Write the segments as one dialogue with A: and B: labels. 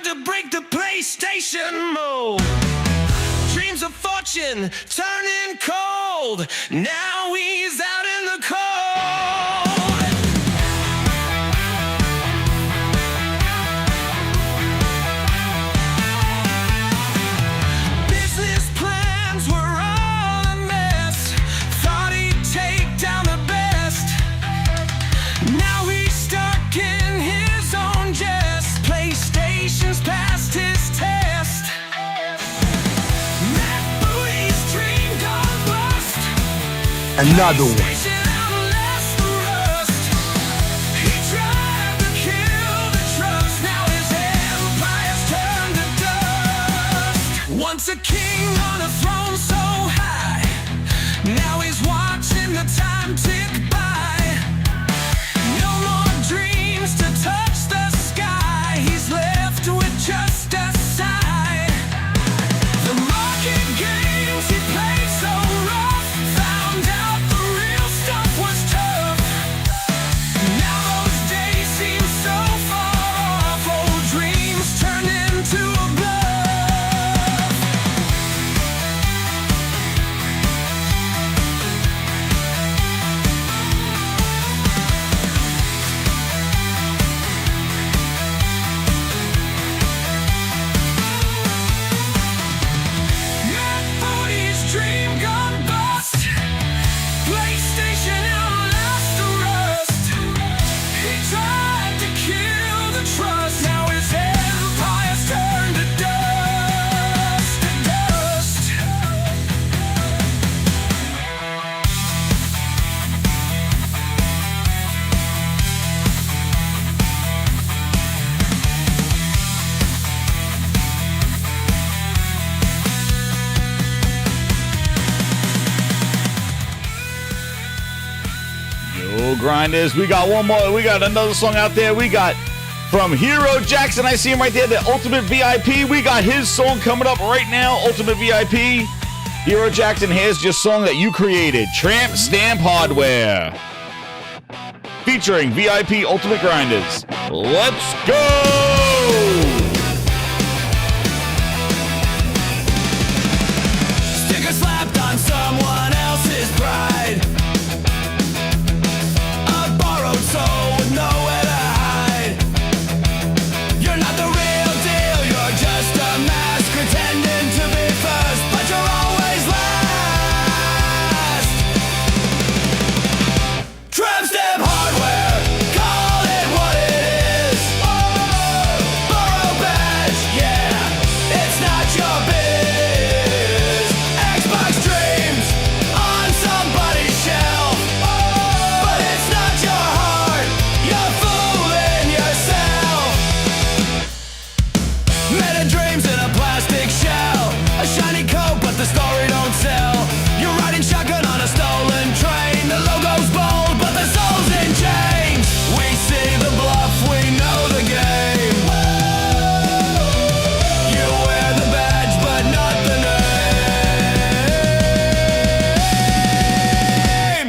A: tried to break the PlayStation mold. Dreams of fortune turning cold. Now he's out in the cold. Business plans were all a mess. Thought he'd take down the best. Now he's stuck in his own jest. PlayStation's past his test.
B: Another one.
A: Once a king on a throne so high, now he's watching the time tick by. No more dreams to touch the sky, he's left with just a sigh. The market games he played so rough, found out the real stuff was tough. Now those days seem so far off, old dreams turned into a bluff. Matt Booty's dream gone bust. PlayStation outlast the rust. He tried to kill the trust. Now his empire's turned to dust, to dust.
C: Yo, grinders, we got one more. We got another song out there. We got from Hero Jackson. I see him right there, the Ultimate VIP. We got his song coming up right now, Ultimate VIP. Hero Jackson, here's your song that you created, Tramp Stamp Hardware. Featuring VIP Ultimate Grinders. Let's go!
A: Sticker slapped on someone else's pride. A borrowed soul with nowhere to hide. You're not the real deal, you're just a mask pretending to be first, but you're always last. Tramp stamp hardware, call it what it is. Borrow badge, yeah, it's not your biz. Xbox dreams on somebody's shelf, but it's not your heart, you're fooling yourself. Meta dreams in a plastic shell, a shiny coat but the story don't sell. You're riding shotgun on a stolen train, the logo's bold but the soul's in chains. We see the bluff, we know the game. You wear the badge but not the name.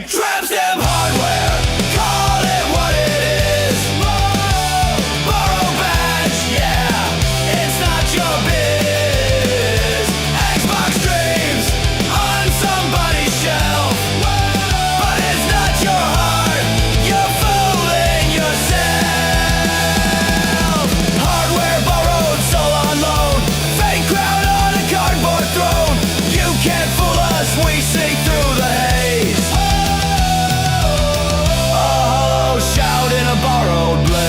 A: Tramp stamp hardware, call it what it is. Borrow badge, yeah, it's not your biz. Xbox dreams on somebody's shelf, but it's not your heart, you're fooling yourself. Hardware borrowed, soul on loan, fake crown on a cardboard throne. You can't fool us, we see through the haze. A hollow shout in a borrowed blaze.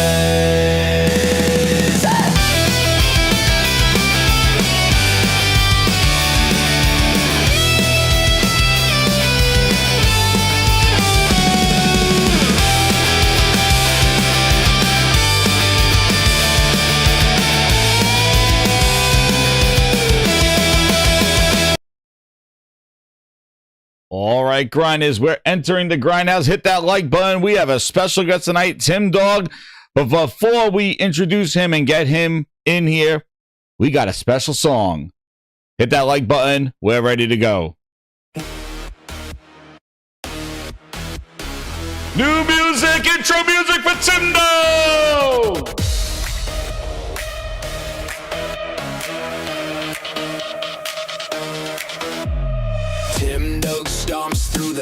C: All right, grinders, we're entering the grindhouse. Hit that like button. We have a special guest tonight, Timdog. But before we introduce him and get him in here, we got a special song. Hit that like button. We're ready to go. New music, intro music for Timdog!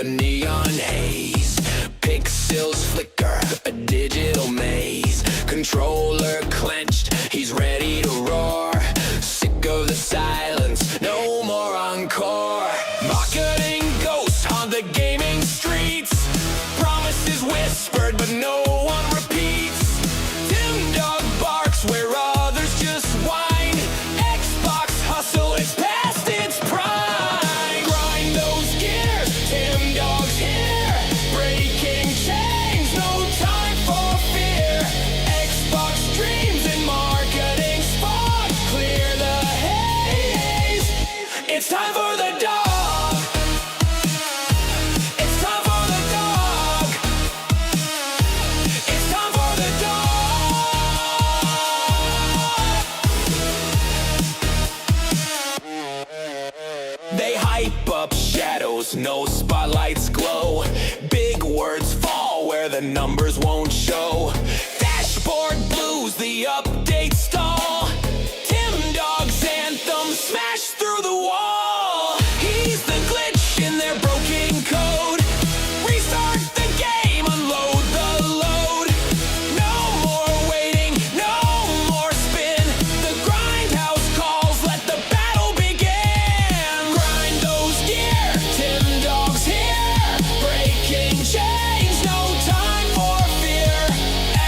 A: the neon haze. Pixels flicker, a digital maze. Controller clenched, he's ready to roar. Sick of the silence, no more encore. Marketing ghosts haunt the gaming streets. Promises whispered, but no one repeats. Timdog barks where others just whine. Xbox hustle, it's past its prime. Grind those gears, Timdog's here. Breaking chains, no time for fear. Xbox dreams and marketing fog. Clear the haze. It's time for the dog. It's time for the dog. It's time for the dog. They hype up shadows, no spotlights glow. Big words fall where the numbers won't show. Dashboard blues, the update stall. Timdog's anthem smashed through the wall. He's the glitch in their broken code. Restart the game, unload the load. No more waiting, no more spin. The grindhouse calls, let the battle begin. Grind those gears, Timdog's here. Breaking chains, no time for fear.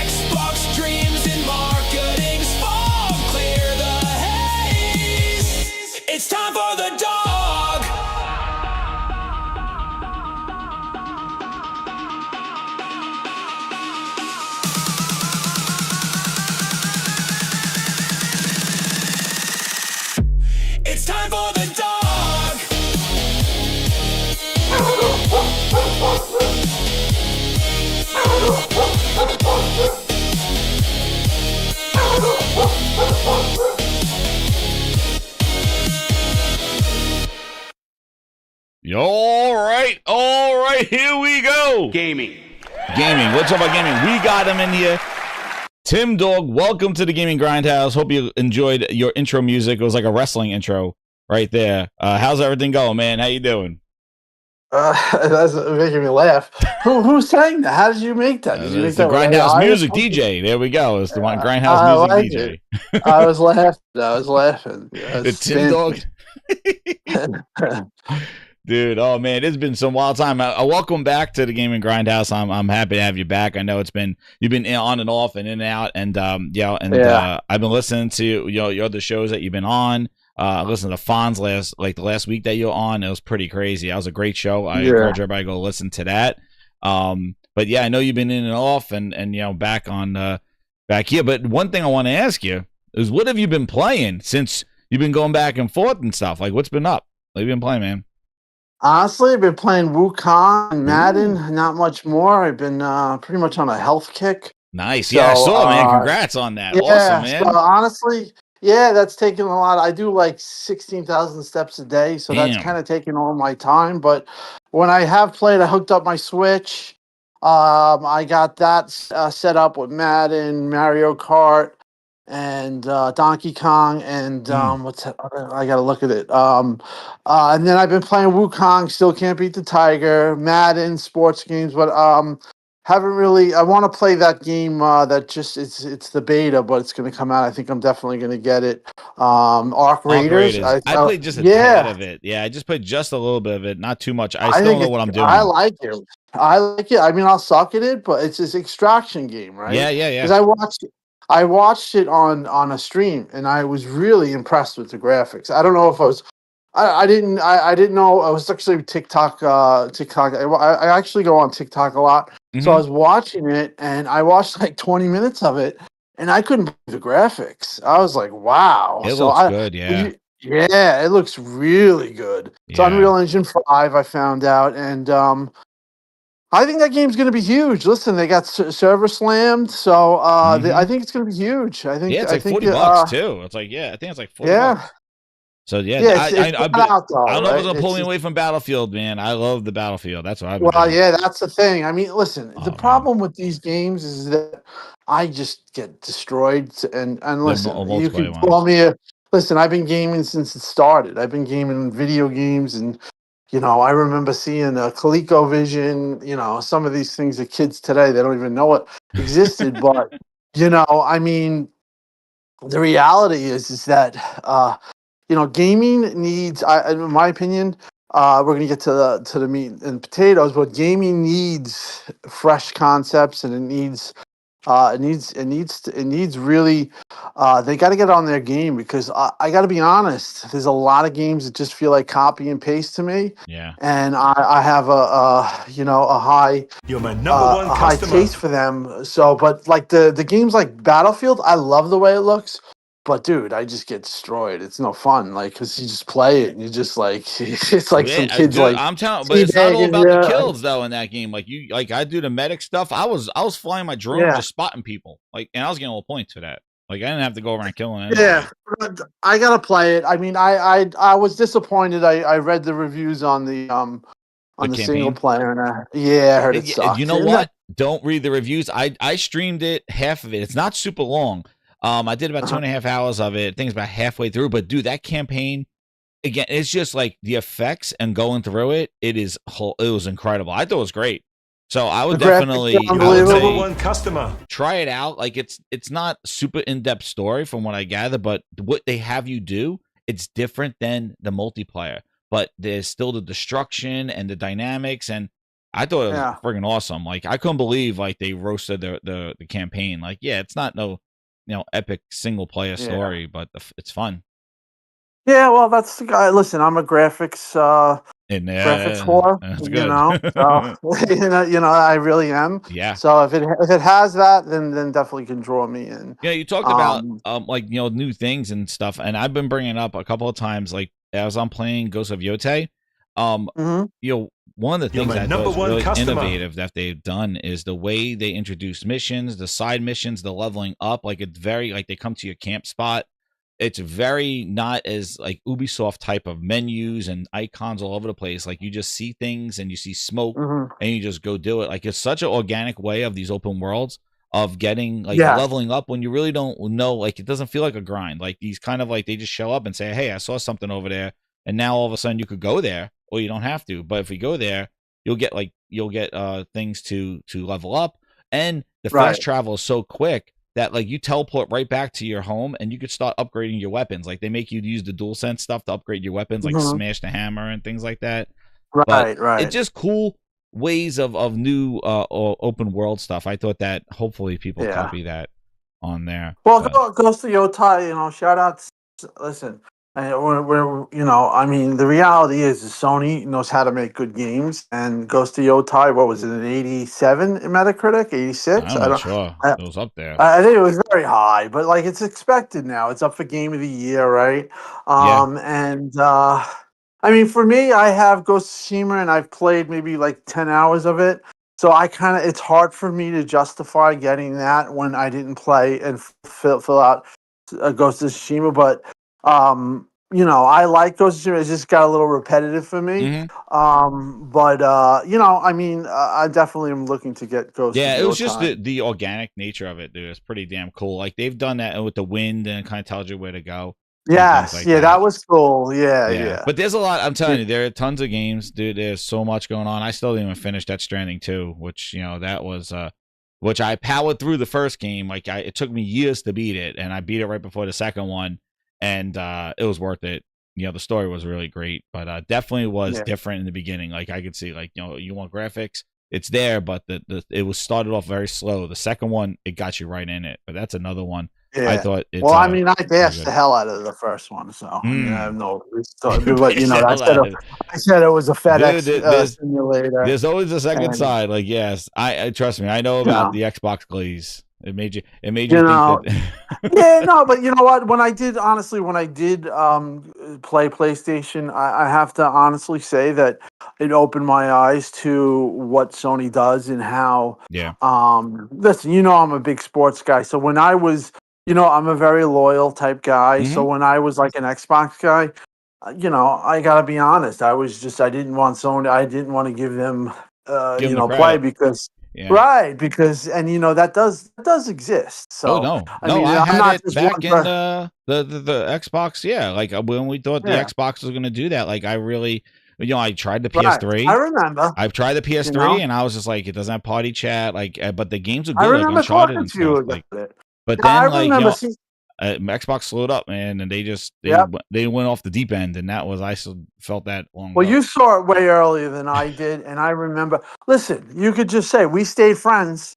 A: Xbox dreams and marketing's fog. Clear the haze. It's time for the dog. It's time for the dog.
C: All right, here we go.
B: Gaming.
C: Let's talk about gaming. We got him in here. Timdog, welcome to the Gaming Grindhouse. Hope you enjoyed your intro music. It was like a wrestling intro right there. How's everything going, man? How you doing?
D: That's making me laugh. Who sang that? How did you make that? Did you make
C: It's the
D: that
C: Grindhouse
D: with
C: Music
D: iOS?
C: DJ. There we go. It's the one
D: I
C: Grindhouse
D: like
C: Music DJ.
D: I was laughing.
C: The Timdog. Dude, oh man, it's been some wild time. Welcome back to the Gaming Grindhouse. I'm happy to have you back. I know you've been on and off and in and out, and I've been listening to your other shows that you've been on. I listened to Fonz the last week that you were on. It was pretty crazy. That was a great show. I encourage everybody to go listen to that. But yeah, I know you've been in and off and back here. But one thing I want to ask you is, what have you been playing since you've been going back and forth and stuff? Like, what's been up? What have you been playing, man?
D: Honestly, I've been playing Wukong and Madden, not much more. I've been pretty much on a health kick.
C: Nice.
D: So,
C: Yeah, I saw, man. Congrats on that.
D: Yeah,
C: Awesome, man.
D: so honestly, yeah, that's taking a lot. I do like 16,000 steps a day, so that's
C: Damn.
D: kind of taking all my time. But when I have played, I hooked up my Switch. I got that set up with Madden, Mario Kart, and Donkey Kong, and what's that? I gotta look at it. And then I've been playing Wukong. Still can't beat the Tiger. Madden, sports games, but haven't really. I want to play that game. That just it's the beta, but it's going to come out. I think I'm definitely going to get it. Arc Raiders.
C: I played just a tad of it. Yeah, I just played just a little bit of it, not too much. I still don't know what I'm doing.
D: I like it. I mean, I'll suck at it, but it's this extraction game, right?
C: Yeah.
D: Because I watched it on a stream, and I was really impressed with the graphics. I don't know if I was. I didn't know. I was actually TikTok. I actually go on TikTok a lot.
C: Mm-hmm.
D: So I was watching it, and I watched like 20 minutes of it, and I couldn't believe the graphics. I was like, wow.
C: It looks good, yeah.
D: Yeah, it looks really good. It's Unreal Engine 5, I found out, and I think that game's going to be huge. Listen, they got server slammed, so I think it's going to be huge. I think
C: it's like $40 too. It's like I think it's like $40. So I don't know if it's gonna pull me away from Battlefield, man. I love the Battlefield. That's what I've been doing.
D: Yeah, that's the thing. I mean, listen, the problem with these games is that I just get destroyed. And listen, you can call me listen. I've been gaming since it started. I've been gaming video games, and You know, I remember seeing a ColecoVision. You know, some of these things that kids today they don't even know it existed. But you know, I mean, the reality is that gaming needs, in my opinion, we're gonna get to the meat and potatoes, but gaming needs fresh concepts, and it needs really. They got to get on their game, because I got to be honest. There's a lot of games that just feel like copy and paste to me,
C: Yeah.
D: and I have a high
B: You're my number one
D: a high
B: customer.
D: taste for them. So, but like the games like Battlefield, I love the way it looks. But dude, I just get destroyed. It's no fun, like, because you just play it and you just like it's like
C: Yeah,
D: some kids
C: dude,
D: like
C: I'm telling, but it's not all
D: teabagging.
C: about the
D: Yeah,
C: kills though in that game. Like I do the medic stuff. I was flying my drone
D: yeah,
C: just spotting people, like, and I was getting all points for that. Like I didn't have to go around killing
D: yeah.
C: anybody.
D: But I gotta play it. I mean, I was disappointed. I read the reviews
C: The
D: on the single
C: campaign.
D: player, and I heard it
C: You
D: sucked.
C: know
D: And
C: what? Don't read the reviews. I streamed it, half of it. It's not super long. I did about 2.5 hours of it. I think it's about halfway through. But dude, that campaign again, it's just like the effects and going through it. It was incredible. I thought it was great. So I would
D: the graphics are
C: definitely, I would
B: Number
D: unbelievable.
B: one customer.
C: try it out. Like it's not super in-depth story from what I gather, but what they have you do, it's different than the multiplayer. But there's still the destruction and the dynamics, and I thought it was
D: Yeah,
C: friggin' awesome. Like I couldn't believe like they roasted the campaign. Like yeah, it's not no epic single player
D: yeah.
C: story, but it's fun.
D: Yeah, well, that's the guy. Listen, I'm a
C: And
D: graphics whore,
C: that's
D: you
C: good.
D: know. So I really am.
C: Yeah.
D: So if it has that, then definitely can draw me in.
C: Yeah, you talked about
D: Um,
C: like new things and stuff, and I've been bringing up a couple of times, like as I'm playing Ghost of Yote.
D: mhm.
C: One of the
B: You're
C: things
B: my
C: I thought
B: number
C: was
B: one
C: really
B: customer.
C: innovative that they've done is the way they introduce missions, the side missions, the leveling up. Like it's very like they come to your camp spot. It's very not as like Ubisoft type of menus and icons all over the place. Like you just see things and you see smoke
D: Mhm.
C: and you just go do it. Like it's such an organic way of these open worlds of getting like
D: Yeah.
C: leveling up when you really don't know. Like it doesn't feel like a grind. Like these kind of like they just show up and say, "Hey, I saw something over there," and now all of a sudden you could go there, or you don't have to. But if you go there, you'll get things to level up, and the
D: Right.
C: fast travel is so quick that like you teleport right back to your home and you could start upgrading your weapons. Like they make you use the DualSense stuff to upgrade your weapons, like
D: Mhm.
C: smash the hammer and things like that. But
D: Right.
C: it's
D: Right.
C: just cool ways of new open world stuff. I thought that hopefully people
D: Yeah.
C: copy that on there.
D: Well,
C: But
D: goes to Yotai. Shout out. Listen, I mean, the reality is Sony knows how to make good games, and Ghost of Yotai, what was it, an 87 in Metacritic, 86?
C: I'm
D: I
C: not
D: don't.
C: sure
D: I,
C: it was up there.
D: I think it was very high, but like it's expected now. It's up for Game of the Year, right?
C: Yeah.
D: And I mean, for me, I have Ghost of Tsushima, and I've played maybe like 10 hours of it. So it's hard for me to justify getting that when I didn't play and fill out Ghost of Tsushima. But I like Ghost of Tsushima. It's just got a little repetitive for me.
C: hmm
D: But I mean, I definitely am looking to get Ghost of
C: Yeah, it was just
D: Yotai.
C: the organic nature of it, dude. It's pretty damn cool. Like they've done that with the wind and it kind of tells you where to go and things
D: Yes,
C: like
D: yeah,
C: that.
D: that was cool. Yeah,
C: Yeah,
D: yeah.
C: but there's a lot. I'm
D: Yeah.
C: telling you, there are tons of games, dude. There's so much going on. I still didn't even finish that Stranding 2, which that was which I powered through the first game. Like it took me years to beat it, and I beat it right before the second one, and it was worth it. The story was really great, but definitely was
D: Yeah.
C: different in the beginning. Like I could see, like you want graphics, it's there, but it was started off very slow. The second one, it got you right in it, but that's another one. I
D: Yeah.
C: thought it's
D: Well, I mean, I
C: very
D: bashed
C: good.
D: the hell out of the first one, so I mean, I have
C: Mm.
D: no. But I
C: Hell
D: said
C: out of it.
D: I said it was a
C: Dude,
D: FedEx simulator,
C: there's always a second
D: and
C: side. Like, yes, I trust me. I know
D: you
C: about
D: know,
C: the Xbox glaze. It made you
D: you
C: think that.
D: know, yeah, no, but you know what? When I did play PlayStation, I have to honestly say that it opened my eyes to what Sony does and how.
C: Yeah.
D: Listen, I'm a big sports guy, so when I was, I'm a very loyal type guy. So
C: hmm
D: when I was like an Xbox guy, I gotta be honest. I didn't want Sony. I didn't want to give them,
C: Give them the
D: play
C: credit.
D: because.
C: Yeah.
D: Right, because that does exist.
C: Oh
D: So
C: no,
D: I
C: no,
D: mean,
C: I
D: I'm
C: had
D: not
C: it
D: just
C: back
D: one
C: in
D: person.
C: the Xbox. Yeah, like when we thought the
D: Yeah,
C: Xbox was going to do that, like I really I tried the
D: Right.
C: PS3.
D: I remember.
C: I've tried the PS3,
D: You know?
C: and I was just like, it doesn't have party chat. Like, but the games are
D: I
C: good, like
D: remember
C: Uncharted
D: talking
C: and
D: to you
C: stuff.
D: about
C: Like,
D: it.
C: but
D: Yeah, I
C: then like
D: remember.
C: Xbox slowed up, man, and they
D: Yep.
C: they went off the deep end, and that was I felt that long
D: Well,
C: ago.
D: you saw it way earlier than I did, and I remember. Listen, you could just say we stayed friends.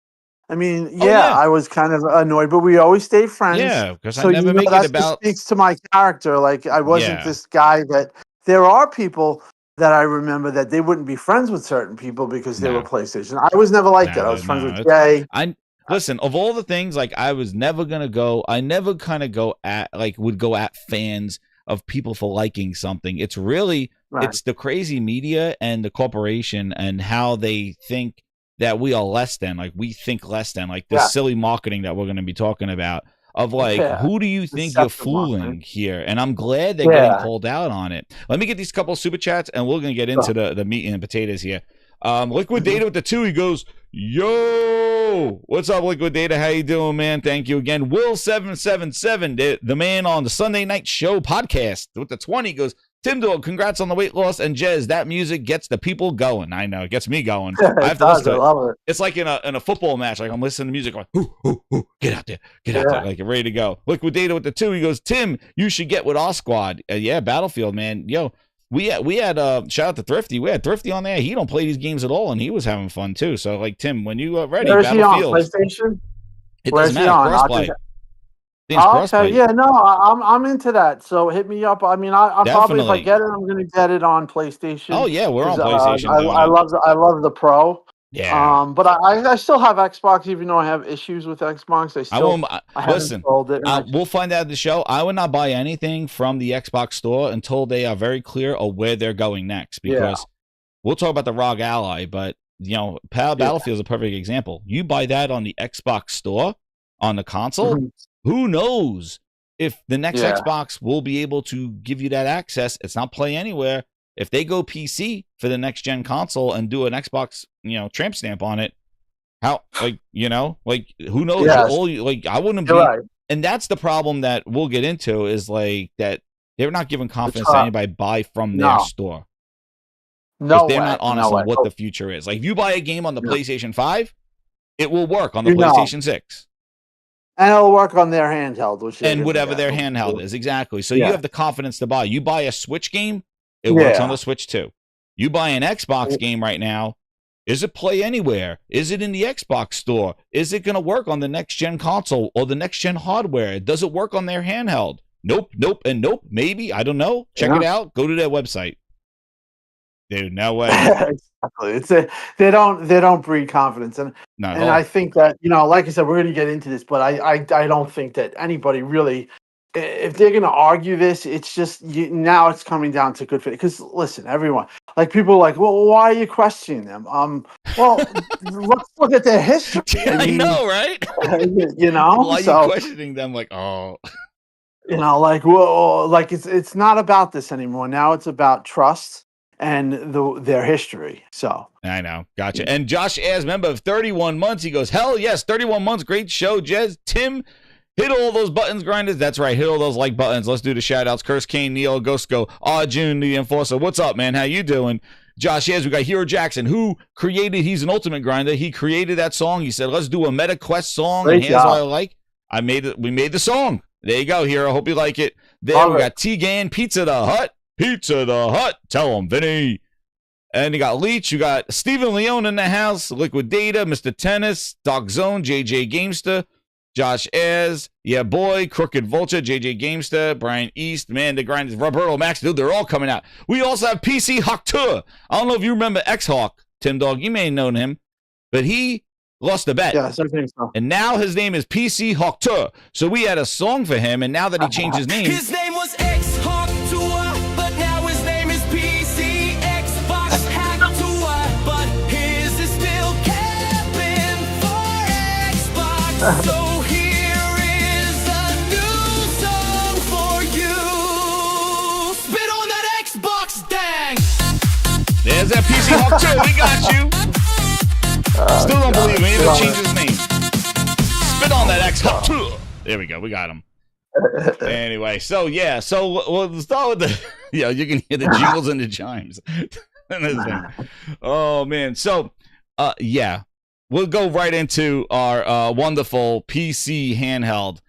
D: I mean,
C: Oh,
D: yeah, I was kind of annoyed, but we always stayed friends.
C: Yeah, because I
D: So
C: never make it
D: that just
C: about
D: speaks to my character. Like I wasn't
C: yeah,
D: this guy that. There are people that I remember that they wouldn't be friends with certain people because they were
C: no,
D: PlayStation. I was never like that. I was friends with Jay.
C: I listen, of all the things, like I was never gonna go. I never kind of go at would go at fans of people for liking something. It's really
D: Right.
C: it's the crazy media and the corporation and how they think that we are less than, like we think less than, like the
D: Yeah.
C: silly marketing that we're going to be talking about of like,
D: Yeah.
C: who do you think you're
D: Deceptive
C: fooling
D: marketing.
C: here? And I'm glad they're getting
D: Yeah.
C: called out on it. Let me get these couple of super chats and we're going to get into the meat and potatoes here. Liquid Data with the 2, he goes, yo, what's up, Liquid Data? How you doing, man? Thank you again. Will777, the man on the Sunday Night Show podcast with the 20, goes, Timdog, congrats on the weight loss. And Jez, that music gets the people going. I know, it gets me going. I have to listen to it.
D: I love it.
C: It's like in a football match. Like I'm listening to music, like, ooh, get out there, like you're ready to go. Liquid Data with the 2, he goes, Tim, you should get with our squad. Yeah, Battlefield, man. Yo, we had shout out to Thrifty. We had Thrifty on there. He don't play these games at all, and he was having fun too. So like Tim, when you ready,
D: Where's he on?
C: Battlefield.
D: PlayStation?
C: It
D: Where's
C: doesn't
D: he
C: matter.
D: on?
C: Crossplay.
D: Okay, yeah, no, I'm into that. So hit me up. I mean, I probably if I get it, I'm gonna get it on PlayStation.
C: Oh yeah, we're on
D: 'cause,
C: PlayStation.
D: I love the Pro.
C: Yeah.
D: But I still have Xbox, even though I have issues with Xbox. I haven't sold it.
C: We'll find out at the show. I would not buy anything from the Xbox store until they are very clear of where they're going next. Because we'll talk about the ROG Ally, but Battlefield is a perfect example. You buy that on the Xbox store on the console.
D: Mm-hmm.
C: Who knows if the next Xbox will be able to give you that access? It's not Play Anywhere. If they go PC for the next gen console and do an Xbox, tramp stamp on it, how, who knows?
D: Yes.
C: I wouldn't be.
D: Right.
C: And that's the problem that we'll get into is like that they're not giving confidence to anybody buy from their store.
D: No,
C: they're not honest on what the future is. Like if you buy a game on the PlayStation 5, it will work on the PlayStation 6.
D: And it'll work on their handheld,
C: and whatever their handheld is, exactly. So you have the confidence to buy. You buy a Switch game, it works on the Switch too. You buy an Xbox game right now, is it Play Anywhere? Is it in the Xbox store? Is it going to work on the next gen console or the next gen hardware? Does it work on their handheld? Nope, and nope. Maybe, I don't know. Check it out. Go to their website. Dude, no way.
D: Exactly. They don't breed confidence, and I think that like I said, we're going to get into this, but I don't think that anybody really, if they're going to argue this, it's just now it's coming down to good fit. Because listen, everyone, like people are like, well, why are you questioning them? Well, let's look at their history.
C: I know, right? Why are you questioning them? Like, oh.
D: It's not about this anymore. Now it's about trust and their history. So
C: I know. Gotcha. And Josh as member of 31 months, he goes, hell yes, 31 months. Great show, Jez. Tim, hit all those buttons, grinders. That's right. Hit all those like buttons. Let's do the shout outs. Curse Kane, Neil, Ghostgo, June, the Enforcer. What's up, man? How you doing? Josh Yes, we got Hero Jackson, who created, he's an ultimate grinder. He created that song. He said, let's do a Meta Quest song. And here's what I like. We made the song. There you go, Hero. Hope you like it. There we got T-Gan, Pizza the Hut. Tell him, Vinny. And you got Leech, you got Steven Leone in the house, Liquid Data, Mr. Tennis, Doc Zone, JJ Gamester, Josh Ayers, yeah boy, Crooked Vulture, JJ Gamester, Brian East, man, the grind is Roberto Max, dude, they're all coming out. We also have PC Hawk Tour. I don't know if you remember X-Hawk, Tim Dog, you may have known him, but he lost the bet.
D: Yes, I think so.
C: And now his name is PC Hawk Tour. So we had a song for him, and now that he changed his name.
A: His name was X-Hawk Tour, but now his name is PC Xbox Hack Tour, but his is still capping for Xbox. So here is a new song for you. Spit on that Xbox, dang!
C: There's that PC Hawk Tour. We got you. Still don't believe me. He didn't change his name. Spit on that X-Hawk Tour. There we go. We got him. Anyway, so yeah, so we'll start with the you can hear the jingles and the chimes and this thing. Oh man, so yeah, we'll go right into our wonderful PC handheld.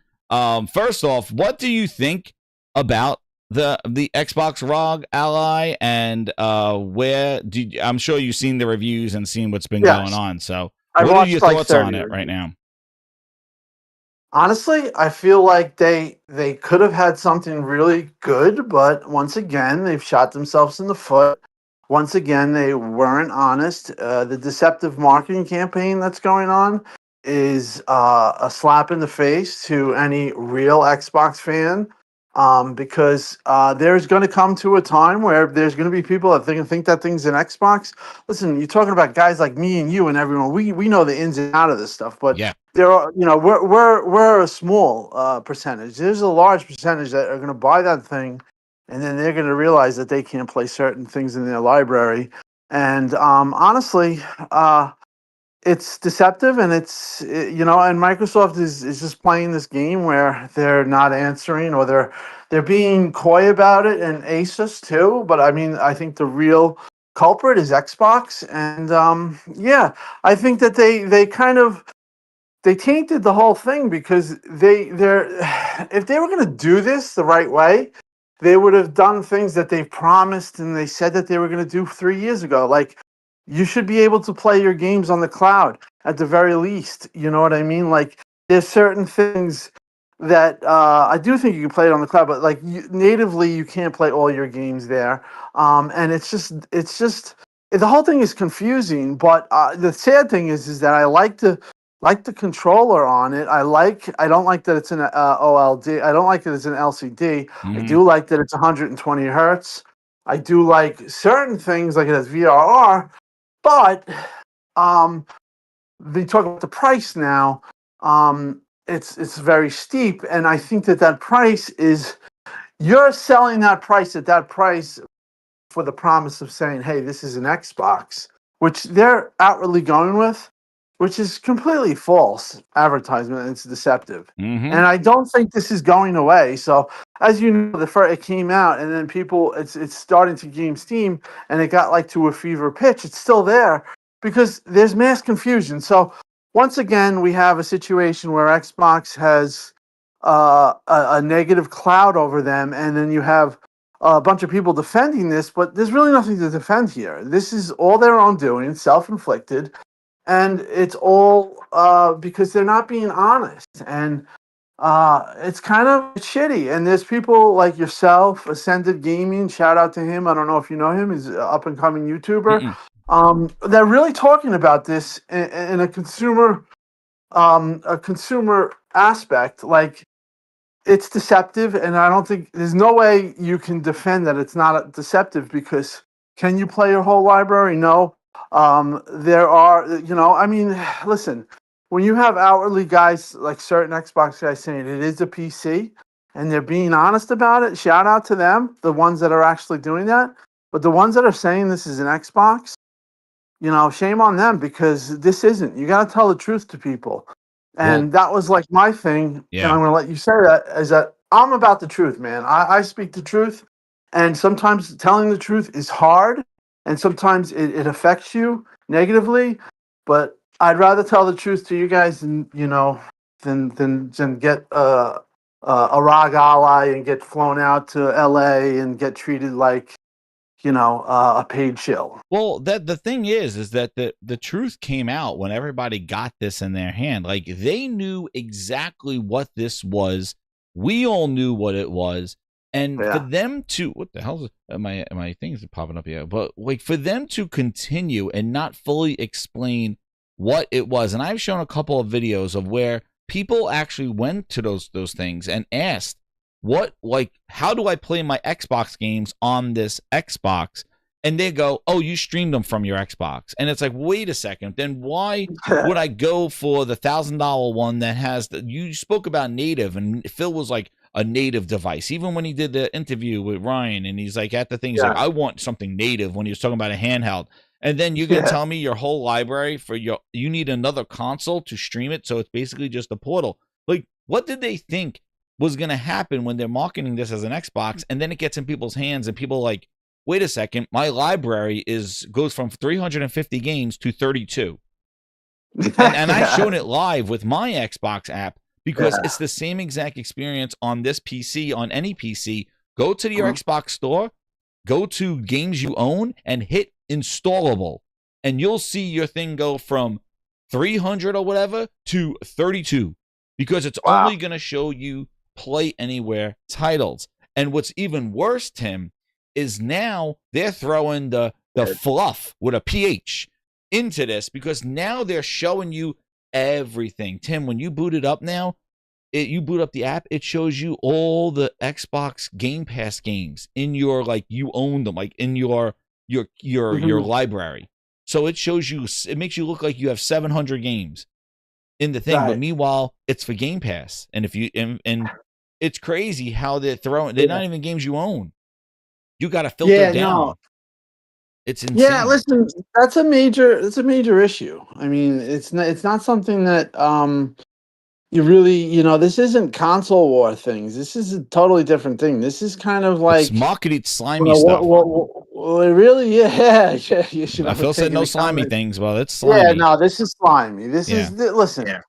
C: First off, what do you think about the Xbox Rog Ally, and I'm sure you've seen the reviews and seen what's been going
D: Yes,
C: on. So,
D: I
C: what are your
D: watched like
C: thoughts on
D: 30
C: it right
D: reviews.
C: now?
D: Honestly, I feel like they could have had something really good, but once again, they've shot themselves in the foot. Once again, they weren't honest. The deceptive marketing campaign that's going on is a slap in the face to any real Xbox fan. Because there's going to come to a time where there's going to be people that think that thing's an Xbox. Listen, you're talking about guys like me and you and everyone. We know the ins and out of this stuff, but
C: Yeah.
D: there are, we're a small percentage. There's a large percentage that are going to buy that thing, and then they're going to realize that they can't play certain things in their library. And honestly, it's deceptive, and and Microsoft is just playing this game where they're not answering, or they're being coy about it, and Asus too. But I mean, I think the real culprit is Xbox, and yeah, I think that they kind of they tainted the whole thing, because they're if they were going to do this the right way, they would have done things that they promised and they said that they were going to do 3 years ago. Like, you should be able to play your games on the cloud at the very least. You know what I mean? Like, there's certain things that I do think you can play it on the cloud, but like natively, you can't play all your games there. And it's just the whole thing is confusing. But the sad thing is that I like the controller on it. I don't like that it's an OLD. I don't like that it's an LCD. I
C: Mm-hmm.
D: do like that it's 120 hertz. I do like certain things, like it has VRR, but they talk about the price now. It's very steep, and I think that price is, you're selling that price at that price for the promise of saying, hey, this is an Xbox, which they're outwardly going with, which is completely false advertisement. It's deceptive.
C: Mm-hmm.
D: And I don't think this is going away. So, as you know, the first it came out, and then it's starting to gain steam, and it got like to a fever pitch. It's still there because there's mass confusion. So once again, we have a situation where Xbox has a negative cloud over them, and then you have a bunch of people defending this, but there's really nothing to defend here. This is all their own doing, self-inflicted, and it's all because they're not being honest. And it's kind of shitty. And there's people like yourself, Ascended Gaming, shout out to him. I don't know if you know him. He's an up-and-coming YouTuber. They're really talking about this in a consumer aspect. Like, it's deceptive, and I don't think there's no way you can defend that it's not deceptive, because can you play your whole library? No. There are, I mean, listen, when you have outwardly guys like certain Xbox guys saying it is a PC and they're being honest about it, shout out to them, the ones that are actually doing that. But the ones that are saying this is an Xbox, shame on them, because this isn't. You got to tell the truth to people.
C: Well,
D: And that was like my thing. And
C: yeah.
D: I'm going to let you say that, is that I'm about the truth, man. I speak the truth. And sometimes telling the truth is hard. And sometimes it affects you negatively. But I'd rather tell the truth to you guys than, than get a ROG Ally and get flown out to LA and get treated like, a paid shill.
C: Well, the thing is that the truth came out when everybody got this in their hand. Like, they knew exactly what this was. We all knew what it was. And for
D: Yeah.
C: them to, what the hell is my things are popping up here? But like, for them to continue and not fully explain what it was, and I've shown a couple of videos of where people actually went to those things and asked, how do I play my Xbox games on this Xbox? And they go, oh, you streamed them from your Xbox. And it's like, wait a second, then why would I go for the $1,000 one that has you spoke about native, and Phil was like a native device. Even when he did the interview with Ryan, and he's like at the thing, he's like, I want something native, when he was talking about a handheld. And then you're gonna tell me your whole library you need another console to stream it, so it's basically just a portal. Like, what did they think was going to happen when they're marketing this as an Xbox, and then it gets in people's hands, and people are like, wait a second, my library goes from 350 games to 32. And I've shown it live with my Xbox app because it's the same exact experience on this PC, on any PC. Go to your Xbox store, go to games you own, and hit installable. And you'll see your thing go from 300 or whatever to 32 because it's only going to show you play anywhere titles. And what's even worse, Tim, is now they're throwing the fluff with a PH into this because now they're showing you everything. Tim, when you boot it up now, you boot up the app, it shows you all the Xbox Game Pass games in your, like, you own them, like in your library. So it shows you, it makes you look like you have 700 games in the thing, but meanwhile, it's for Game Pass. And if you and it's crazy how they're not even games you own. You got to filter down. No. It's insane.
D: Yeah, listen, that's a major issue. I mean, it's not something that you really, this isn't console war things. This is a totally different thing. This is kind of like
C: it's marketed slimy stuff.
D: Well, it really, yeah. You should.
C: I feel said no slimy things. Well, it's slimy.
D: Yeah, no, this is slimy. This is listen. Yeah.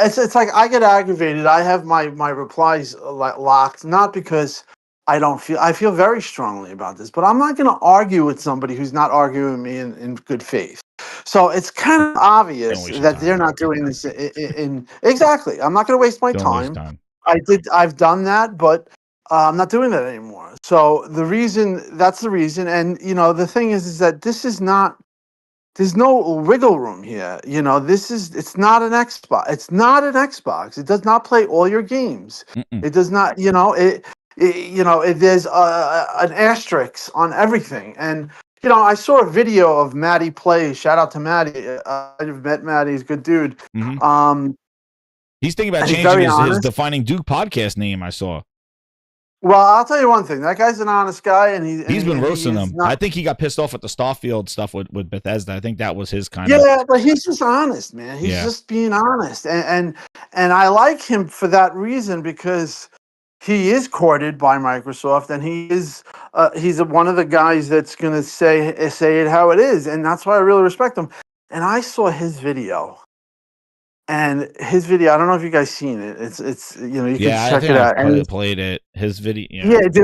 D: It's like I get aggravated. I have my replies locked, not because I feel very strongly about this, but I'm not going to argue with somebody who's not arguing with me in good faith. So it's kind of obvious that they're not doing this exactly. I'm not going to waste my time. I've done that, but I'm not doing that anymore. So that's the reason. And the thing is that this is not. There's no wiggle room here. It's not an Xbox. It's not an Xbox. It does not play all your games. It does not, there's an asterisk on everything. And, I saw a video of Maddie play. Shout out to Maddie. I've met Maddie. He's a good dude.
C: Mm-hmm. He's thinking about changing his Defining Duke podcast name, I saw.
D: Well, I'll tell you one thing. That guy's an honest guy, and he's
C: been roasting them. I think he got pissed off at the Starfield stuff with Bethesda. I think that was his kind of.
D: Yeah, but he's just honest, man. He's just being honest, and I like him for that reason because he is courted by Microsoft, and he's one of the guys that's going to say it how it is, and that's why I really respect him. And I saw his video. And his video, I don't know if you guys seen it. It's you can check it out.
C: I played it. His video,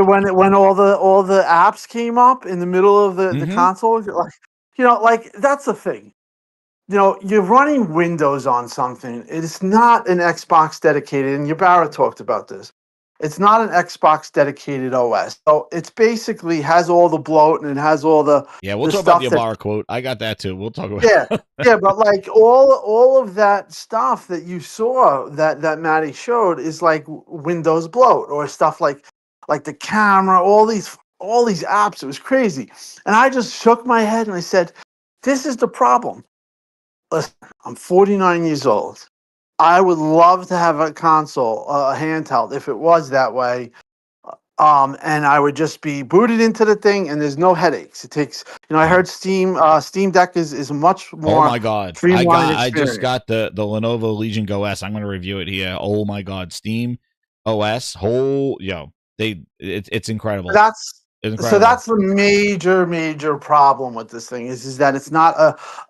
D: when all the apps came up in the middle of the console, like that's the thing. You're running Windows on something. It's not an Xbox dedicated, and Ybarra talked about this. It's not an Xbox dedicated OS. So it's basically has all the bloat and it has all the
C: we'll talk about the Ybarra quote. I got that too. We'll talk about
D: but like all of that stuff that you saw that Maddie showed is like Windows bloat or stuff like the camera, all these apps. It was crazy. And I just shook my head and I said, this is the problem. Listen, I'm 49 years old. I would love to have a console, a handheld, if it was that way. And I would just be booted into the thing, and there's no headaches. It takes, I heard Steam Deck is much more.
C: Oh my God! I just got the Lenovo Legion Go S. I'm going to review it here. Oh my God! Steam OS, it's incredible.
D: So that's the major problem with this thing is that it's not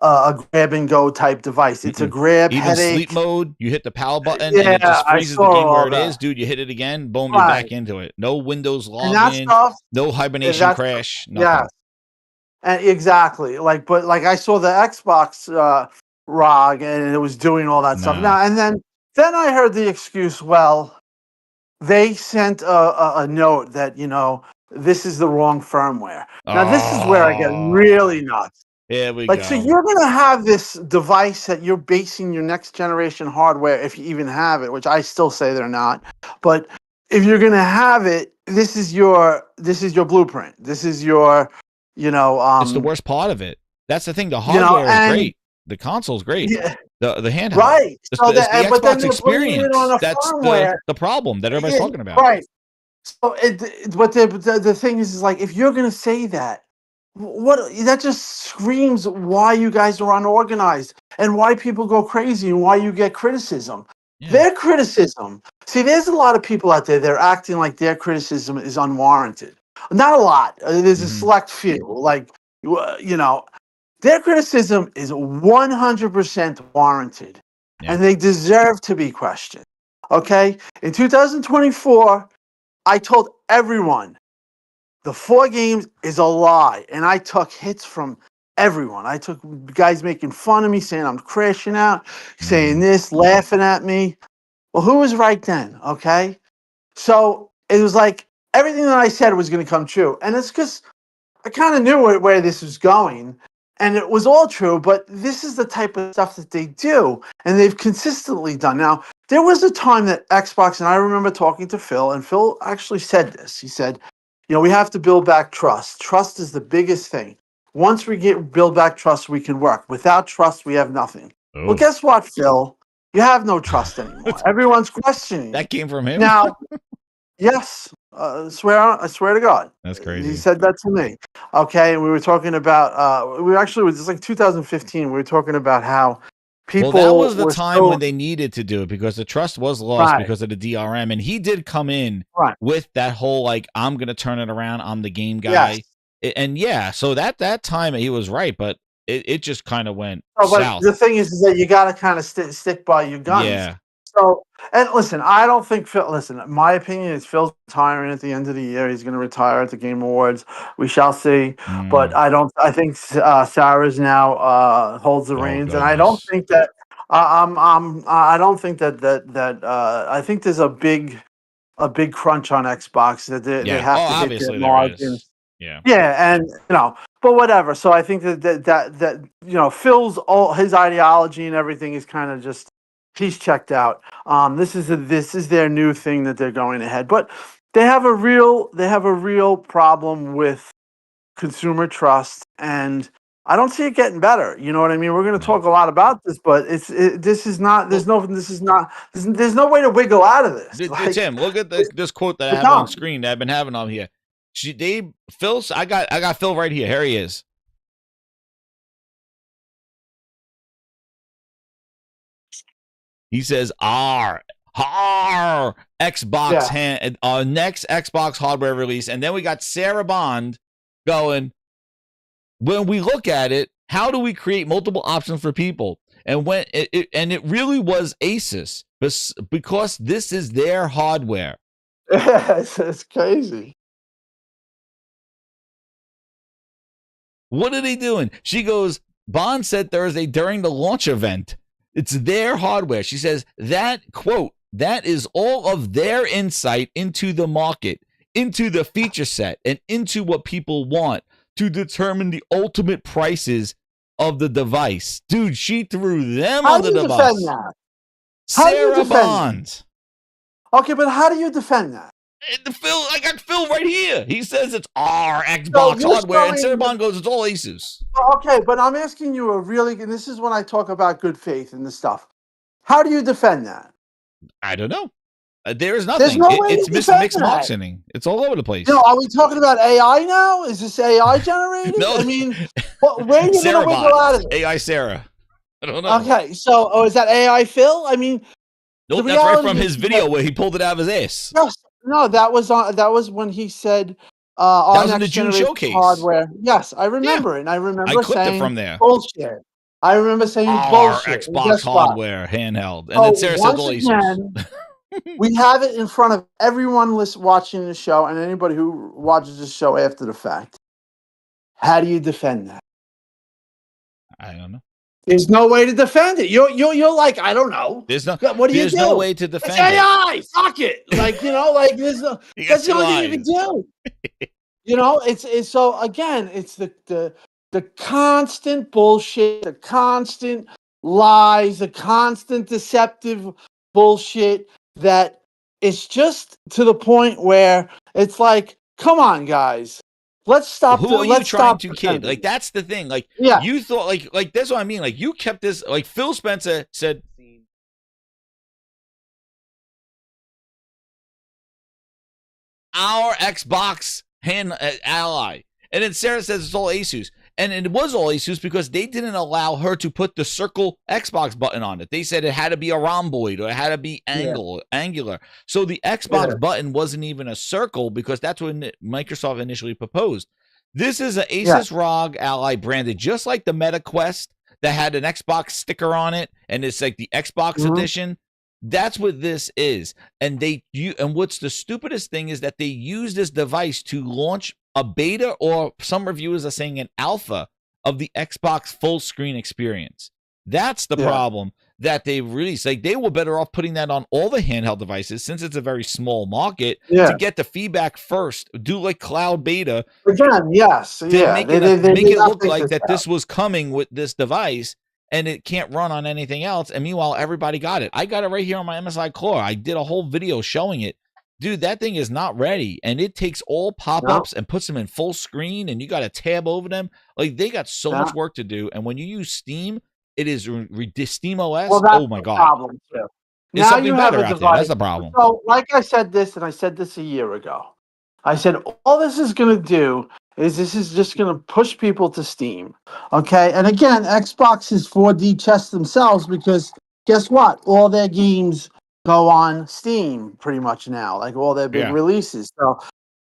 D: a grab and go type device. It's a grab
C: even
D: headache.
C: Sleep mode. You hit the power button and it just freezes the game where it is, dude. You hit it again, boom, you're back into it. No Windows login, no hibernation crash. Nothing.
D: Yeah, and exactly. But I saw the Xbox ROG and it was doing all that stuff. Now and then I heard the excuse. Well, they sent a note that this is the wrong firmware. Now, this is where I get really nuts.
C: Here we go.
D: So you're going to have this device that you're basing your next generation hardware, if you even have it, which I still say they're not. But if you're going to have it, this is your blueprint. This is your,
C: it's the worst part of it. That's the thing. The hardware is great. The console's great. Yeah. The handheld.
D: Right.
C: So the Xbox experience. That's the problem that everybody's talking about.
D: Right. So, but the thing is like, if you're going to say that, that just screams why you guys are unorganized and why people go crazy and why you get criticism.
C: Yeah.
D: Their criticism. See, there's a lot of people out there. They're acting like their criticism is unwarranted. Not a lot. There's a
C: Mhm.
D: select few. Like you know, their criticism is 100% warranted,
C: Yeah.
D: and they deserve to be questioned. Okay, in 2024, I told everyone the 4 games is a lie, and I took hits from everyone. I took guys making fun of me, saying I'm crashing out, saying
C: Mhm.
D: this, laughing at me. Well, who was right then? Okay, so it was like everything that I said was going to come true, and it's because I kind of knew where this was going, and it was all true. But this is the type of stuff that they do, and they've consistently done. Now, there was a time that Xbox, and I remember talking to Phil, and Phil actually said this. He said, "You know, we have to build back trust. Trust is the biggest thing. Once we build back trust, we can work. Without trust, we have nothing." Well,
C: Oh.
D: guess what, Phil? You have no trust anymore. Everyone's questioning you.
C: That came from him?
D: Now, yes, I swear to God,
C: That's
D: he
C: crazy.
D: said that to me. Okay, and we were talking about. We actually it was like 2015. We were talking about how
C: Well, that
D: people
C: was the
D: were
C: time
D: so
C: when they needed to do it because the trust was lost
D: right,
C: because of the DRM. And he did come in
D: right.
C: with that whole, like, I'm going to turn it around. I'm the game
D: Yes.
C: guy. And yeah, so that time he was right, but it just kind of went
D: Oh, but
C: south.
D: the thing is that you got to kind of stick by your guns.
C: Yeah.
D: So, and listen, I don't think Phil. Listen, my opinion is Phil's retiring at the end of the year. He's going to retire at the Game Awards. We shall see. But
C: Mm.
D: I don't. I think Sarah's now holds the
C: Oh,
D: reins, and I don't
C: goodness.
D: think that. I don't think that. I think there's a big crunch on Xbox that they
C: Yeah. Oh,
D: have to hit their
C: obviously there
D: margins.
C: is. Yeah.
D: Yeah, and but whatever. So I think that Phil's all his ideology and everything is kind of just he's checked out. This is their new thing that they're going ahead, but they have a real problem with consumer trust, and I don't see it getting better. You know what I mean? We're going to
C: No.
D: talk a lot about this, but this is not.
C: Well,
D: There's no way to wiggle out of this. Like
C: Tim, look at this quote that I
D: it's
C: have on
D: done.
C: screen that I've been having on here. I got Phil right here. Here he is. He says, our
D: Yeah.
C: our next Xbox hardware release. And then we got Sarah Bond going, when we look at it, how do we create multiple options for people? And it really was Asus because this is their hardware.
D: It's crazy.
C: What are they doing? She goes, Bond said Thursday during the launch event, it's their hardware. She says that, quote, that is all of their insight into the market, into the feature set, and into what people want to determine the ultimate prices of the device. Dude, she threw them
D: How do
C: under
D: you
C: the
D: defend
C: bus.
D: that? How do you
C: Sarah
D: defend that?
C: Bond.
D: Okay, but how do you defend that?
C: I got Phil right here. He says it's our
D: So
C: Xbox
D: you're
C: hardware, and Sarah
D: showing.
C: Bond goes, it's all Asus.
D: Okay, but I'm asking you and this is when I talk about good faith and this stuff. How do you defend that?
C: I don't know. There is
D: There's
C: nothing.
D: no way to
C: It's
D: defend
C: mixed
D: that.
C: boxing. It's all over the place.
D: Are we talking about AI now? Is this AI generated?
C: No,
D: I mean, where are you going to
C: Sarah
D: wiggle out of
C: Bot,
D: it?
C: AI Sarah. I don't know.
D: Okay, so is that AI Phil? I mean, the
C: Nope, that's right from
D: reality
C: his
D: is
C: video
D: that,
C: where he pulled it out of his ass.
D: yes, no, that was when he said
C: That
D: our
C: was in the
D: next
C: June
D: generation
C: showcase.
D: hardware. Yes, I
C: Yeah,
D: remember it. And I
C: I
D: remember
C: clipped it
D: saying
C: from there.
D: bullshit. I remember saying
C: Our
D: bullshit. And
C: Xbox
D: guess what?
C: hardware handheld, and then
D: So
C: Sarah says
D: once
C: all Asus.
D: again, we have it in front of everyone watching the show and anybody who watches the show after the fact. How do you defend that?
C: I don't know.
D: There's no way to defend it. You're like, I don't know.
C: There's no.
D: What do you
C: There's no
D: do?
C: way to
D: It's
C: defend it.
D: AI. Fuck it. Like there's no.
C: You got
D: That's the
C: two
D: only thing you can
C: eyes.
D: do. It's so again. It's the constant bullshit, the constant lies, the constant deceptive bullshit that it's just to the point where it's like, come on, guys. Let's stop.
C: Who are you
D: Let's
C: trying
D: stop
C: to kid? Like
D: pretending.
C: that's the thing. Like
D: Yeah.
C: you thought, like that's what I mean. Like you kept this. Like Phil Spencer said, our Xbox Ally, and then Sarah says it's all Asus. And it was all Asus because they didn't allow her to put the circle Xbox button on it. They said it had to be a rhomboid or it had to be angular. So the Xbox button wasn't even a circle because that's what Microsoft initially proposed. This is an Asus ROG Ally branded just like the Meta Quest that had an Xbox sticker on it, and it's like the Xbox edition. That's what this is. And what's the stupidest thing is that they use this device to launch a beta, or some reviewers are saying an alpha of the Xbox full screen experience. That's the problem that they released. Like, they were better off putting that on all the handheld devices, since it's a very small market, to get the feedback first. Do like cloud beta.
D: Again, yes.
C: Make it look like that this was coming with this device, and it can't run on anything else. And meanwhile, everybody got it. I got it right here on my MSI Core. I did a whole video showing it. Dude, that thing is not ready, and it takes all pop-ups and puts them in full screen, and you got to tab over them. Like, they got so much work to do. And when you use Steam, it is Steam OS.
D: Well, that's
C: oh my god,
D: problem too.
C: There's
D: now
C: something
D: you
C: better
D: have a
C: out
D: device.
C: there. That's the problem.
D: So, like I said this, and I said this a year ago. I said all this is going to do is this is just going to push people to Steam. Okay, and again, Xbox is 4D chess themselves, because guess what? All their games go on Steam pretty much now, like all their big releases.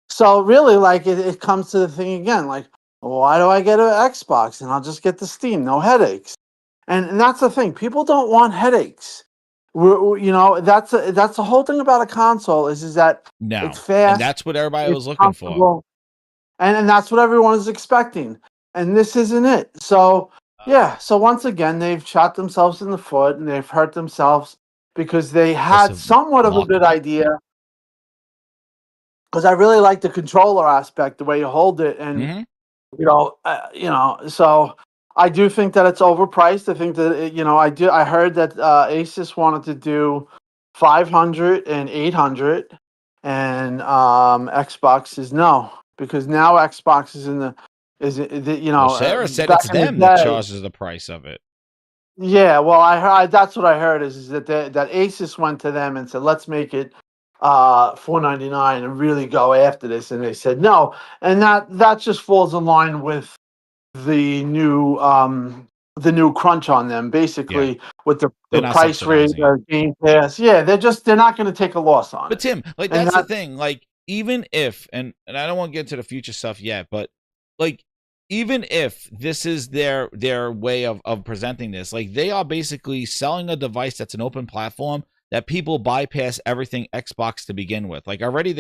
D: So really, like it comes to the thing again, like, why do I get an Xbox and I'll just get the Steam, no headaches? And that's the thing. People don't want headaches. That's the whole thing about a console is that it's fast.
C: And that's what everybody was looking for.
D: And that's what everyone is expecting. And this isn't it. So so once again, they've shot themselves in the foot and they've hurt themselves, because they had somewhat of a good idea. Because I really like the controller aspect, the way you hold it, and so I do think that it's overpriced. I think that I heard that Asus wanted to do 500 and 800, and Xbox is no, because now Xbox is
C: Sarah said it's them that charges the price of it.
D: Yeah, well, I that's what I heard is that that Asus went to them and said, let's make it $499 and really go after this, and they said no, and that just falls in line with the new crunch on them, basically, with the price rate of Game Pass. Yeah, they're not going to take a loss on it.
C: But Tim, like, that's the thing. Like, even if, and I don't want to get into the future stuff yet, but like, even if this is their way of presenting this, like, they are basically selling a device that's an open platform that people bypass everything Xbox to begin with. Like, already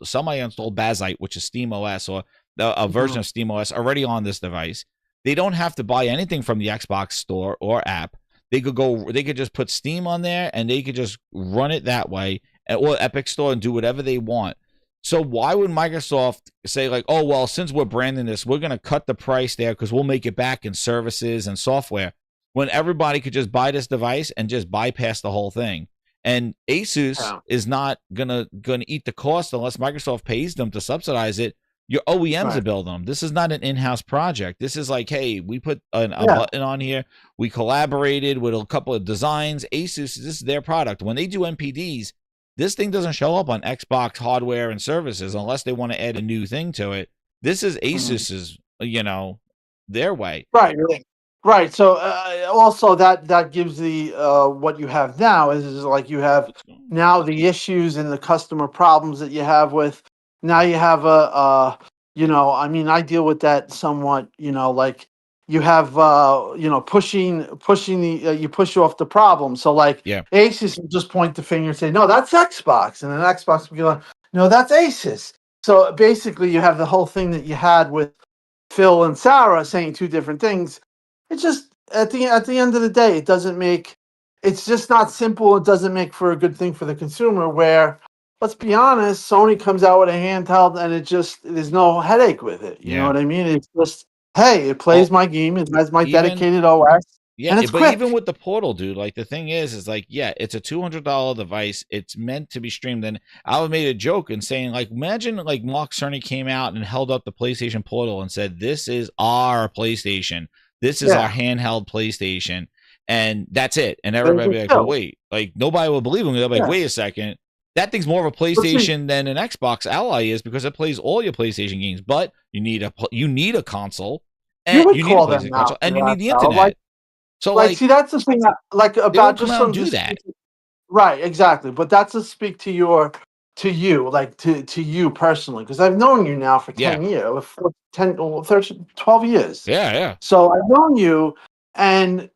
C: somebody installed Bazite, which is Steam OS, or a version of Steam OS already on this device. They don't have to buy anything from the Xbox store or app. They could just put Steam on there, and they could just run it that way, or Epic Store, and do whatever they want. So why would Microsoft say, like, oh, well, since we're branding this, we're going to cut the price there because we'll make it back in services and software, when everybody could just buy this device and just bypass the whole thing? And Asus is not gonna eat the cost unless Microsoft pays them to subsidize it. Your OEMs are building them. This is not an in-house project. This is like, hey, we put a button on here. We collaborated with a couple of designs. Asus, this is their product. When they do NPDs, this thing doesn't show up on Xbox hardware and services unless they want to add a new thing to it. This is Asus's, their way.
D: Right. So also that gives the what you have now is like you have now the issues and the customer problems that you have with. Now you have I deal with that somewhat, like you have, pushing the, you push off the problem. So like Asus will just point the finger and say, no, that's Xbox. And then Xbox will be like, no, that's Asus. So basically you have the whole thing that you had with Phil and Sarah saying two different things. It's just, at the end of the day, it's just not simple. It doesn't make for a good thing for the consumer, where, let's be honest, Sony comes out with a handheld and there's no headache with it. You know what I mean? It's just, hey, it plays my game. It has my dedicated OS.
C: Yeah,
D: and it's
C: but
D: quick.
C: Even with the Portal, dude, like, the thing is like, yeah, it's a $200 device. It's meant to be streamed. And I made a joke and saying, like, imagine like Mark Cerny came out and held up the PlayStation Portal and said, this is our PlayStation. This is our handheld PlayStation. And that's it. And everybody would be like, well, wait, like, nobody will believe him. They'll be like, wait a second. That thing's more of a PlayStation than an Xbox Ally is, because it plays all your PlayStation games. But you need a console, And
D: would
C: you need a
D: call them
C: PlayStation
D: out
C: console,
D: for
C: and you
D: that,
C: need the
D: though.
C: internet. So like
D: See, that's the thing, like
C: they
D: about
C: won't come
D: just
C: out and
D: from
C: do
D: just
C: that.
D: right, exactly. But that's to speak to you, like to you personally, because I've known you now for
C: Yeah.
D: 10 years, 10, 13, 12 years.
C: Yeah, yeah.
D: So I've known you, and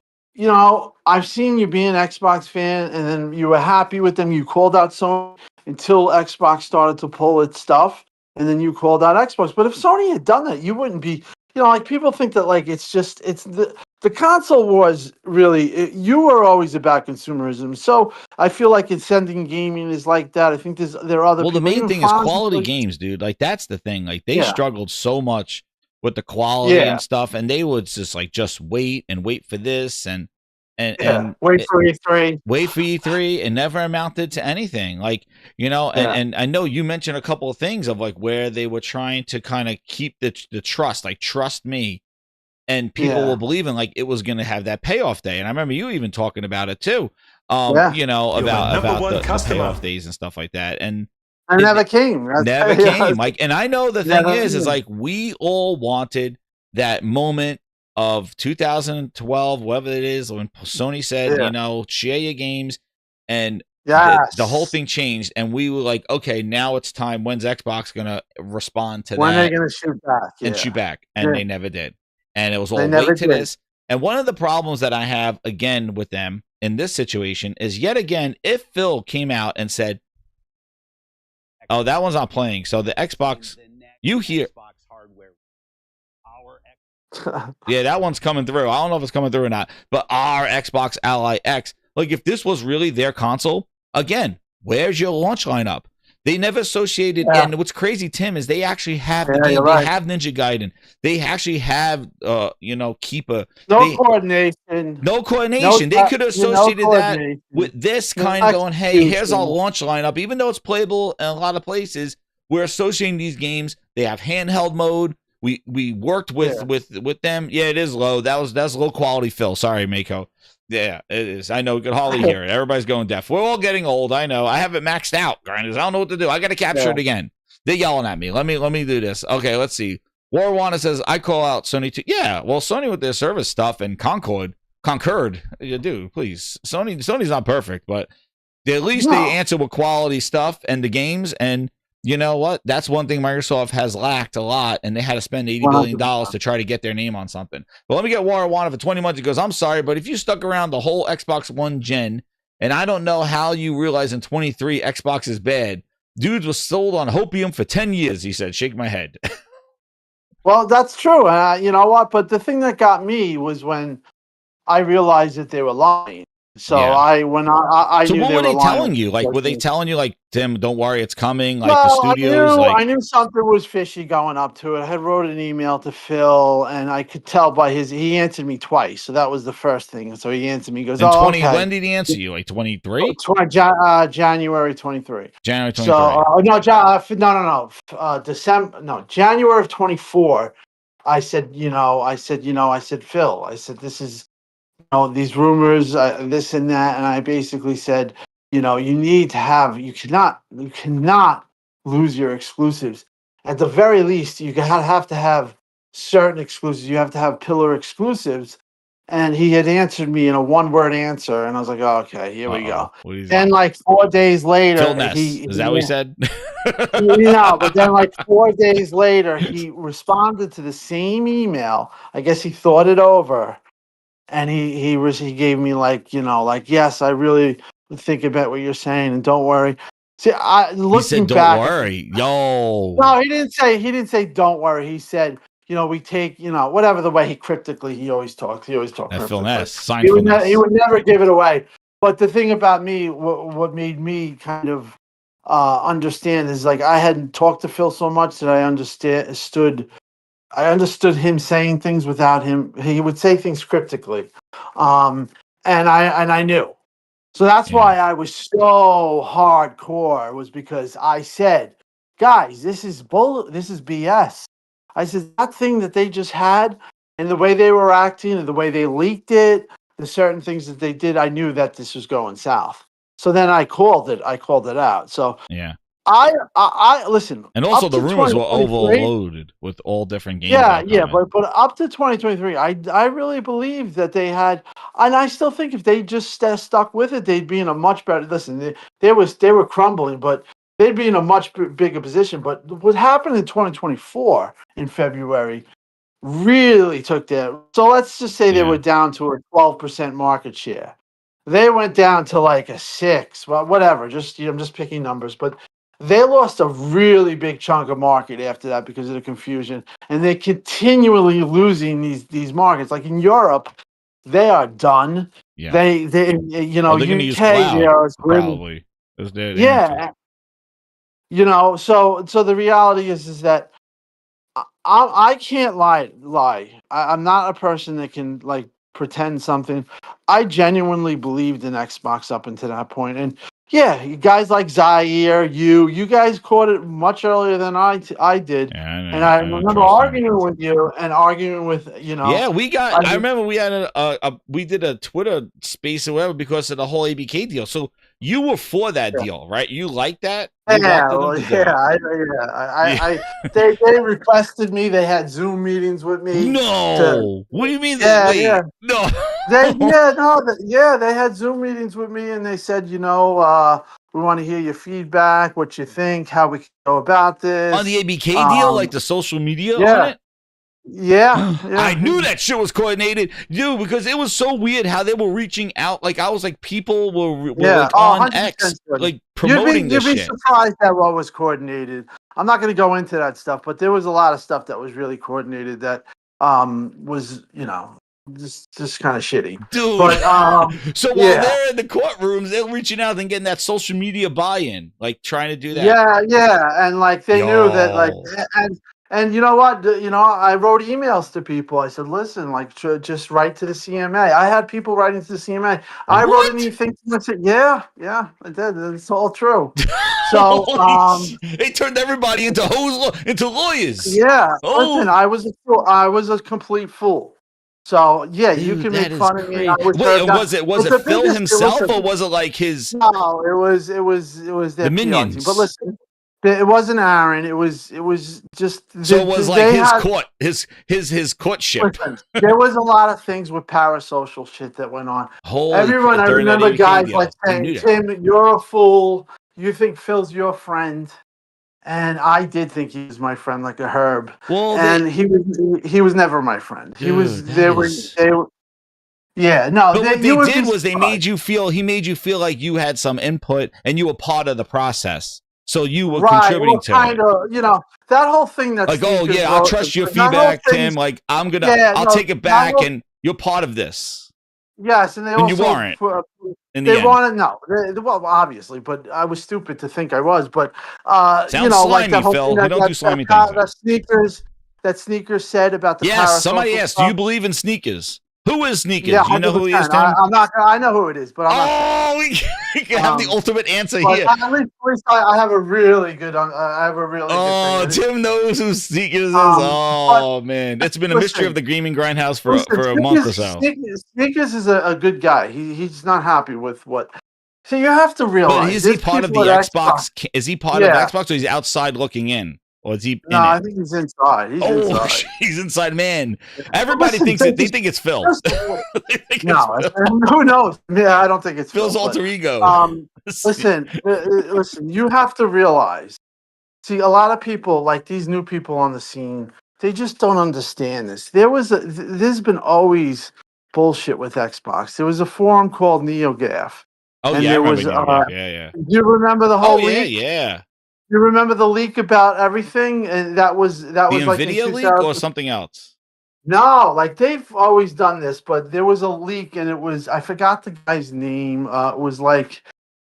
D: I've seen you be an Xbox fan, and then you were happy with them. You called out Sony until Xbox started to pull its stuff, and then you called out Xbox. But if Sony had done that, you wouldn't be. Like people think that like it's the console wars. Really, you were always about consumerism. So I feel like it's sending gaming is like that. I think there are other
C: Well, the
D: people.
C: main
D: Even
C: thing is
D: Fonz,
C: quality
D: like,
C: games, dude. Like that's the thing. Like they
D: yeah,
C: struggled so much with the quality
D: yeah,
C: and stuff, and they would just wait and wait for this and
D: yeah. Wait for E3.
C: wait for E3 and never amounted to anything. Like,
D: Yeah,
C: and I know you mentioned a couple of things of like where they were trying to kind of keep the trust, like trust me. And people
D: yeah,
C: were believing like it was going to have that payoff day. And I remember you even talking about it too.
D: yeah.
A: You're my number
C: About
A: one
C: the
A: customer.
C: payoff days and stuff like that. And
D: I
C: it
D: never came.
C: never
D: Yeah,
C: came. Like, and I know the thing
D: never
C: is
D: came.
C: like we all wanted that moment of 2012, whatever it is, when Sony said,
D: Yeah.
C: share your games, and the whole
D: Yes.
C: thing changed, and we were like, okay, now it's time. When's Xbox gonna respond to
D: When are they
C: that
D: gonna shoot back?
C: and shoot
D: Yeah.
C: back? And
D: Yeah.
C: they never did. And it was
D: They
C: all
D: never
C: wait to
D: did.
C: this. And one of the problems that I have again with them in this situation is yet again, if Phil came out and said, "Oh, that one's not playing," so the Xbox, you hear, yeah, that one's coming through. I don't know if it's coming through or not, but our Xbox Ally X, like if this was really their console, again, where's your launch lineup? They never associated,
D: Yeah.
C: and what's crazy, Tim, is they actually have the
D: Yeah,
C: game.
D: you're
C: They
D: right.
C: have Ninja Gaiden. They actually have, Keeper.
D: No
C: They
D: coordination.
C: no coordination. They could have
D: No
C: associated that
D: coordination.
C: with this
D: No
C: kind of going, hey, here's our
D: execution.
C: launch lineup. Even though it's playable in a lot of places, we're associating these games. They have handheld mode. We worked with them. Yeah, it is low. That's low quality, Phil. Sorry, Mako. Yeah, it is. I know. We could hardly hear it. Everybody's going deaf. We're all getting old. I know. I have it maxed out, grinders. I don't know what to do. I got to capture it again. They're yelling at me. Let me do this. Okay, let's see. Warwana says I call out Sony too. Yeah, well, Sony with their service stuff and Concurred. You do, please. Sony's not perfect, but at least they answer with quality stuff and the games. And you know what? That's one thing Microsoft has lacked a lot, and they had to spend $80 billion to try to get their name on something. But let me get Warwana for 20 months. He goes, I'm sorry, but if you stuck around the whole Xbox One gen, and I don't know how you realize in 23 Xbox is bad. Dudes was sold on hopium for 10 years, he said. Shake my head.
D: Well, that's true. You know what? But the thing that got me was when I realized that they were lying. So
C: Yeah.
D: I
C: So
D: knew
C: what
D: they
C: were they
D: lying.
C: telling you? Like, were they telling you, like, Tim, don't worry, it's coming? Like,
D: Well,
C: the studios,
D: I knew something was fishy going up to it. I had wrote an email to Phil, and I could tell by he answered me twice. So that was the first thing. And so he answered me. He goes,
C: in
D: "Oh,
C: 20,
D: okay."
C: when did he answer you? Like 23?
D: January 23.
C: January 23.
D: So no, December, no, January of 24. I said, Phil, I said, this is, these rumors, this and that. And I basically said, you need to have, you cannot lose your exclusives. At the very least, you have to have certain exclusives. You have to have pillar exclusives. And he had answered me in a one-word answer. And I was like, oh, okay, here we go. Then like 4 days later,
C: Phil Ness. Is that what he said?
D: but then like 4 days later, he responded to the same email. I guess he thought it over, and he gave me like, yes, I really think about what you're saying, and don't worry. See,
C: He said, don't
D: back,
C: worry. Yo.
D: no, he didn't say don't worry. He said, we take, whatever the way he always talks. He always talks.
C: Phil Ness.
D: He would never give it away. But the thing about me, what made me kind of understand is like I hadn't talked to Phil so much that I understood him saying things without him. He would say things cryptically, and I knew. So that's why I was so hardcore, was because I said, guys, this is BS. I said that thing that they just had, and the way they were acting, and the way they leaked it, the certain things that they did, I knew that this was going south. So then I called it out. So
C: yeah.
D: I listen.
C: And also,
D: Up
C: the
D: to
C: rumors were
D: 2023.
C: overloaded with all different games
D: Yeah,
C: that are
D: yeah,
C: coming.
D: but up to 2023, I really believe that they had, and I still think if they just stuck with it, they'd be in a much better. Listen, they were crumbling, but they'd be in a much bigger position. But what happened in 2024 in February really took their. So let's just say they
C: Yeah.
D: were down to a 12% market share. They went down to like a 6. Well, whatever. Just I'm just picking numbers, but they lost a really big chunk of market after that because of the confusion, and they're continually losing these markets. Like in Europe, they are done.
C: Yeah. Oh, they're going to use
D: UK, they
C: cloud
D: are winning.
C: probably. They're into it.
D: Yeah, so the reality is that I can't lie. I'm not a person that can like pretend something. I genuinely believed in Xbox up until that point, and yeah, you guys like Zaire, you guys caught it much earlier than I did, and
C: Yeah,
D: I
C: I know.
D: remember
C: Trust me.
D: arguing with you and arguing with
C: Yeah, we got.
D: I
C: I remember we had we did a Twitter space or whatever because of the whole ABK deal. So you were for that deal, right? You liked that? You
D: yeah,
C: wanted them
D: well,
C: to do
D: yeah,
C: it.
D: I they requested me. They had Zoom meetings with me to
C: No. What do you mean?
D: yeah.
C: Wait. No.
D: They had Zoom meetings with me and they said, we want to hear your feedback, what you think, how we can go about
C: On the
D: this.
C: ABK deal, like
D: Um,
C: the social media on
D: yeah,
C: it.
D: yeah,
C: I
D: yeah,
C: knew that shit was coordinated, dude, because it was so weird how they were reaching out. Like I was like, people were
D: yeah.
C: like
D: Oh,
C: on
D: 100%
C: X,
D: good.
C: like promoting
D: You'd
C: this
D: be
C: shit.
D: surprised at what was coordinated. I'm not going to go into that stuff, but there was a lot of stuff that was really coordinated that was just kind of shitty.
C: Dude.
D: But
C: So while
D: yeah.
C: they're in the courtrooms, they're reaching out and getting that social media buy-in, like trying to do that.
D: Yeah, and like they knew that, like,
C: Yo.
D: and you know what? I wrote emails to people. I said, listen, like, just write to the CMA. I had people writing to the CMA. I wrote
C: What?
D: anything to them. I said, yeah, I did. It's all true. So,
C: They turned everybody into lawyers.
D: yeah, listen,
C: Oh,
D: I was a fool. I was a complete fool. So yeah, you
C: dude,
D: can
C: that
D: make
C: is
D: fun of me.
C: crazy.
D: I was
C: Wait,
D: served out.
C: was
D: But
C: it
D: the
C: Phil
D: biggest,
C: himself or
D: listen,
C: was it like his
D: no, it was
C: the
D: their PR team. But
C: minions?
D: listen, it wasn't Aaron. It was just
C: So it was like
D: they
C: his
D: had.
C: court, his courtship.
D: Listen, there was a lot of things with parasocial shit that went on.
C: Holy
D: Everyone, I
C: during that
D: remember
C: ABK
D: guys like
C: deal. I
D: saying,
C: knew that.
D: "Tim, you're a fool. You think Phil's your friend." And I did think he was my friend, like a herb.
C: Well,
D: And he was never my friend. He
C: dude,
D: was
C: that
D: they were
C: is.
D: they were yeah, no,
C: But what
D: you
C: they
D: would be
C: did was he
D: surprised.
C: made you feel like you had some input and you were part of the process. So you were
D: Right.
C: contributing
D: Well,
C: to
D: kind
C: it.
D: of, that whole thing that
C: Like, oh
D: Sneakers
C: yeah, I'll
D: wrote,
C: trust your
D: that whole
C: feedback,
D: thing,
C: Tim. Like
D: yeah,
C: I'll
D: no,
C: take it
D: that
C: back
D: whole,
C: and you're part of this.
D: yes, and they
C: And you
D: also
C: weren't in
D: they
C: the end.
D: wanted no, well, obviously, but I was stupid to think I was, but
C: Sounds
D: like that
C: slimy,
D: whole thing
C: Phil. You don't do slimy things though.
D: that sneakers said about the
C: Yes, somebody
D: parasocial
C: asked, do
D: stuff.
C: you believe in sneakers? Who is
D: Yeah,
C: sneakers? You know
D: hundred
C: who he is,
D: percent.
C: Tim?
D: I'm not. I know who it is, but I'm not saying.
C: Oh, we can have the
D: Um,
C: ultimate answer
D: but
C: here.
D: at least I have a really good. I have a really good
C: Oh,
D: thing.
C: Tim knows who Sneakers is.
D: But
C: Oh man, it's been a mystery of
D: listen,
C: the Gaming Grindhouse
D: listen.
C: for a month or so.
D: Sneakers is a good guy. He's not happy with what. So you have to
C: But
D: realize
C: is he
D: there's
C: part of
D: people
C: the
D: at Xbox.
C: Xbox? Is he part of
D: Yeah.
C: Xbox, or he's outside looking in, or is he
D: No,
C: in
D: I
C: it?
D: think he's inside. He's
C: Oh,
D: inside.
C: he's inside man.
D: But
C: Everybody
D: listen,
C: thinks it. They think it's Phil.
D: just
C: They think it's
D: no.
C: Phil.
D: Who knows? Yeah, I don't think it's
C: Phil's
D: Phil. But
C: alter ego.
D: listen. You have to realize. See, a lot of people, like these new people on the scene, they just don't understand this. There's been always bullshit with Xbox. There was a forum called NeoGAF,
C: Oh
D: and
C: yeah, I
D: there
C: remember
D: was.
C: NeoGaf. Yeah, yeah.
D: Do you remember the
C: Oh
D: whole
C: yeah,
D: leak?
C: yeah.
D: You remember the leak about everything, and that was
C: The
D: like in
C: Nvidia leak or
D: 2000.
C: something else?
D: No, like they've always done this, but there was a leak, and it was I forgot the guy's name. It was like,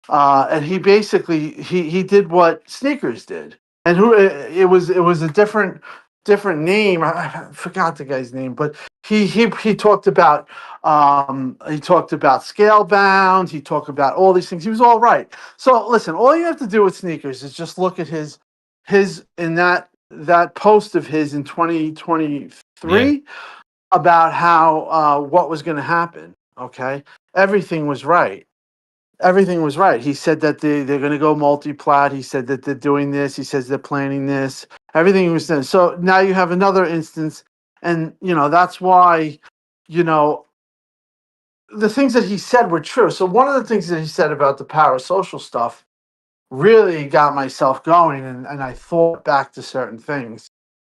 D: and he basically he did what Sneakers did, and who it was a different name. I forgot the guy's name, but he talked about Scalebound. He talked about all these things. He was all right. So listen, all you have to do with Sneakers is just look at his in that post of his in 2023 about how what was going to happen. Okay, everything was right. everything was right. He said that they're going to go multi-plat. He said that they're doing this. He says they're planning this. Everything was done. So now you have another instance, and that's why, you know, the things that he said were true. So one of the things that he said about the parasocial stuff really got myself going, and I thought back to certain things,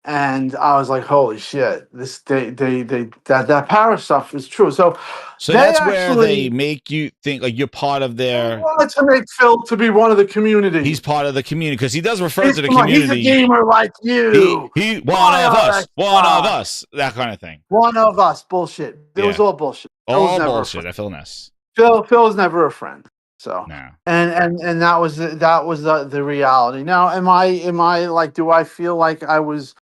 D: and I was like, "Holy shit! This that power stuff is true." So they
C: that's where they
D: actually
C: make you think like you're part of their.
D: wanted to make Phil to be one of the community.
C: He's part of the community because he does refer
D: He's
C: to the
D: come on, he's a
C: community.
D: gamer like you.
C: He
D: Why are
C: one of
D: Xbox?
C: us, that kind of thing.
D: One of us. Bullshit. It was
C: Yeah.
D: all bullshit. Phil was
C: All
D: never a
C: bullshit.
D: friend.
C: I feel nice.
D: Phil was never a friend. So
C: No.
D: and that was the reality. Now, am I like, do I feel like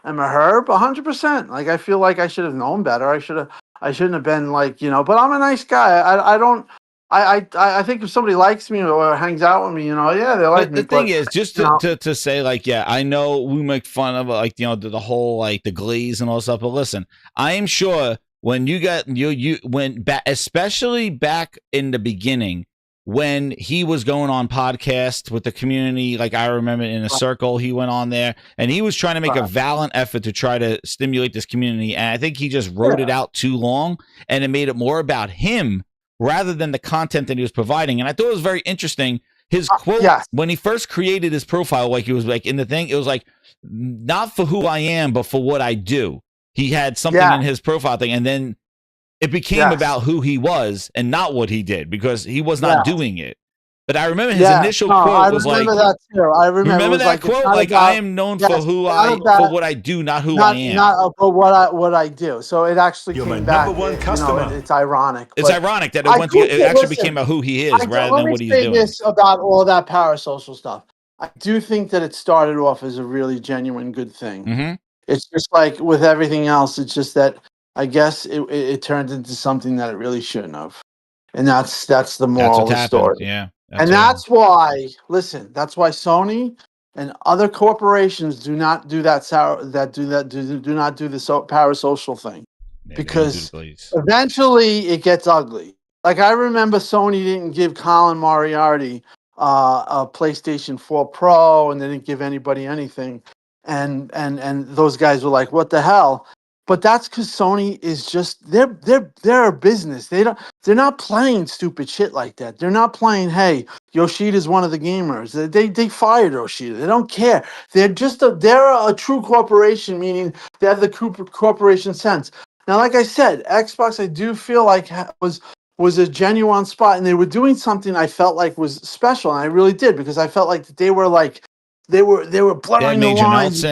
D: am a herb? 100%. Like, I feel like I should have known better. I shouldn't have been like, but I'm a nice guy. I don't. I think if somebody likes me or hangs out with me, yeah, they like
C: But
D: me.
C: the thing is, just
D: you know,
C: to say, like, yeah, I know we make fun of like the whole like the glaze and all that stuff, but listen, I am sure when you got you went back, especially back in the beginning when he was going on podcasts with the community, like I remember in a circle he went on there and he was trying to make a valiant effort to try to stimulate this community, and I think he just wrote it out too long and it made it more about him rather than the content that he was providing. And I thought it was very interesting. His quote when he first created his profile, like he was like in the thing, it was like, not for who I am, but for what I do. He had something in his profile thing, and then it became about who he was and not what he did because he was not doing it. But I remember his initial quote was like,
D: that too. I remember
C: that
D: like,
C: quote? Like, I am known for who for what I do, not who I am.
D: Not for what I do. So it actually came back.
B: Number one customer.
D: It's ironic.
C: It's ironic that it actually became about who he is rather than what he's doing.
D: Let me say this about all that parasocial stuff. I do think that it started off as a really genuine good thing.
C: Mm-hmm.
D: It's just like with everything else. It's just that I guess it turned into something that it really shouldn't have. And that's the moral of the story.
C: Yeah.
D: That's why, listen, that's why Sony and other corporations do not do that do not do the parasocial thing.
C: Yeah,
D: because eventually it gets ugly. Like, I remember Sony didn't give Colin Moriarty a PlayStation 4 Pro, and they didn't give anybody anything. And those guys were like, what the hell? But that's because Sony is just they're a business. They're not playing stupid shit like that. They're not playing, hey, Yoshida's one of the gamers. They fired Yoshida. They don't care. They're a true corporation, meaning they have the corporation sense. Now, like I said, Xbox, I do feel like was a genuine spot, and they were doing something I felt like was special, and I really did, because I felt like they were blurring the lines.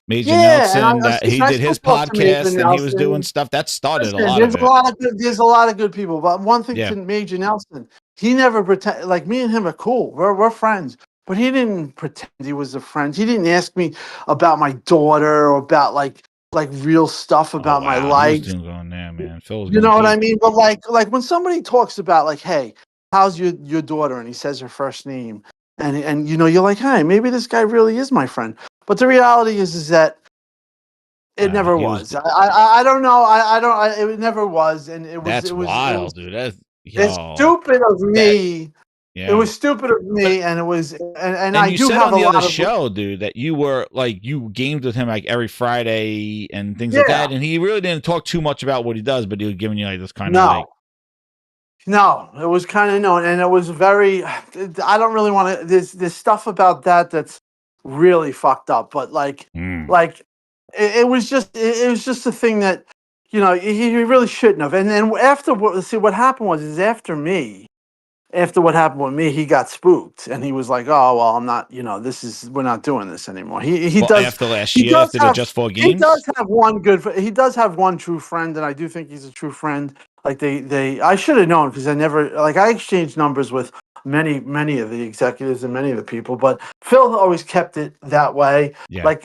C: Major Nelson, he did his podcast and he was doing stuff that started a lot of it.
D: There's a lot of good people, but one thing to Major Nelson, he never pretend, like, me and him are cool. We're friends, but he didn't pretend he was a friend. He didn't ask me about my daughter or about like real stuff about my life.
C: You
D: know what I mean? But like when somebody talks about like, hey, how's your daughter, and he says her first name, and you're like, hey, maybe this guy really is my friend. But the reality is that it never was. I don't know. It never was, and it was.
C: That's wild, dude.
D: It's stupid of me. It was stupid of me, and it was. And I do have a lot of. You said on the other
C: show, dude, that you were like you gamed with him like every Friday and things like that, and he really didn't talk too much about what he does, but he was giving you like this kind of like.
D: No, it was kind of known, and it was very. I don't really want to. There's stuff about that's really fucked up, but like it was just a thing that he really shouldn't have. And then after what happened was after what happened with me, he got spooked, and he was like, oh well, I'm not, we're not doing this anymore. He does
C: after last year, after the Just 4 Games,
D: he does have one true friend, and I do think he's a true friend. Like I should have known, because I exchanged numbers with many of the executives and many of the people, but Phil always kept it that way. Like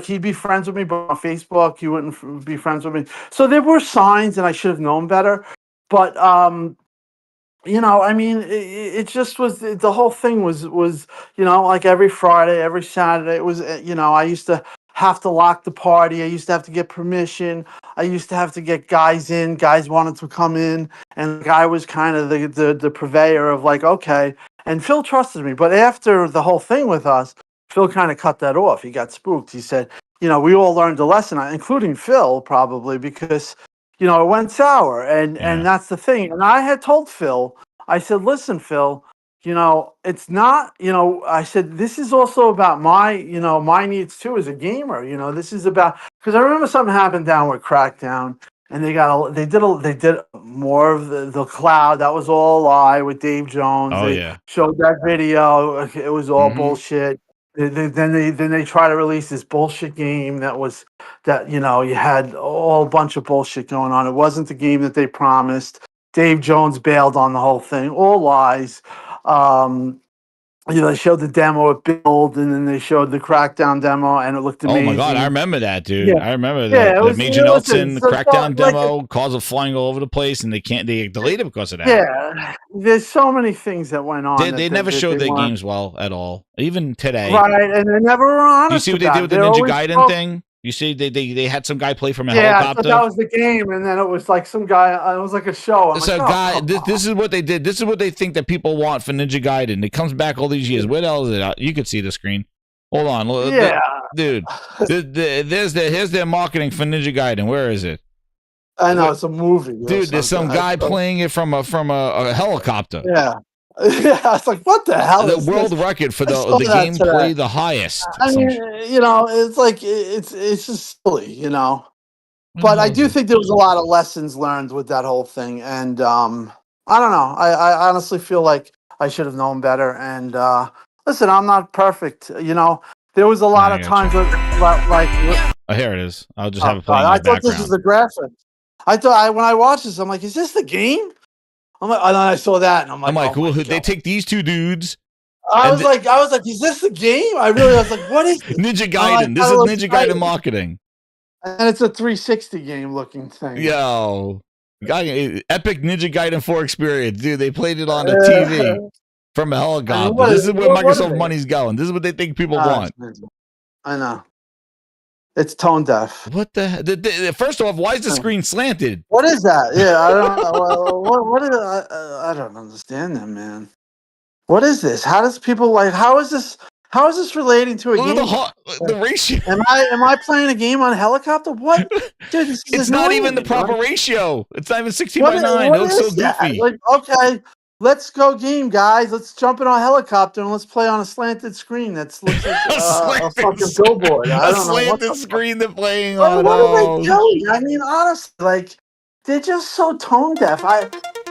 D: he'd be friends with me, but on Facebook he wouldn't be friends with me. So there were signs, and I should have known better. But I mean, it just was, the whole thing was like every Friday, every Saturday, it was, I used to have to lock the party. I used to have to get permission. I used to have to get guys in. Guys wanted to come in, and I was kind of the purveyor of like, okay. And Phil trusted me, but after the whole thing with us, Phil kind of cut that off. He got spooked. He said, you know, we all learned a lesson, including Phil, probably because, you know, it went sour, and that's the thing. And I had told Phil, I said, listen, Phil, you know, it's not, you know, I said, this is also about my, you know, my needs too as a gamer. You know, this is about, because I remember something happened down with Crackdown, and they did more of the cloud. That was all a lie with Dave Jones.
C: Oh,
D: They
C: yeah.
D: showed that video. It was all bullshit. Then they try to release this bullshit game that you know, you had all a bunch of bullshit going on. It wasn't the game that they promised. Dave Jones bailed on the whole thing. All lies. You know, they showed the demo at Build, and then they showed the Crackdown demo, and it looked amazing.
C: Oh my God, I remember that, dude.
D: Yeah.
C: I remember
D: Yeah,
C: the Major Nelson
D: so
C: Crackdown
D: like,
C: demo, cars are flying all over the place, and they delayed it because of that.
D: yeah, there's so many things that went on.
C: They never
D: that
C: showed
D: they
C: their
D: weren't-
C: games well at all, even today.
D: right, and they never were honest.
C: You see what they did with the
D: They're
C: Ninja
D: always
C: Gaiden
D: broke.
C: thing? You see they had some guy play from a
D: Yeah, I thought
C: helicopter.
D: that was the game, and then it was like some guy. It was like a show. I'm
C: So,
D: like,
C: guy, this is what they did. This is what they think that people want for Ninja Gaiden. It comes back all these years. Where the hell is it? You could see the screen. Hold on,
D: yeah,
C: dude. Here's their marketing for Ninja Gaiden. Where is it?
D: I know it's a movie,
C: Dude. There's some guy playing it from a helicopter.
D: Yeah, yeah. I was like, what the hell?
C: The
D: is
C: world
D: this?
C: record for
D: I
C: the
D: saw that
C: gameplay,
D: today.
C: the highest.
D: I mean, you know, it's like it's just silly, you know. But I do think there was a lot of lessons learned with that whole thing, and I don't know. I honestly feel like I should have known better. And listen, I'm not perfect. You know, there was a lot of times like
C: oh, here it is. I'll just have it playing in
D: I
C: the
D: thought
C: background.
D: this was the graphic. I thought when I watched this, I'm like, is this the game? I'm like, and then I saw that, and I'm like,
C: well, they take these two dudes.
D: I was like, is this the game? I was like, what is this?
C: Ninja Gaiden? This is Ninja Gaiden marketing.
D: And it's a 360 game looking thing.
C: Yo, epic Ninja Gaiden 4 experience, dude. They played it on the TV from a helicopter. This is where Microsoft money's going. This is what they think people want.
D: I know. It's tone deaf.
C: What the? First off, why is the screen slanted?
D: What is that? Yeah, I don't know. What is I don't understand that, man. What is this? How does people like? How is this relating to a game?
C: The ratio.
D: Am I playing a game on a helicopter? What? Dude,
C: it's not even the proper ratio. It's not even 16:9. It looks so goofy.
D: Like, okay, let's go game, guys. Let's jump in our helicopter and let's play on a slanted screen. That looks like a fucking billboard. I don't know.
C: Slanted screen they're playing on.
D: What are they doing? I mean, honestly, like, they're just so tone deaf.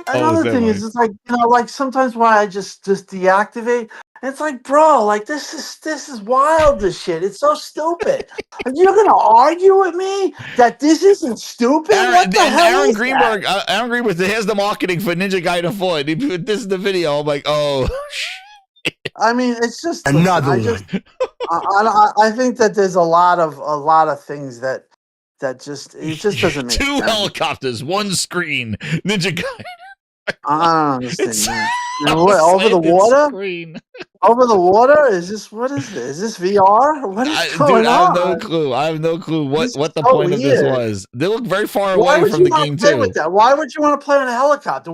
D: Another thing is, it's like, you know, like sometimes why I just deactivate. It's like, bro, like this is wild. This shit, it's so stupid. You're gonna argue with me that this isn't stupid? What the hell?
C: Aaron Greenberg, Aaron Greenberg, here's the marketing for Ninja Gaiden 4. This is the video. I'm like, oh.
D: I mean, it's just
B: Another
D: I think that there's a lot of things that just doesn't make
C: Two
D: sense.
C: helicopters, one screen, Ninja Gaiden.
D: I don't understand. What, over the water?
C: Screen.
D: Over the water? What is this? Is this VR? What is going on?
C: I have no clue. I have no clue what the point of this was. They look very far away from the game too.
D: With that? Why would you want to play on a helicopter?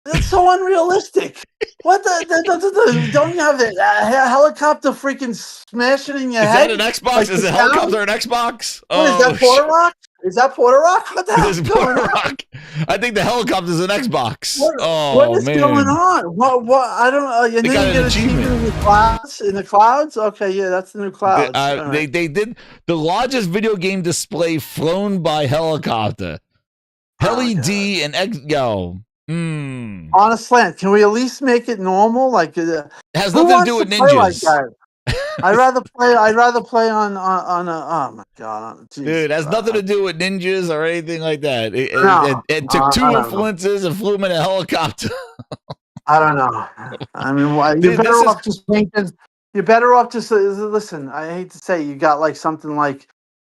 D: That's so unrealistic. What don't you have a helicopter freaking smashing in your head?
C: Is that an Xbox?
D: Like
C: is a helicopter an Xbox?
D: What is that, Porter Rock? Is that Porter Rock? What the hell is going on?
C: I think the helicopter is an Xbox.
D: What is going on? What? I don't know. And then you get an achievement in the clouds. In the clouds? Okay, yeah, that's the new clouds.
C: They did the largest video game display flown by helicopter. LED and yo.
D: On a slant. Can we at least make it normal? Like
C: it has nothing to do with ninjas.
D: Like I'd rather play on a. Oh my god,
C: dude! It has nothing to do with ninjas or anything like that. It took two influences and flew them in a helicopter.
D: I don't know. I mean, you're better off just painting. You're better off just listen. I hate to say, you got like something like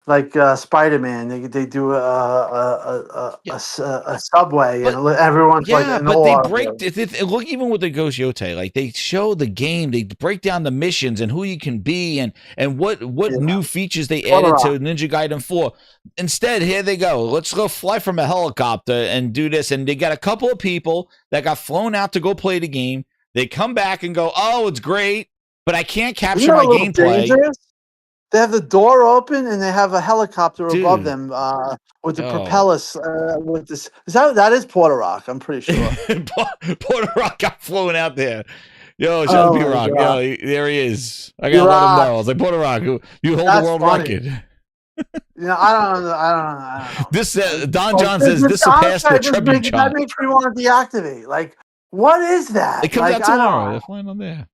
D: like Spider-Man. They do
C: Yeah,
D: a subway,
C: but
D: and everyone's like
C: yeah,
D: in
C: but they
D: awe of
C: break.
D: it.
C: Look, even with the Ghost Yote, like they show the game, they break down the missions and who you can be, and what
D: Yeah,
C: new features they
D: What a
C: added
D: rock.
C: to Ninja Gaiden 4. Instead, here they go. Let's go fly from a helicopter and do this. And they got a couple of people that got flown out to go play the game. They come back and go, "Oh, it's great, but I can't
D: Isn't
C: capture
D: that
C: my
D: a little
C: gameplay,
D: dangerous? They have the door open and they have a helicopter above
C: dude."
D: them with the
C: Oh,
D: propellers. With this, that is Porter Rock? I'm pretty sure.
C: Porter Rock got flown out there. Yo, shout out to
D: Oh
C: P
D: my
C: Rock.
D: god,
C: There he is. I
D: you
C: gotta let him
D: rock!
C: know. I was like, Porter Rock, you hold the
D: That's
C: world
D: funny.
C: record.
D: I don't know.
C: This Don
D: Like,
C: John says this surpassed the Trebby
D: that
C: chunk.
D: makes me want to deactivate. Like, what is that?
C: It comes
D: Like,
C: out
D: I
C: tomorrow.
D: don't.
C: They're flying on there.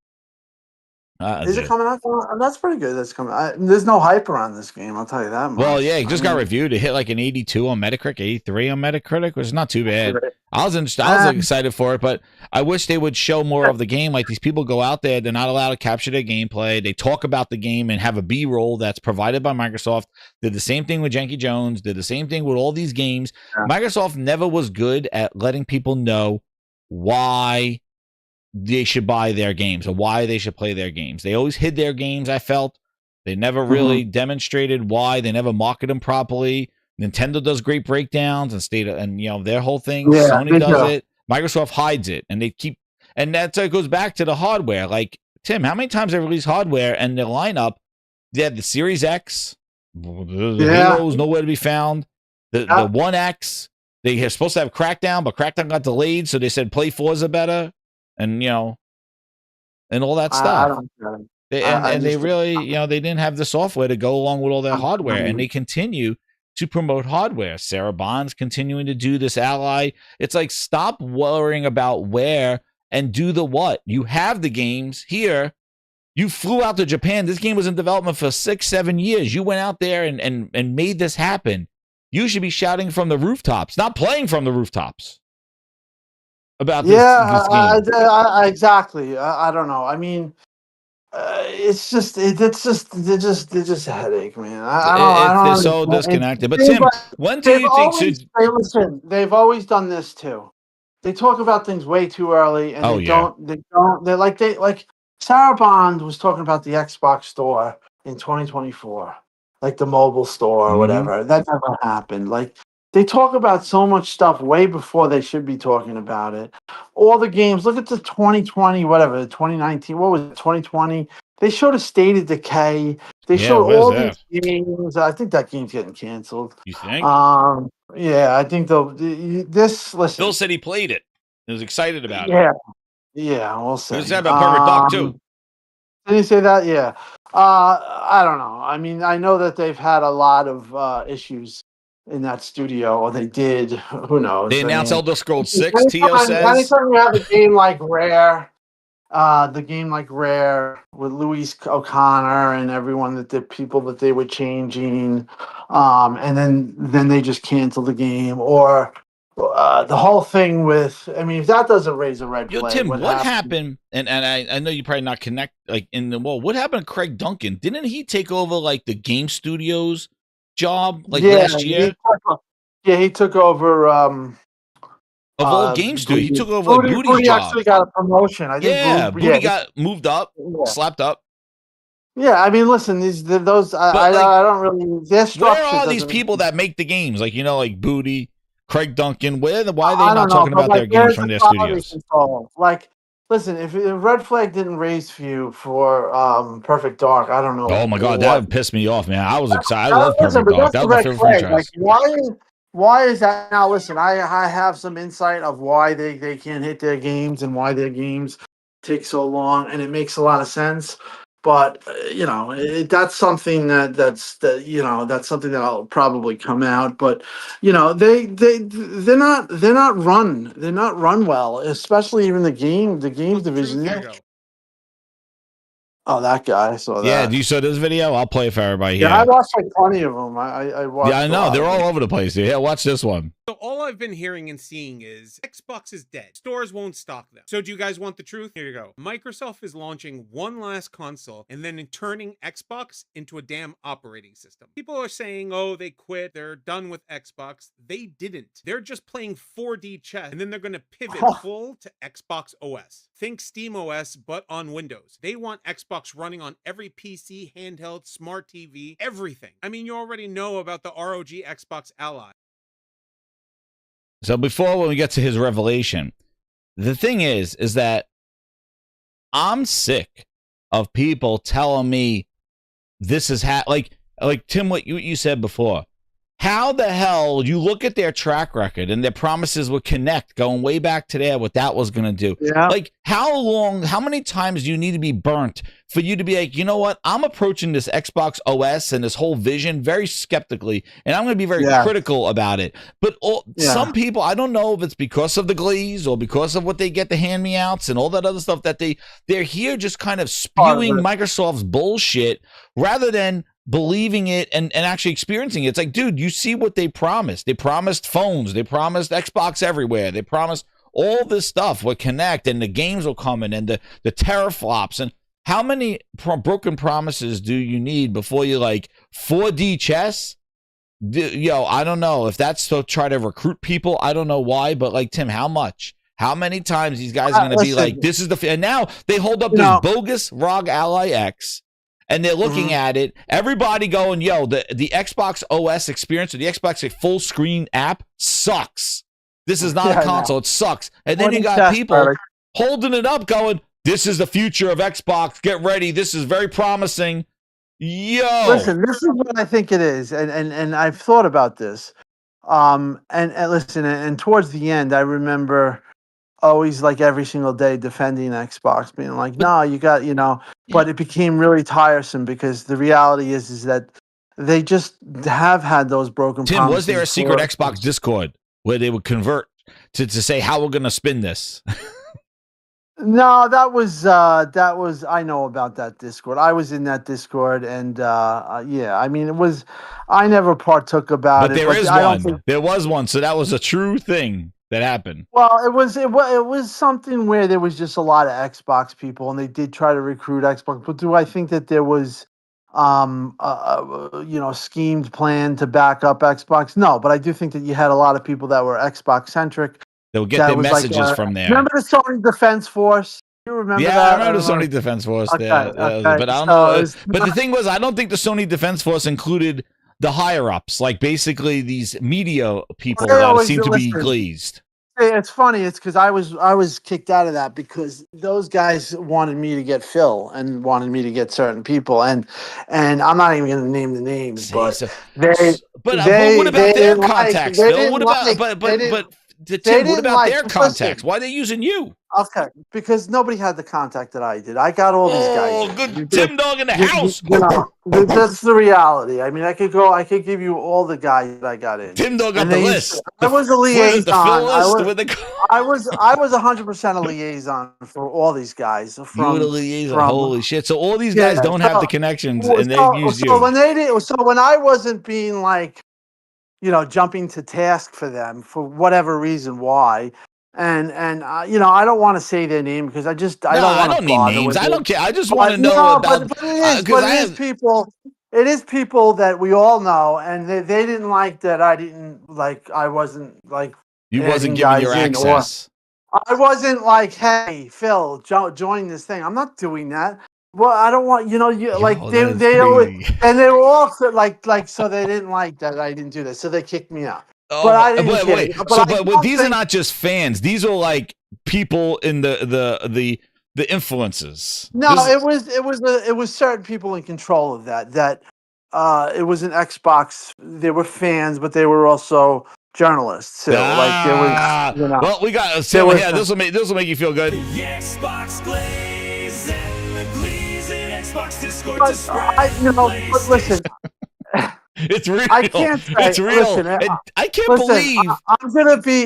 D: Is it
C: Dude.
D: coming out? That's pretty good. That's coming. There's no hype around this game. I'll tell you that
C: Well,
D: much.
C: yeah, it just got reviewed. It hit like an 82 on Metacritic, 83 on Metacritic, which is not too bad. I was excited for it, but I wish they would show more of the game. Like these people go out there, they're not allowed to capture their gameplay. They talk about the game and have a B-roll that's provided by Microsoft. Did the same thing with Janky Jones. Did the same thing with all these games.
D: Yeah.
C: Microsoft never was good at letting people know why they should buy their games or why they should play their games. They always hid their games, I felt. They never really demonstrated why. They never marketed them properly. Nintendo does great breakdowns and their whole thing.
D: Yeah,
C: Sony does it. Microsoft hides it, and that goes back to the hardware. Like Tim, how many times they release hardware and their lineup? They had the Series X, the Halo's nowhere to be found. The One X, they were supposed to have Crackdown, but Crackdown got delayed, so they said play Forza better, and and all that stuff.
D: I don't get it.
C: They really, they didn't have the software to go along with all their hardware, and they continue to promote hardware. Sarah Bond's continuing to do this Ally. It's like, stop worrying about where and do the what. You have the games here. You flew out to Japan. This game was in development for 6-7 years. You went out there and made this happen. You should be shouting from the rooftops, not playing from the rooftops about this game.
D: Exactly. I don't know. I mean, it's just a headache, man. I don't
C: They're so
D: understand.
C: disconnected. But Tim, when do you think should?
D: Hey, listen, they've always done this too. They talk about things way too early, and They're like Sarah Bond was talking about the Xbox store in 2024, like the mobile store or whatever. That never happened. Like, they talk about so much stuff way before they should be talking about it. All the games, look at the 2020, whatever, 2019, what was it, 2020? They showed a State of Decay. They showed all these games. I think that game's getting canceled.
C: You think?
D: Yeah, I think listen.
C: Bill said he played it. He was excited about
D: it. Yeah, we'll see.
C: He was about Perfect Dark too.
D: Did he say that? Yeah. I don't know. I mean, I know that they've had a lot of issues in that studio, or they did. Who knows?
C: They announced Elder Scrolls 6, Tio says.
D: Anytime you have a game like Rare, with Luis O'Connor and everyone the people that they were changing, and then they just cancel the game, or the whole thing with, I mean, if that doesn't raise a red flag.
C: Tim, what happened? And I know you probably not connect what happened to Craig Duncan? Didn't he take over like the game studios job last year?
D: He took over
C: of all game studio. He took over Booty's job.
D: Actually got a promotion. I think
C: Booty got moved up, slapped up.
D: Yeah, I mean, listen, those I don't really. Their structure.
C: Where are these people that make the games? Like Booty, Craig Duncan. Why are they not talking about their games from their studios?
D: Control. Like, listen, if Red Flag didn't raise for Perfect Dark, I don't know.
C: Oh my god, that would piss me off, man. I was excited. I love Perfect Dark. That was my favorite franchise.
D: Like, why is that? Now, listen, I have some insight of why they can't hit their games and why their games take so long, and it makes a lot of sense. But that's something that's something that'll probably come out. But they're not run well, especially even the games division. Oh, that guy! I saw that.
C: Yeah, you saw this video? I'll play it for everybody.
D: Yeah, I watched like 20 of them. I watched.
C: Yeah, I know they're all over the place. Dude. Yeah, watch this one.
E: So all I've been hearing and seeing is Xbox is dead. Stores won't stock them. So do you guys want the truth? Here you go. Microsoft is launching one last console and then turning Xbox into a damn operating system. People are saying, oh, they quit. They're done with Xbox. They didn't. They're just playing 4D chess and then they're going to pivot full to Xbox OS. Think Steam OS, but on Windows. They want Xbox running on every PC, handheld, smart TV, everything. I mean, you already know about the ROG Xbox Ally.
C: So before when we get to his revelation, the thing is that I'm sick of people telling me this is like Tim, what you said before. How the hell you look at their track record and their promises with Connect going way back to there, what that was going to do.
D: Yeah.
C: Like how many times do you need to be burnt for you to be like, you know what? I'm approaching this Xbox OS and this whole vision very skeptically, and I'm going to be very critical about it. But some people, I don't know if it's because of the glaze or because of what they get the hand-me-outs and all that other stuff that they're here just kind of spewing Microsoft's bullshit rather than believing it and actually experiencing it. It's like, dude, you see what they promised. They promised phones. They promised Xbox everywhere. They promised all this stuff with Connect, and the games will come in, and the teraflops. And how many broken promises do you need before you like 4D chess? Yo, I don't know if that's to try to recruit people. I don't know why, but like, Tim, how much? How many times these guys are going to be like, this is and now they hold up this bogus ROG Ally X. And they're looking at it, everybody going, yo, the Xbox OS experience or the Xbox full screen app sucks. This is not a console. It sucks. And then you got people holding it up going, this is the future of Xbox. Get ready. This is very promising. Yo.
D: Listen, this is what I think it is. And I've thought about this. And listen, and towards the end, I remember always like every single day defending Xbox, being like, no, you got, but it became really tiresome because the reality is that they just have had those broken
C: Tim,
D: promises.
C: was there a secret Xbox Discord where they would convert to say how we're going to spin this?
D: No, that was I know about that Discord. I was in that Discord, and I mean, I never partook about it.
C: But there was one, so that was a true thing that happened.
D: Well, it was something where there was just a lot of Xbox people, and they did try to recruit Xbox. But do I think that there was, schemed plan to back up Xbox? No, but I do think that you had a lot of people that were Xbox centric.
C: They would get their messages from there.
D: Remember the Sony Defense Force? You remember that?
C: Yeah, I remember the Sony Defense Force. But I don't know. But the thing was, I don't think the Sony Defense Force included the higher ups, like basically these media people that seem to be glazed.
D: It's funny. It's because I was kicked out of that because those guys wanted me to get Phil and wanted me to get certain people, and I'm not even going to name the names, but
C: what about their contacts, Phil? What about Tim, what about their contacts? Why are they using you?
D: Okay, because nobody had the contact that I did. I got all these guys.
C: Oh, good Timdog in the house.
D: That's the reality. I mean, I could give you all the guys that I got in.
C: Timdog got the list.
D: I was a liaison. I was 100% a liaison for all these guys.
C: You were the liaison. Holy shit! So all these guys don't have the connections, and they use you.
D: When I wasn't being like, jumping to task for them for whatever reason, why. And I don't want to say their name because I don't need names.
C: I don't care. I just want to know about.
D: But it is people. It is people that we all know, and they didn't like that. I wasn't like.
C: You wasn't giving your access.
D: I wasn't like, hey, Phil, join this thing. I'm not doing that. Well, I don't want they always, and they were all like so they didn't like that I didn't do that, so they kicked me out.
C: Oh, but I didn't. But these are not just fans; these are like people in the influences.
D: No, it was certain people in control of that. That it was an Xbox. They were fans, but they were also journalists. So like there was,
C: Well, we got this will make you feel good.
A: The Xbox glaze and the glazing Xbox Discord
D: but listen.
C: It's real.
D: I can't say,
C: it's real.
D: Listen,
C: I can't believe.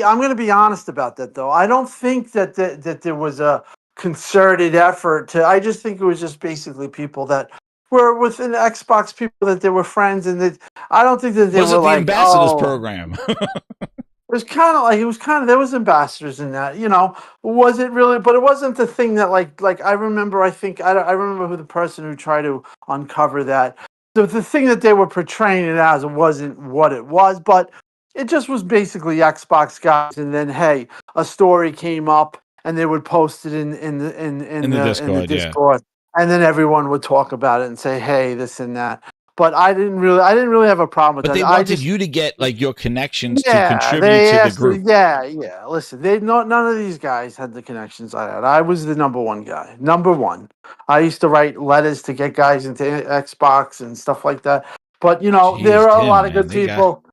D: I'm gonna be honest about that though. I don't think that there was a concerted effort to. I just think it was just basically people that were within the Xbox people that they were friends, and that I don't think that they
C: was
D: were
C: it the ambassadors program.
D: was kind of like, it was kind of, there was ambassadors in that, was it really, but it wasn't the thing that like I remember, I remember who the person who tried to uncover that. So the thing that they were portraying it as wasn't what it was, but it just was basically Xbox guys. And then, hey, a story came up and they would post it in the Discord, and then everyone would talk about it and say, hey, this and that. But I didn't really have a problem with
C: But
D: that.
C: they wanted you to get like your connections to
D: Yeah,
C: contribute
D: they
C: to the
D: asked.
C: group.
D: Yeah. Listen, none of these guys had the connections I had. I was the number one guy. Number one. I used to write letters to get guys into Xbox and stuff like that. But there
C: Jeez,
D: are a
C: Tim,
D: lot of
C: man,
D: good
C: they got-
D: people.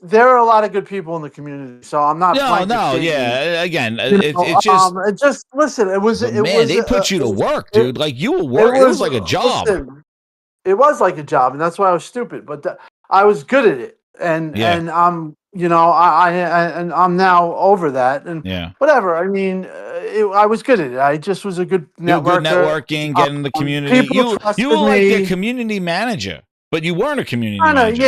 D: There are a lot of good people in the community. So I'm not blanket stating,
C: yeah. Again,
D: it's just listen. It was
C: but man, they put you to work, dude. Like you were work. It was like a job.
D: Listen, it was like a job, and that's why I was stupid. But I was good at it, and I'm and I'm now over that, and whatever. I mean, I was good at it. I just was a good networker.
C: You were good networking, getting in the community. You were like the community manager, but you weren't a community manager.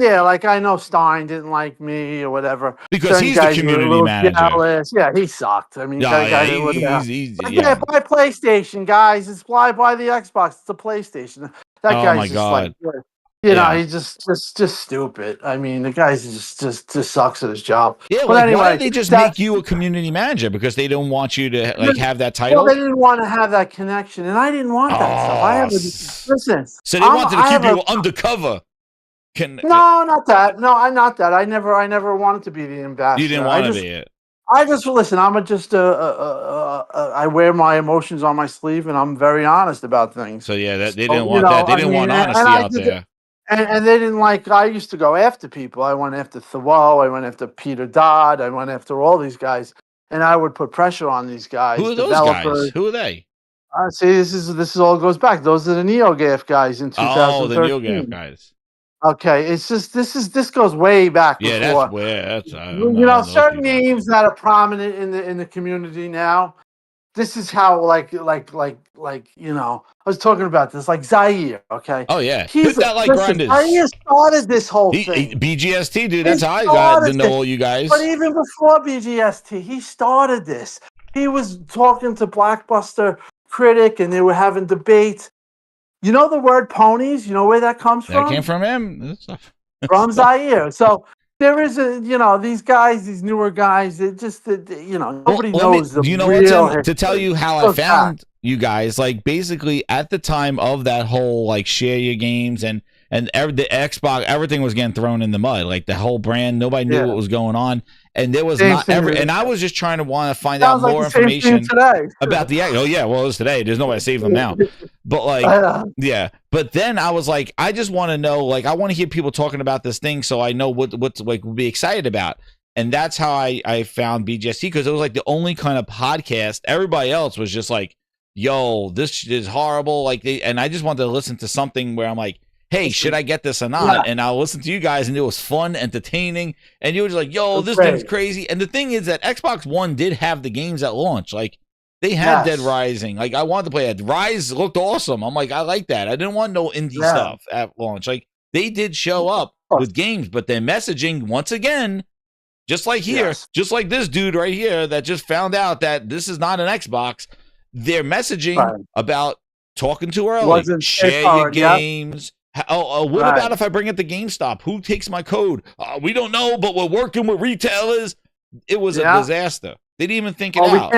D: Yeah. Like I know Stein didn't like me or whatever
C: because
D: certain
C: he's the community manager.
D: Jealous. Yeah, he sucked. I mean,
C: he's
D: buy PlayStation, guys. It's buy the Xbox. It's a PlayStation. That guy's just like, he's just stupid. I mean, the guy's just sucks at his job.
C: Yeah,
D: but anyway,
C: why did they just make you a community manager? Because they don't want you to like have that title.
D: Well, they didn't want to have that connection, and I didn't want that stuff. I have listen.
C: So they wanted to keep you undercover.
D: No, not that. No, I'm not that. I never wanted to be the ambassador.
C: You didn't want to be it.
D: I just listen. I'm I wear my emotions on my sleeve, and I'm very honest about things.
C: So yeah, they didn't want that. They didn't want honesty out there.
D: And they didn't like. I used to go after people. I went after Thoreau. I went after Peter Dodd. I went after all these guys, and I would put pressure on these guys.
C: Who are those guys? Who are they?
D: See, this all goes back. Those are the NeoGAF guys in 2013.
C: Oh, the NeoGAF guys.
D: Okay, it's just this goes way back.
C: Yeah,
D: before.
C: that's where that's
D: certain names that are prominent in the community now. This is how like I was talking about this like Zaire. Okay.
C: Oh yeah, he's that like grinders.
D: Zaire started this whole thing.
C: BGST, dude. That's how I got to know all you guys.
D: But even before BGST, he started this. He was talking to Blockbuster Critic, and they were having debates. You know the word ponies? You know where that comes from?
C: That came from him.
D: From Zaire. So there is these guys, these newer guys, it just, nobody knows the real history.
C: To tell you how I found you guys, like basically at the time of that whole like share your games and the Xbox, everything was getting thrown in the mud. Like the whole brand, nobody knew what was going on. And there was and I was just trying to find out more information about the. Oh yeah, well it's today. There's no way to save them now. But like, yeah. But then I was like, I just want to know. Like, I want to hear people talking about this thing, so I know what's like we'll be excited about. And that's how I found BGST, because it was like the only kind of podcast. Everybody else was just like, yo, this is horrible. Like, and I just wanted to listen to something where I'm like, hey, should I get this or not? Yeah. And I'll listen to you guys, and it was fun, entertaining, and you were just like, yo, this thing's crazy. And the thing is that Xbox One did have the games at launch. Like, they had Dead Rising. Like, I wanted to play it. Rise looked awesome. I'm like, I like that. I didn't want no indie stuff at launch. Like, they did show up with games, but their messaging, once again, just like here, just like this dude right here that just found out that this is not an Xbox, their messaging about talking too early, share your games. What about if I bring it to GameStop? Who takes my code? We don't know, but we're working with retailers. It was a disaster. They didn't even think it out.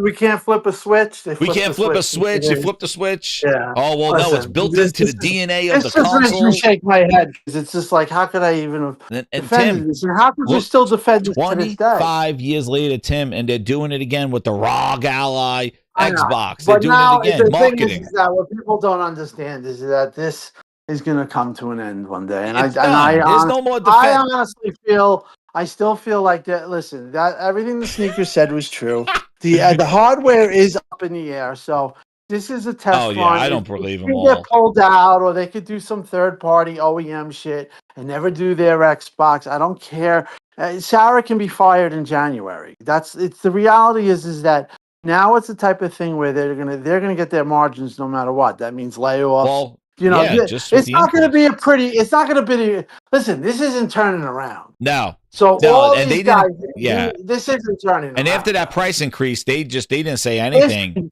D: We can't flip a switch.
C: We can't flip a switch. You flip the switch. Yeah. Oh, well, no, it's built into the DNA of the console.
D: This just makes me shake my head, because it's just like, how could I even defend this? And how could you still defend this to this day?
C: 25 years later, Tim, and they're doing it again with the ROG Ally Xbox.
D: They're
C: doing it again. Marketing.
D: Is that what people don't understand is that this is going to come to an end one day. And
C: there's no more defense.
D: I honestly feel... I still feel like that. Listen, that everything the sneaker said was true. The hardware is up in the air, so this is a test run.
C: I don't believe them all.
D: They get pulled out, or they could do some third-party OEM shit and never do their Xbox. I don't care. Sarah can be fired in January. It's the reality is that now it's the type of thing where they're gonna get their margins no matter what. That means layoffs.
C: Well,
D: You know,
C: Yeah, just with
D: it's
C: the
D: not going to
C: increase.
D: be a pretty. It's not going to be. Listen, this isn't turning around.
C: No,
D: So
C: no,
D: all
C: and
D: these
C: they
D: guys,
C: didn't. Yeah,
D: this isn't turning
C: and
D: around,
C: after that
D: guys.
C: price increase, they didn't say anything
D: Listen,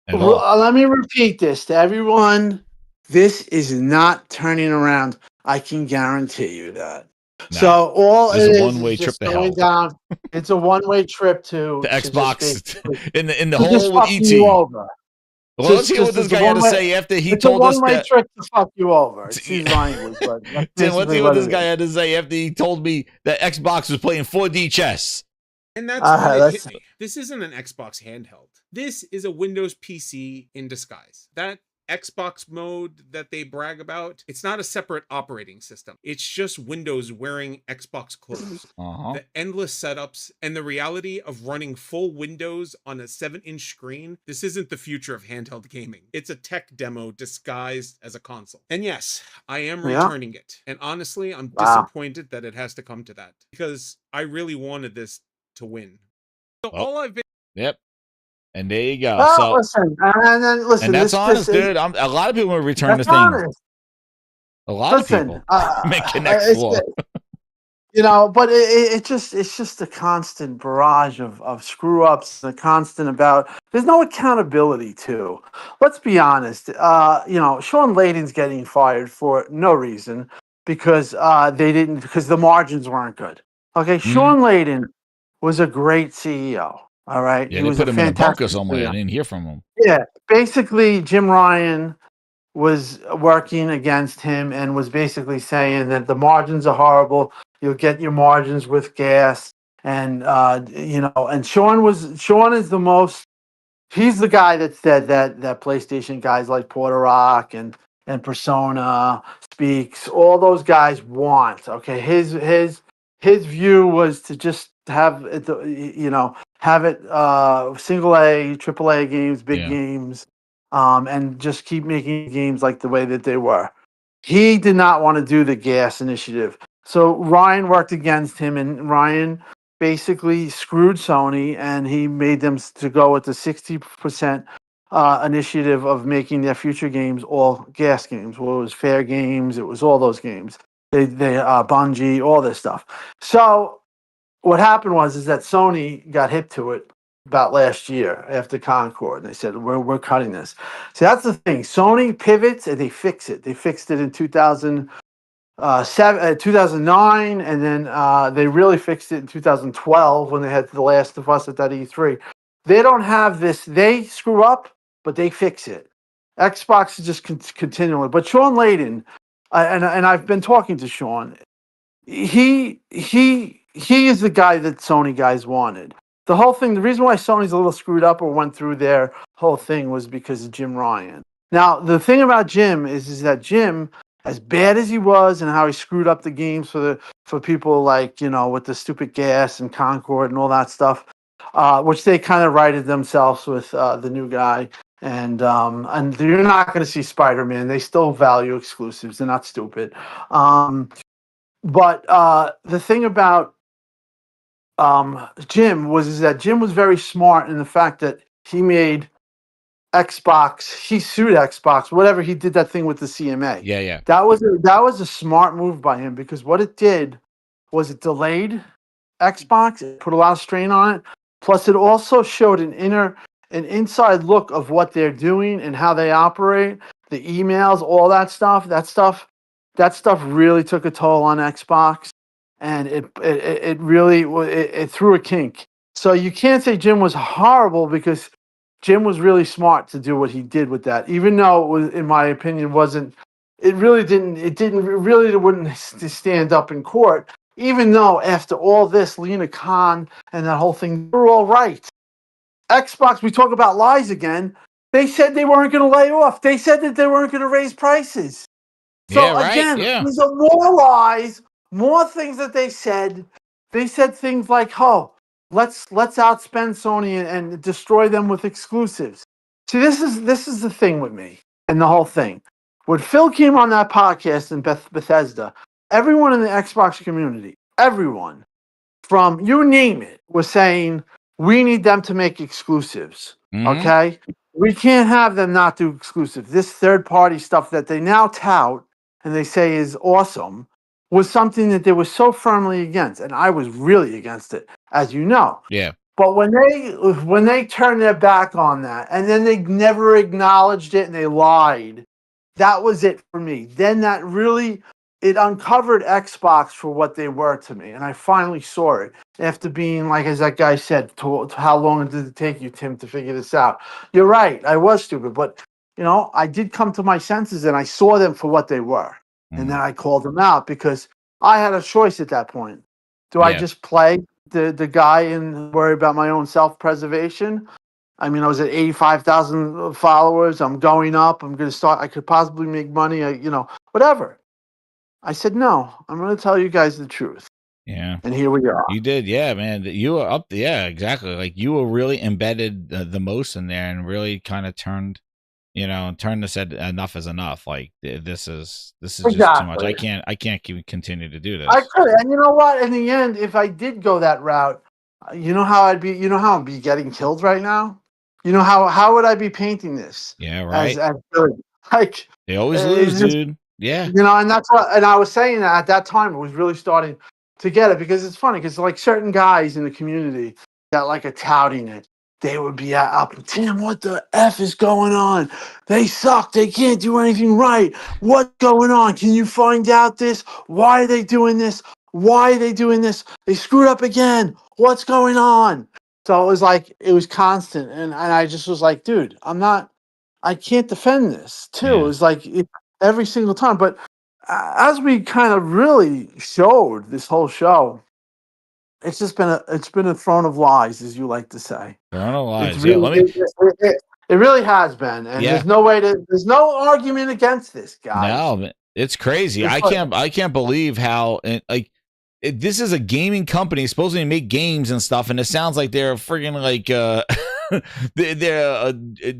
C: at all.
D: let me repeat this to everyone. This is not turning around. I can guarantee you that.
C: No,
D: So all
C: there's
D: it
C: a
D: is
C: one-way trip
D: just
C: to
D: going
C: hell.
D: down. It's a one-way trip
C: The
D: to just
C: Xbox
D: basically
C: in the
D: to just
C: hole with
D: fuck you
C: ET.
D: over.
C: Well, let's hear what this
D: It's a
C: guy had
D: one
C: to
D: way.
C: say after he
D: It's a
C: told us
D: one-way
C: that.
D: trip to fuck you over. Excuse the language, but that's
C: Tim, let's
D: basically
C: see what
D: what
C: this
D: it
C: guy
D: is.
C: had to say after he told me that Xbox was playing 4D chess.
E: And that's when it
D: That's
E: hit me. This isn't an Xbox handheld. This is a Windows PC in disguise. That Xbox mode that they brag about, it's not a separate operating system. It's just Windows wearing Xbox clothes.
C: Uh-huh.
E: The endless setups and the reality of running full Windows on a 7-inch screen. This isn't the future of handheld gaming. It's a tech demo disguised as a console. And yes, I am
D: yeah.
E: returning it. And honestly, I'm
D: Wow.
E: disappointed that it has to come to that because I really wanted this to win. So
C: Well,
E: all I've been
C: Yep. And there you go.
D: Well,
C: So,
D: listen, and then listen.
C: and that's
D: This
C: honest,
D: is
C: dude. A lot of people will return the
D: that's
C: thing.
D: honest.
C: A lot of
D: Listen,
C: people make Connect
D: it's
C: 4.
D: you know, but it's just a constant barrage of screw ups, a constant about. There's no accountability too. Let's be honest. You know, Sean Layden's getting fired for no reason because they didn't because the margins weren't good. Okay,
C: Mhm.
D: Sean Layden was a great CEO. All right,
C: Yeah,
D: he
C: they
D: was a
C: put him in a bunker
D: fantastic
C: somewhere. I
D: CEO.
C: didn't hear from him.
D: Yeah, basically, Jim Ryan was working against him and was basically saying that the margins are horrible. You'll get your margins with gas, and you know. And Sean is the most. He's the guy that said that PlayStation guys like Porter Rock and Persona Speaks, all those guys want. Okay, his view was to just have it, you know, have it single A, triple A games, big
C: Yeah.
D: games, and just keep making games like the way that they were. He did not want to do the gas initiative. So Ryan worked against him, and Ryan basically screwed Sony, and he made them to go with the 60% initiative of making their future games all gas games. Well, it was Fair Games, it was all those games. They Bungie, all this stuff. So what happened was is that Sony got hip to it about last year after Concord. They said we're cutting this. So that's the thing. Sony pivots and they fix it. They fixed it in 2009, and then they really fixed it in 2012 when they had The Last of Us at that E3. They don't have this. They screw up, but they fix it. Xbox is just continually. But Sean Layden, and I've been talking to Sean. He is the guy that Sony guys wanted. The whole thing, the reason why Sony's a little screwed up or went through their whole thing was because of Jim Ryan. Now, the thing about Jim is that Jim, as bad as he was and how he screwed up the games for people like, you know, with the stupid gas and Concord and all that stuff, which they kind of righted themselves with the new guy. And you're not going to see Spider-Man. They still value exclusives. They're not stupid. But the thing about Jim is that Jim was very smart in the fact that he made Xbox. He sued Xbox. Whatever he did that thing with the CMA.
C: Yeah, yeah.
D: That was a smart move by him because what it did was it delayed Xbox. It put a lot of strain on it. Plus, it also showed an inside look of what they're doing and how they operate. The emails, all that stuff. That stuff really took a toll on Xbox, and it really it threw a kink. So you can't say Jim was horrible because Jim was really smart to do what he did with that, even though it was, in my opinion, wasn't. It really didn't. It really wouldn't stand up in court. Even though after all this, Lena Khan and that whole thing, they were all right. Xbox, we talk about lies again. They said they weren't going to lay off. They said that they weren't going to raise prices.
C: Yeah,
D: So
C: right.
D: again,
C: Yeah.
D: these are more lies, more things that they said. They said things like, "Oh, let's outspend Sony and destroy them with exclusives." See, this is the thing with me and the whole thing. When Phil came on that podcast in Bethesda, everyone in the Xbox community, everyone from you name it, was saying We need them to make exclusives. Okay, we can't have them not do exclusives. This third party stuff that they now tout and they say is awesome was something that they were so firmly against, and I was really against it, as you know.
C: Yeah.
D: But when they turned their back on that, and then they never acknowledged it and they lied, that was it for me. Then that really it uncovered Xbox for what they were to me, and I finally saw it after being like, as that guy said, to how long did it take you, Tim, to figure this out? You're right, I was stupid, but I did come to my senses and I saw them for what they were, and then I called them out because I had a choice at that point. Do I just play the guy and worry about my own self-preservation? I mean, I was at 85,000 followers. I'm going up. I'm going to start. I could possibly make money. Whatever. I said, no, I'm going to tell you guys the truth.
C: Yeah.
D: And here we are.
C: You did. Yeah, man. You were up. Yeah, exactly. Like you were really embedded the most in there and really kind of turned and said enough is enough. Like this is just too much. I can't continue to do this.
D: I could. And you know what? In the end, if I did go that route, how I'd be getting killed right now? How would I be painting this?
C: Yeah, right.
D: As good? Like
C: they always lose, dude. Yeah.
D: And that's what, and I was saying that at that time, it was really starting to get it because it's funny because like certain guys in the community that like are touting it, they would be up, Tim, what the F is going on? They suck. They can't do anything right. What's going on? Can you find out this? Why are they doing this? Why are they doing this? They screwed up again. What's going on? So it was constant. And I just was like, dude, I can't defend this too.
C: Yeah.
D: It was like every single time. But as we kind of really showed this whole show, it's been a throne of lies, as you like to say.
C: Throne of lies.
D: Really, it really has been, and there's no argument against this, guys.
C: No, it's crazy. I can't believe how this is a gaming company supposed to make games and stuff, and it sounds like they're friggin' like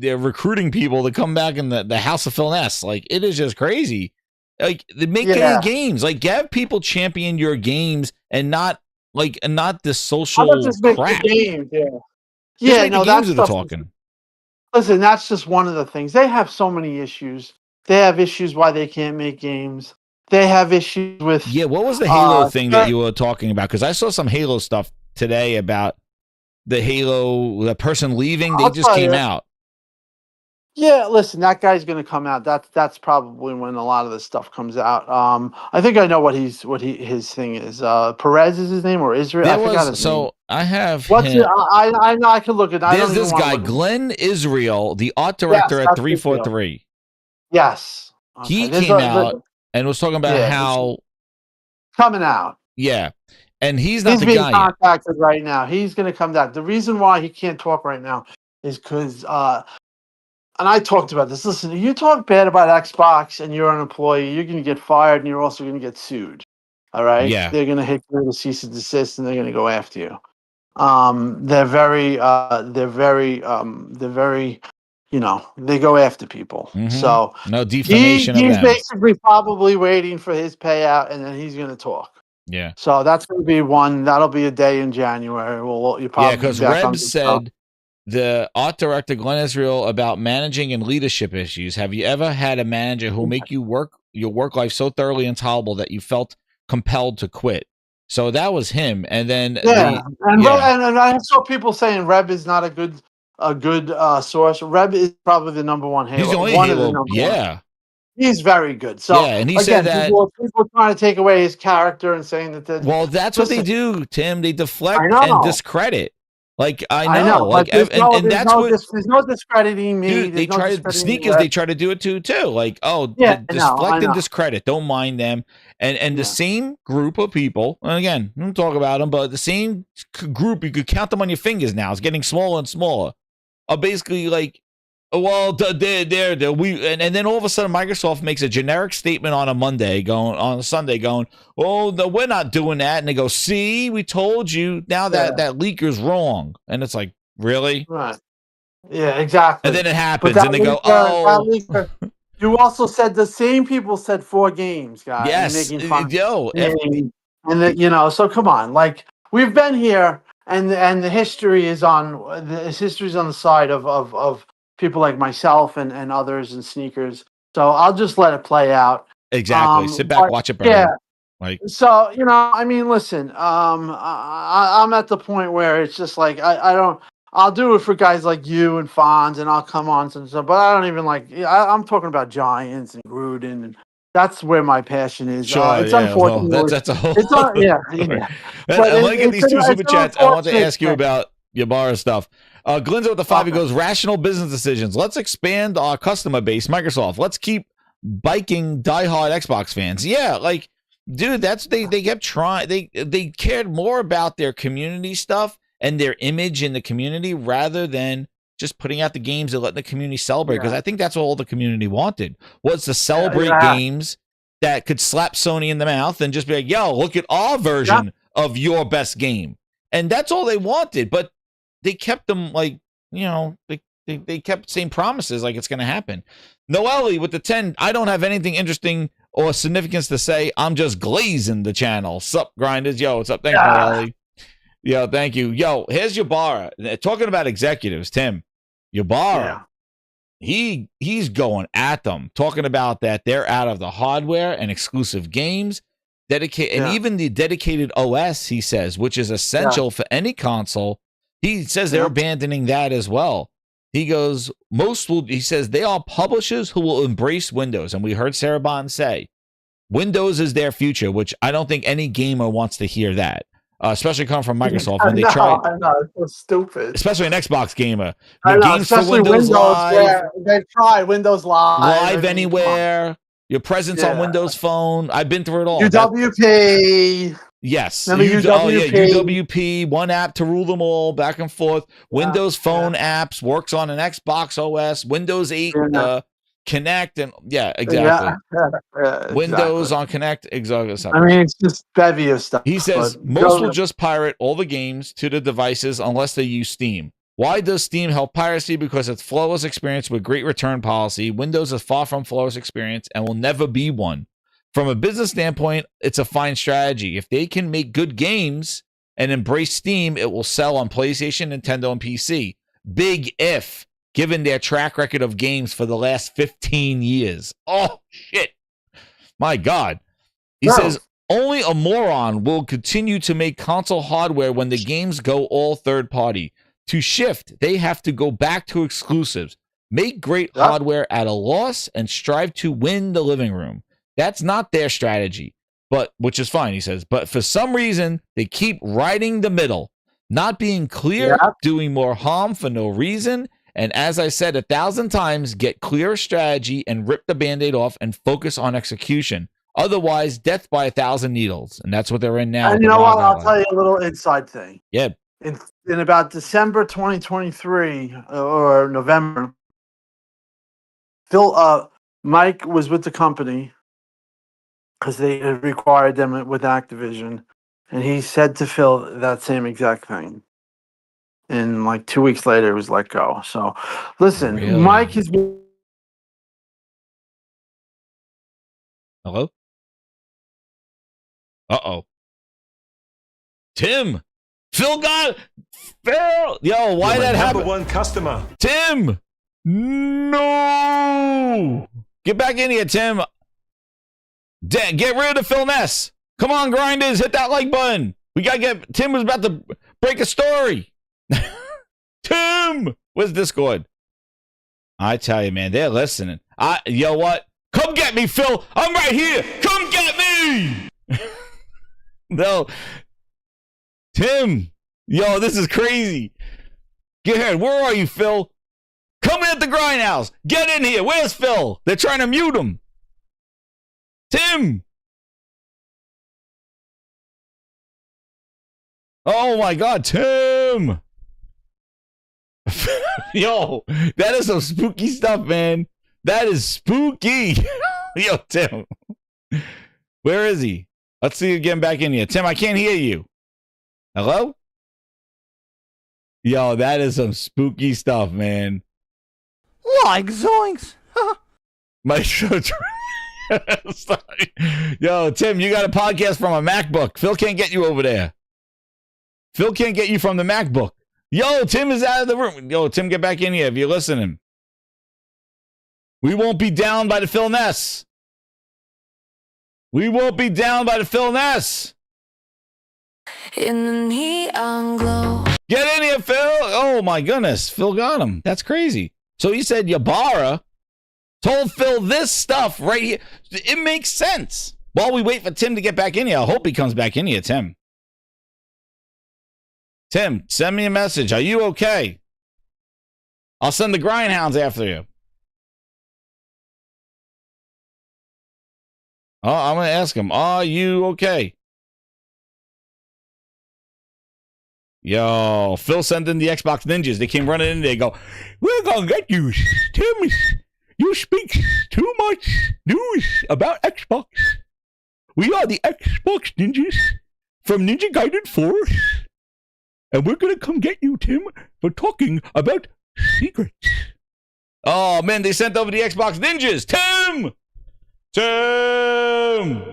C: they're recruiting people to come back in the House of Finesse. Like it is just crazy. Like they make games. Like have people champion your games and not this social crap.
D: Games, no, that's
C: the talking.
D: Listen, that's just one of the things. They have so many issues. They have issues why they can't make games. They have issues with
C: what was the Halo thing that you were talking about? Because I saw some Halo stuff today about the person leaving. They just came out.
D: Yeah, listen, that guy's going to come out. That's probably when a lot of this stuff comes out. I think I know what his thing is. Perez is his name, or Israel. I forgot his name.
C: I have.
D: What's it? I know I can look at.
C: There's this guy, Glenn Israel, the art director at 343.
D: Yes,
C: he came out and was talking about how
D: coming out.
C: Yeah, and he's not the
D: being
C: guy
D: contacted right now. He's going to come down. The reason why he can't talk right now is because. And I talked about this. Listen, you talk bad about Xbox and you're an employee, you're going to get fired and you're also going to get sued. All right?
C: Yeah.
D: They're going to hit you with a cease and desist and they're going to go after you. They're very, they go after people.
C: Mm-hmm.
D: So
C: no defamation.
D: He's basically probably waiting for his payout and then he's going to talk.
C: Yeah.
D: So that's going to be one. That'll be a day in January.
C: Because Reb said. The art director Glenn Israel about managing and leadership issues. Have you ever had a manager who make your work life so thoroughly intolerable that you felt compelled to quit? So that was him. And then
D: and I saw people saying Reb is not a good source. Reb is probably the number one Halo.
C: He's the only
D: one
C: Halo.
D: Of the number
C: yeah.
D: One. He's very good. So
C: and he said that
D: people trying to take away his character and saying that.
C: Well, that's what they do, Tim. They deflect and discredit. Like I know, like
D: there's no discrediting me.
C: Dude, they try to sneakers. They try to do it too. Like deflect and discredit. Don't mind them. And the same group of people. And again, we don't talk about them, but the same group, you could count them on your fingers now. It's getting smaller and smaller. Are basically like, well, they're and then all of a sudden Microsoft makes a generic statement on a Sunday going, oh, no, we're not doing that. And they go, see, we told you. Now that leaker's wrong. And it's like, really?
D: Right. Yeah, exactly.
C: And then it happens and they go, oh.
D: You also said the same people said 4 games, guys.
C: Yes.
D: Making fun. So come on. Like, we've been here and the history is on the side of people like myself and others and sneakers. So I'll just let it play out.
C: Exactly. Sit back,
D: But,
C: watch it burn.
D: yeah.
C: Like,
D: So I mean, listen. I'm at the point where it's just like I don't. I'll do it for guys like you and Fonz, and I'll come on some stuff. But I don't even like. I'm talking about Giants and Gruden, and that's where my passion is.
C: sure,
D: It's
C: yeah. Well,
D: unfortunate.
C: that's a whole.
D: It's yeah. But
C: I'm looking at these two super chats. I want to
D: unfortunate
C: ask you
D: thing.
C: about Ybarra stuff. Glynn's with the 5. He
D: Okay.
C: goes, rational business decisions. Let's expand our customer base. Microsoft. Let's keep biking diehard Xbox fans. Yeah, like, dude, that's they kept trying. They cared more about their community stuff and their image in the community rather than just putting out the games and letting the community celebrate. Because I think that's what all the community wanted, was to celebrate games that could slap Sony in the mouth and just be like, yo, look at our version of your best game. And that's all they wanted. But they kept them like, they kept saying promises like it's going to happen. Noelle with the 10, I don't have anything interesting or significance to say. I'm just glazing the channel. Sup, grinders? Yo, what's up? Thank you, Noelle. Yo, thank you. Yo, here's Ybarra. Talking about executives, Tim. Ybarra. He's going at them, talking about that they're out of the hardware and exclusive games, and even the dedicated OS, he says, which is essential for any console. He says they're abandoning that as well. He goes, he says they are publishers who will embrace Windows. And we heard Sarah Bond say, Windows is their future, which I don't think any gamer wants to hear that. Especially coming from Microsoft when they tried.
D: I know, it's so stupid.
C: Especially an Xbox gamer.
D: I know,
C: games
D: especially
C: for Windows Live.
D: where they try Windows Live.
C: Live anywhere. Your presence on Windows Phone. I've been through it all.
D: UWP.
C: Yes.
D: UWP.
C: UWP, one app to rule them all, back and forth. Windows Phone apps, works on an Xbox OS, Windows 8 Connect, and exactly. Windows on Connect, exactly.
D: I mean, it's just bevy of stuff.
C: He says most will just pirate all the games to the devices unless they use Steam. Why does Steam help piracy? Because it's flawless experience with great return policy. Windows is far from flawless experience and will never be one. From a business standpoint, it's a fine strategy. If they can make good games and embrace Steam, it will sell on PlayStation, Nintendo, and PC. Big if, given their track record of games for the last 15 years. Oh, shit. My God. He says, only a moron will continue to make console hardware when the games go all third party. To shift, they have to go back to exclusives, make great hardware at a loss, and strive to win the living room. That's not their strategy, which is fine, he says. But for some reason, they keep riding the middle, not being clear, doing more harm for no reason. And as I said 1,000 times, get clear strategy and rip the Band-Aid off and focus on execution. Otherwise, death by 1,000 needles. And that's what they're in now.
D: And you know what? I'll tell you a little inside thing.
C: Yeah.
D: In about December 2023 or November, Mike was with the company because they had required them with Activision. And he said to Phil that same exact thing. And like 2 weeks later, he was let go. So, listen,
C: Really?
D: Mike has been.
C: Hello? Uh-oh. Tim! Phil! Yo, why that happen?
B: Number one customer.
C: Tim! No! Get back in here, Tim. Get rid of Phil Ness. Come on, grinders. Hit that like button. We got to get... Tim was about to break a story. Tim! Where's Discord? I tell you, man, they're listening. You know what? Come get me, Phil. I'm right here. Come get me. No. Tim. Yo, this is crazy. Get here. Where are you, Phil? Come in at the grindhouse. Get in here. Where's Phil? They're trying to mute him. Tim. Oh, my God. Tim. Yo, that is some spooky stuff, man. That is spooky. Yo, Tim. Where is he? Let's see you getting back in here. Tim, I can't hear you. Hello? Yo, that is some spooky stuff, man.
F: Like zoinks.
C: My show. Yo, Tim, you got a podcast from a MacBook. Phil can't get you over there. Phil can't get you from the MacBook. Yo, Tim is out of the room. Yo, Tim, get back in here if you're listening. We won't be down by the Phil Ness. We won't be down by the Phil Ness.
A: In the neon glow.
C: Get in here, Phil. Oh, my goodness. Phil got him. That's crazy. So he said Ybarra told Phil this stuff right here. It makes sense. While we wait for Tim to get back in here, I hope he comes back in here, Tim. Tim, send me a message. Are you okay? I'll send the grindhounds after you. Oh, I'm going to ask him, are you okay? Yo, Phil sent in the Xbox ninjas. They came running in. They go, we're going to get you, Tim. You speak too much news about Xbox. We are the Xbox ninjas from Ninja Gaiden 4. And we're going to come get you, Tim, for talking about secrets. Oh, man, they sent over the Xbox ninjas. Tim! Tim!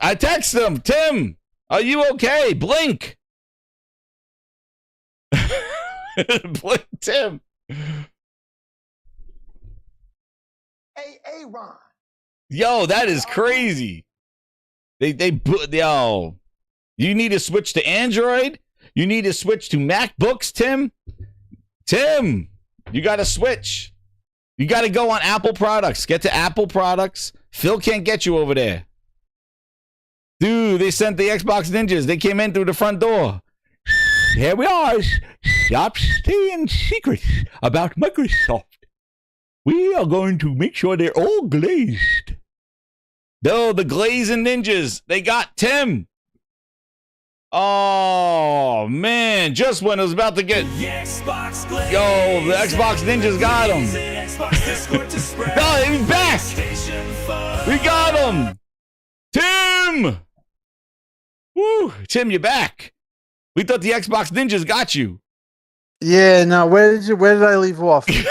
C: I text them. Tim, are you okay? Blink. Blink, Tim.
B: Hey, Ron.
C: Yo, that is crazy. Yo. You need to switch to Android. You need to switch to MacBooks, Tim. Tim, you got to switch. You got to go on Apple products. Get to Apple products. Phil can't get you over there. Dude, they sent the Xbox ninjas. They came in through the front door. Here we are. Stop staying secrets about Microsoft. We are going to make sure they're all glazed. No, the glazing ninjas. They got Tim. Oh, man. Just when it was about to get... Yo, the Xbox ninjas got him. No, he's back. We got him. Tim. Woo. Tim, you're back. We thought the Xbox ninjas got you.
D: Yeah, no, where did I leave off?
C: Yo,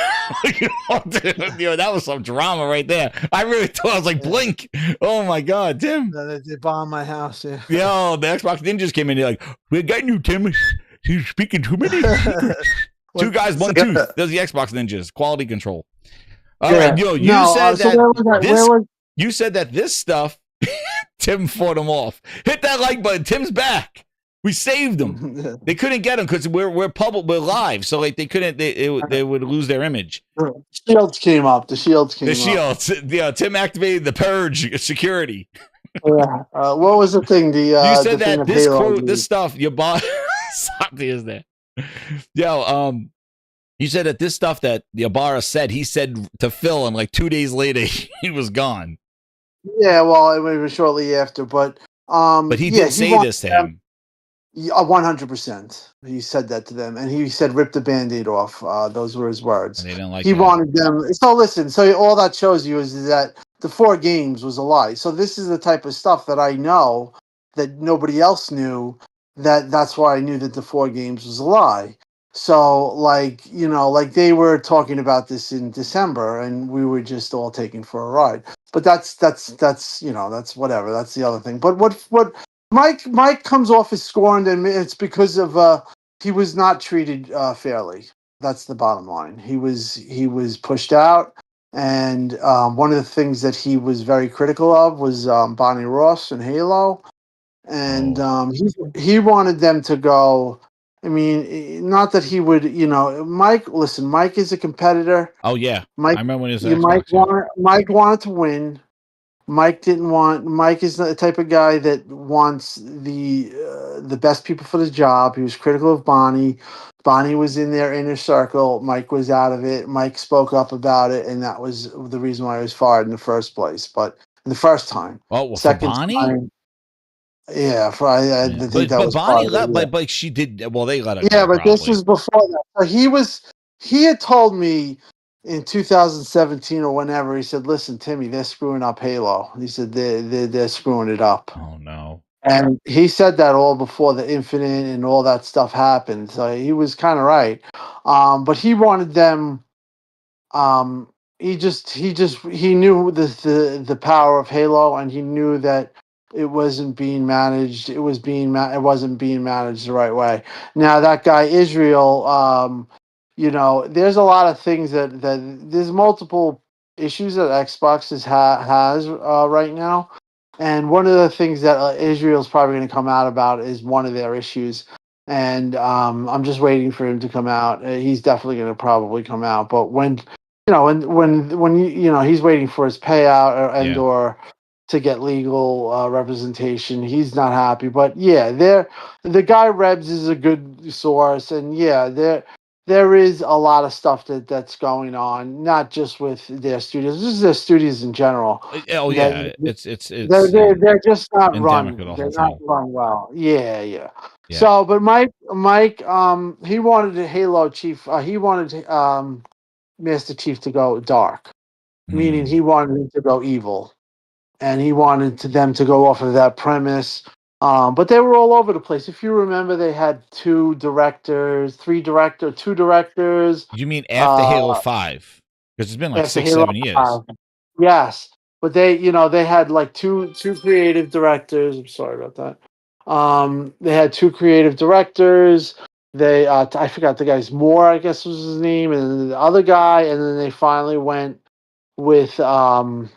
C: that was some drama right there. I really thought I was like, blink. Oh my God, Tim.
D: They bombed my house, yeah.
C: Yo, the Xbox ninjas came in. They're like, we're getting you, Tim. He's speaking too many secrets. Two guys, one tooth. There's the Xbox ninjas. Quality control. All right, yo, you said that this stuff, Tim fought him off. Hit that like button. Tim's back. We saved them. They couldn't get them because we're public, we're live, so like they couldn't. They would lose their image.
D: The shields came up. The shields came up.
C: The shields. Yeah, Tim activated the purge security.
D: Yeah. What was the thing? You
C: said that this quote, this stuff, your boss. Something is there. Yo, you said that this stuff that Ybarra said, he said to Phil, and like 2 days later he was gone.
D: Yeah, well, it was shortly after, but
C: he did say this to him.
D: 100%. He said that to them, and he said, "Rip the Band-Aid off." Those were his words.
C: And they didn't like.
D: He wanted them. So listen. So all that shows you is that the 4 games was a lie. So this is the type of stuff that I know that nobody else knew. That's why I knew that the 4 games was a lie. So like they were talking about this in December, and we were just all taken for a ride. But that's whatever. That's the other thing. But what Mike comes off as scorned, and it's because of he was not treated fairly. That's the bottom line. He was pushed out, and one of the things that he was very critical of was Bonnie Ross and Halo, and he wanted them to go. I mean, not that he would, Mike. Listen, Mike is a competitor.
C: Oh yeah,
D: Mike.
C: I remember when he was
D: Mike wanted to win. Mike is the type of guy that wants the best people for the job. He was critical of Bonnie. Bonnie was in their inner circle. Mike was out of it. Mike spoke up about it, and that was the reason why he was fired in the first place. But the first time,
C: second for Bonnie,
D: time, yeah, I think that was
C: Bonnie but she did. Well, they let her.
D: Yeah, but
C: probably.
D: this was before that. So he had told me in 2017 or whenever, he said, "Listen, Timmy, they're screwing up Halo." He said they're screwing it up.
C: Oh no!
D: And he said that all before the Infinite and all that stuff happened. So he was kind of right. But he wanted them. He knew the power of Halo, and he knew that it wasn't being managed. It wasn't being managed the right way. Now that guy Israel, there's a lot of things that there's multiple issues that Xbox has right now, and one of the things that Israel's probably going to come out about is one of their issues. And I'm just waiting for him to come out. He's definitely going to probably come out. But when he's waiting for his payout or to get legal representation, he's not happy. But yeah, the guy Rebs is a good source, and yeah, there is a lot of stuff that's going on, not just with their studios, just their studios in general.
C: Oh yeah, it's
D: They're just not
C: endemic
D: run.
C: of the
D: They're
C: whole
D: not
C: thing.
D: run well. Yeah.
C: Yeah.
D: So, but Mike, he wanted a Halo Chief. He wanted Master Chief to go dark, meaning he wanted him to go evil, and he wanted them to go off of that premise. But they were all over the place. If you remember, they had two directors.
C: You mean after Halo 5? Because it's been like
D: After
C: 6,
D: Halo
C: 7 years.
D: 5. Yes, but they had like two creative directors. I'm sorry about that. They had two creative directors. They I forgot the guy's Moore, I guess was his name, and the other guy, and then they finally went with I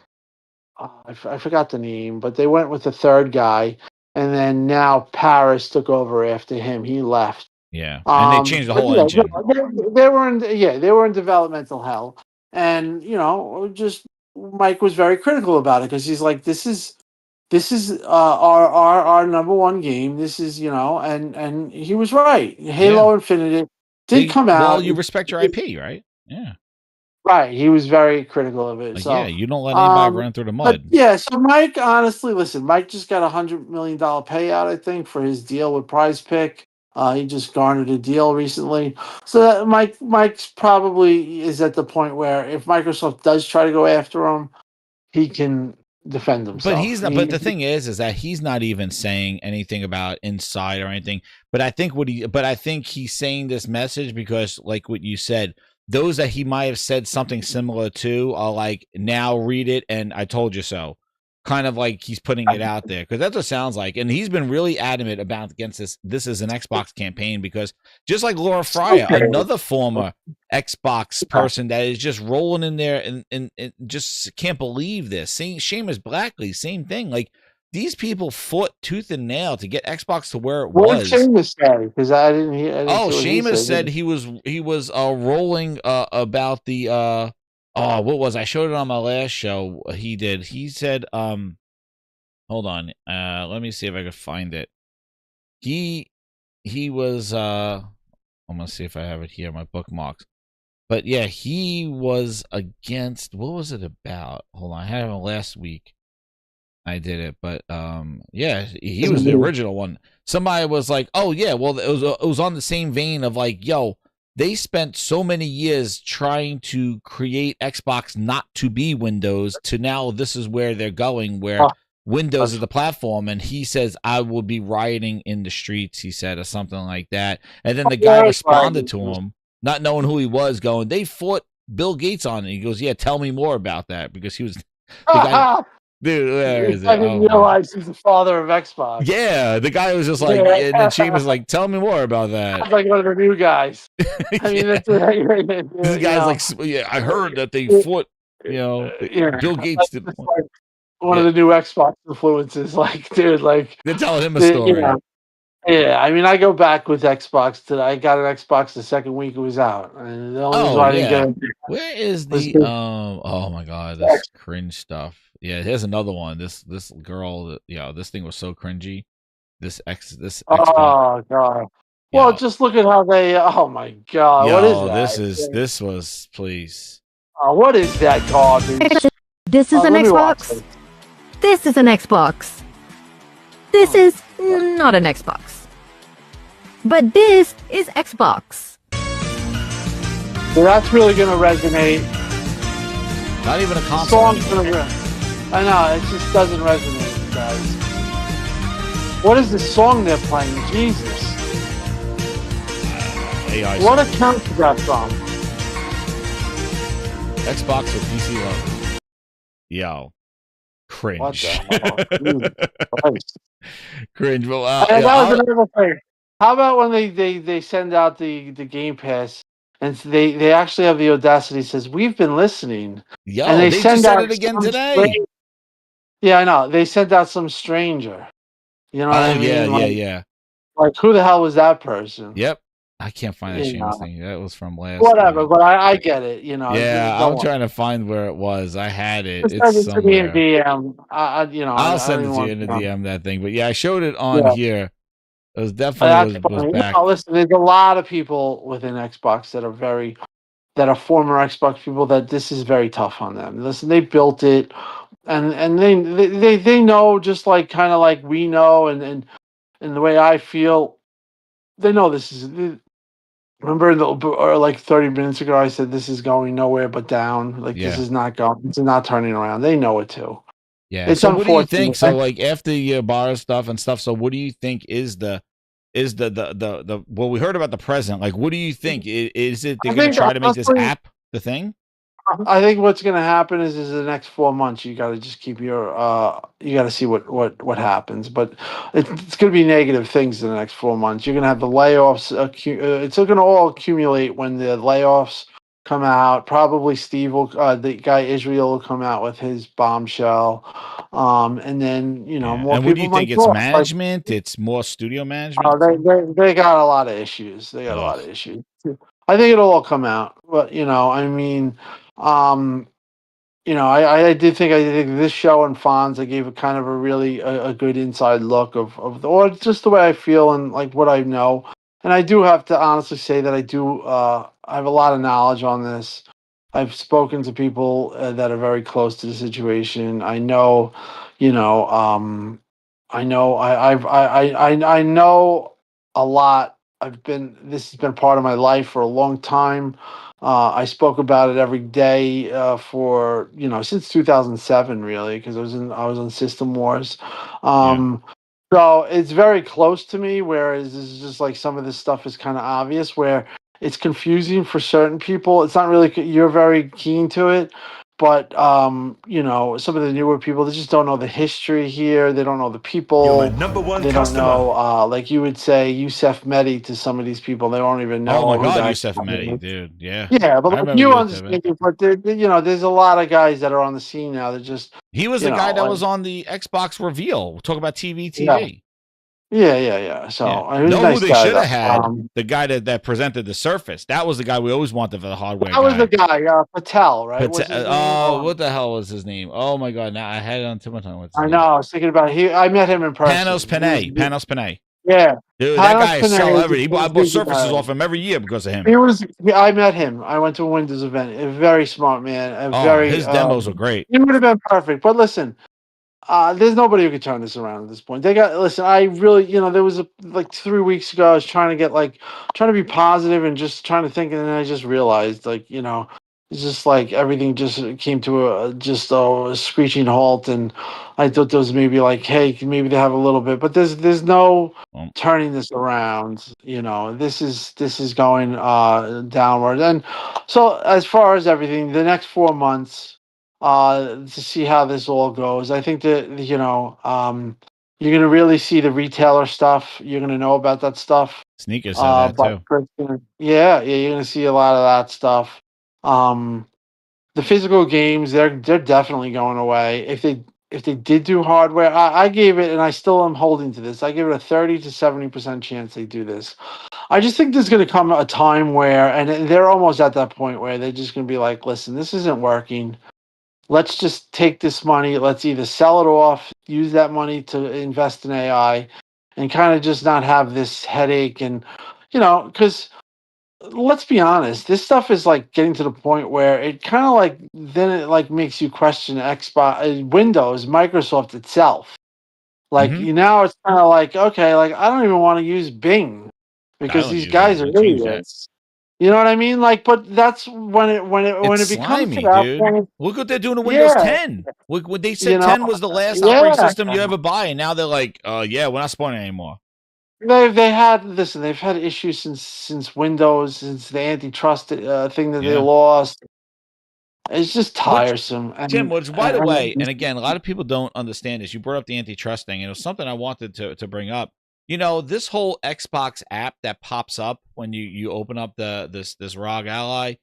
D: forgot the name, but they went with the third guy, and then now Paris took over after him. He left.
C: Yeah, and they changed the
D: But
C: whole
D: yeah,
C: engine.
D: they were in developmental hell, and just Mike was very critical about it because he's like, this is our number one game. This is and he was right. Halo Infinite did come out.
C: Well, you respect your IP, right? Yeah.
D: Right, he was very critical of it.
C: Like,
D: so
C: yeah, you don't let anybody run through the
D: But
C: mud.
D: yeah, so Mike, honestly, listen, Mike just got $100 million payout, I think, for his deal with Prize Pick. He just garnered a deal recently. So that Mike's probably is at the point where if Microsoft does try to go after him, he can defend himself.
C: But he's not. But the thing is that he's not even saying anything about inside or anything. But I think he's saying this message because, like what you said, those that he might have said something similar to are like, now read it and I told you so. Kind of like he's putting it out there because that's what it sounds like. And he's been really adamant against this. This is an Xbox campaign because just like Laura Fryer, another former Xbox person that is just rolling in there and just can't believe this. Seamus Blackley, same thing. Like these people fought tooth and nail to get Xbox to where it was.
D: What did Seamus say? Because I didn't hear.
C: Seamus said he was rolling about the what was I showed it on my last show. He said hold on, let me see if I can find it. He was I'm gonna see if I have it here, my bookmarks. But yeah, he was against, what was it about? Hold on, I had him last week. I did it, but yeah, he was the original one. Somebody was like, "Oh yeah, well it was on the same vein of like, yo, they spent so many years trying to create Xbox not to be Windows to now this is where they're going, where Windows is the platform." And he says, "I will be rioting in the streets," he said, or something like that. And then the guy responded to him, not knowing who he was, going, "They fought Bill Gates on it." He goes, "Yeah, tell me more about that," because he was the guy. Dude, where is it?
D: I didn't realize he's the father of Xbox.
C: Yeah, the guy was just like, and then Seamus was like, "Tell me more about that."
D: Sounds like one of the new guys. I mean, that's
C: this guy's like, "Yeah, I heard that they fought." Bill Gates did
D: one of the new Xbox influences. Like, dude, like
C: they're telling him a story.
D: Yeah, I mean, I go back with Xbox today. I got an Xbox the second week it was out, and the only reason I didn't get it.
C: Where is the oh my god, this cringe stuff. Yeah, here's another one. This girl, this thing was so cringy. This Xbox.
D: Oh god. Well, just look at how they. Oh my god, what is that?
C: This was please.
D: What is that garbage?
G: This is an Xbox. This is an Xbox. This is not an Xbox. But this is Xbox.
D: Well, that's really gonna resonate.
C: Not even a console.
D: I know, it just doesn't resonate, guys. What is the song they're playing? Jesus. What account is that from?
C: Xbox or PC level. Yo. Cringe.
D: the hell? Jesus Christ.
C: Cringe. Well,
D: And
C: yeah,
D: that was another thing. How about when they send out the Game Pass and they actually have the audacity says we've been listening, and
C: yo,
D: they
C: they just
D: send
C: said
D: out
C: it again
D: some
C: today.
D: yeah, I know. They sent out some stranger. You know what
C: Oh
D: I
C: yeah,
D: mean?
C: yeah, yeah.
D: Like who the hell was that person?
C: Yep. I can't find that
D: You
C: shameless
D: know,
C: thing. That was from last.
D: whatever. But I get it. You know,
C: Yeah,
D: don't
C: I'm
D: worry.
C: trying to find where it was. I had it.
D: Just
C: It's
D: send it to me in
C: somewhere.
D: DM.
C: I'll
D: I don't
C: send it
D: even
C: to you
D: want
C: in the
D: to know.
C: DM that thing. But yeah, I showed it on
D: Yeah.
C: here. It was definitely
D: That's
C: was
D: funny.
C: back.
D: Listen, there's a lot of people within Xbox that are former Xbox people that this is very tough on them. Listen, they built it, and they know, just like kind of like we know, and the way I feel, they know this is. Remember, or like 30 minutes ago, I said this is going nowhere but down. Like this
C: Yeah.
D: is not going. This is not turning around. They know it too.
C: Yeah.
D: It's
C: So what do you think?
D: unfortunate.
C: So like after the Ybarra stuff and stuff, so what do you think is the well, we heard about the present. Like what do you think? Is it they're
D: I
C: gonna
D: think
C: try to make this
D: honestly,
C: app the thing?
D: I think what's going to happen is the next 4 months you got to just keep your you got to see what happens, but it's going to be negative things in the next 4 months. You're going to have the layoffs. It's going to all accumulate when the layoffs come out. Probably Steve will, the guy Israel will come out with his bombshell, and then
C: Yeah.
D: more
C: And what do you
D: people
C: think?
D: might
C: It's
D: talk. Like
C: management? It's more studio management?
D: they got a lot of issues. They got a lot of
C: Ugh.
D: issues. I think it'll all come out, but I mean. Um, I did think this show and Fonz, I gave a kind of a really a good inside look of or just the way I feel and like what I know. And I do have to honestly say that I have a lot of knowledge on this. I've spoken to people that are very close to the situation. I know, you know, I know I know a lot. This has been part of my life for a long time. I spoke about it every day for since 2007, really, because I was on System Wars.
C: Yeah.
D: So it's very close to me. Whereas this is just like some of this stuff is kind of obvious, where it's confusing for certain people. It's not really you're very keen to it, but some of the newer people, they just don't know the history here. They don't know the people. They don't know, like you would say, Yusef Mehdi to some of these people. They don't even
C: Oh my
D: know who
C: god,
D: that
C: Yusef
D: guy
C: Mehdi,
D: is.
C: dude. Yeah.
D: Yeah, but
C: I
D: like
C: remember
D: you
C: Yusef Mehdi.
D: understand, but there's a lot of guys that are on the scene now that just,
C: He was
D: you
C: the guy
D: know,
C: that
D: like,
C: was on the Xbox reveal. Talk about TV,
D: yeah,
C: TV.
D: yeah. So
C: Yeah.
D: he was a
C: Know who
D: nice
C: they
D: guy
C: should
D: though.
C: have had? The guy that presented the Surface. That was the guy we always wanted for the hardware
D: That was the
C: guy.
D: guy, Patel, right?
C: But
D: Was his name?
C: what the hell was his name? Oh my god! Now I had it on tip of my tongue. What's his
D: I know.
C: name?
D: I was thinking about I met him in
C: Panos
D: person.
C: Panay. Panos Panay.
D: Yeah,
C: Dude, that
D: Panos
C: guy is
D: Panay
C: sell
D: is
C: everything. I
D: a
C: bought
D: good
C: Surfaces
D: guy.
C: off him every year because of him.
D: I met him. I went to a Windows event. A very smart man. A
C: Oh,
D: very
C: his demos were great.
D: he would have been perfect. But listen, there's nobody who could turn this around at this point. They got listen. I really, there was like 3 weeks ago. I was trying to get trying to be positive and just trying to think, and then I just realized it's just like everything just came to a screeching halt, and I thought there was maybe like, hey, maybe they have a little bit, but there's no
C: Well,
D: turning this around. This is going downward, and so as far as everything, the next 4 months to see how this all goes. I think that you're gonna really see the retailer stuff. You're gonna know about that stuff.
C: Sneakers said that
D: But
C: too.
D: yeah, you're gonna see a lot of that stuff. Um, the physical games, they're definitely going away. If they did do hardware, I gave it, and I still am holding to this. I give it a 30 to 70% chance they do this. I just think there's going to come a time where, and they're almost at that point where they're just going to be like, listen, this isn't working. Let's just take this money. Let's either sell it off, use that money to invest in AI, and kind of just not have this headache. And, because let's be honest, this stuff is like getting to the point where it kind of like, then it like makes you question Xbox, Windows, Microsoft itself. Like,
C: Mm-hmm.
D: now it's kind of like, okay, like I don't even want to use Bing
C: I
D: because
C: don't
D: these
C: use it.
D: guys are
C: They changed that.
D: idiots. You know what I mean? Like, but that's when
C: It's
D: it becomes to
C: slimy,
D: that
C: dude.
D: point.
C: Look what they're doing to Windows
D: Yeah,
C: 10. What they
D: you
C: said
D: know,
C: 10 was the last operating
D: yeah.
C: system you ever buy, and now they're like, yeah, we're not supporting it anymore.
D: They've had issues since Windows, since the antitrust thing that they
C: Yeah.
D: lost. It's just tiresome.
C: Tim, which, by the way, and again, a lot of people don't understand this. You brought up the antitrust thing, and it was something I wanted to bring up. You know, this whole Xbox app that pops up when you open up this ROG Ally,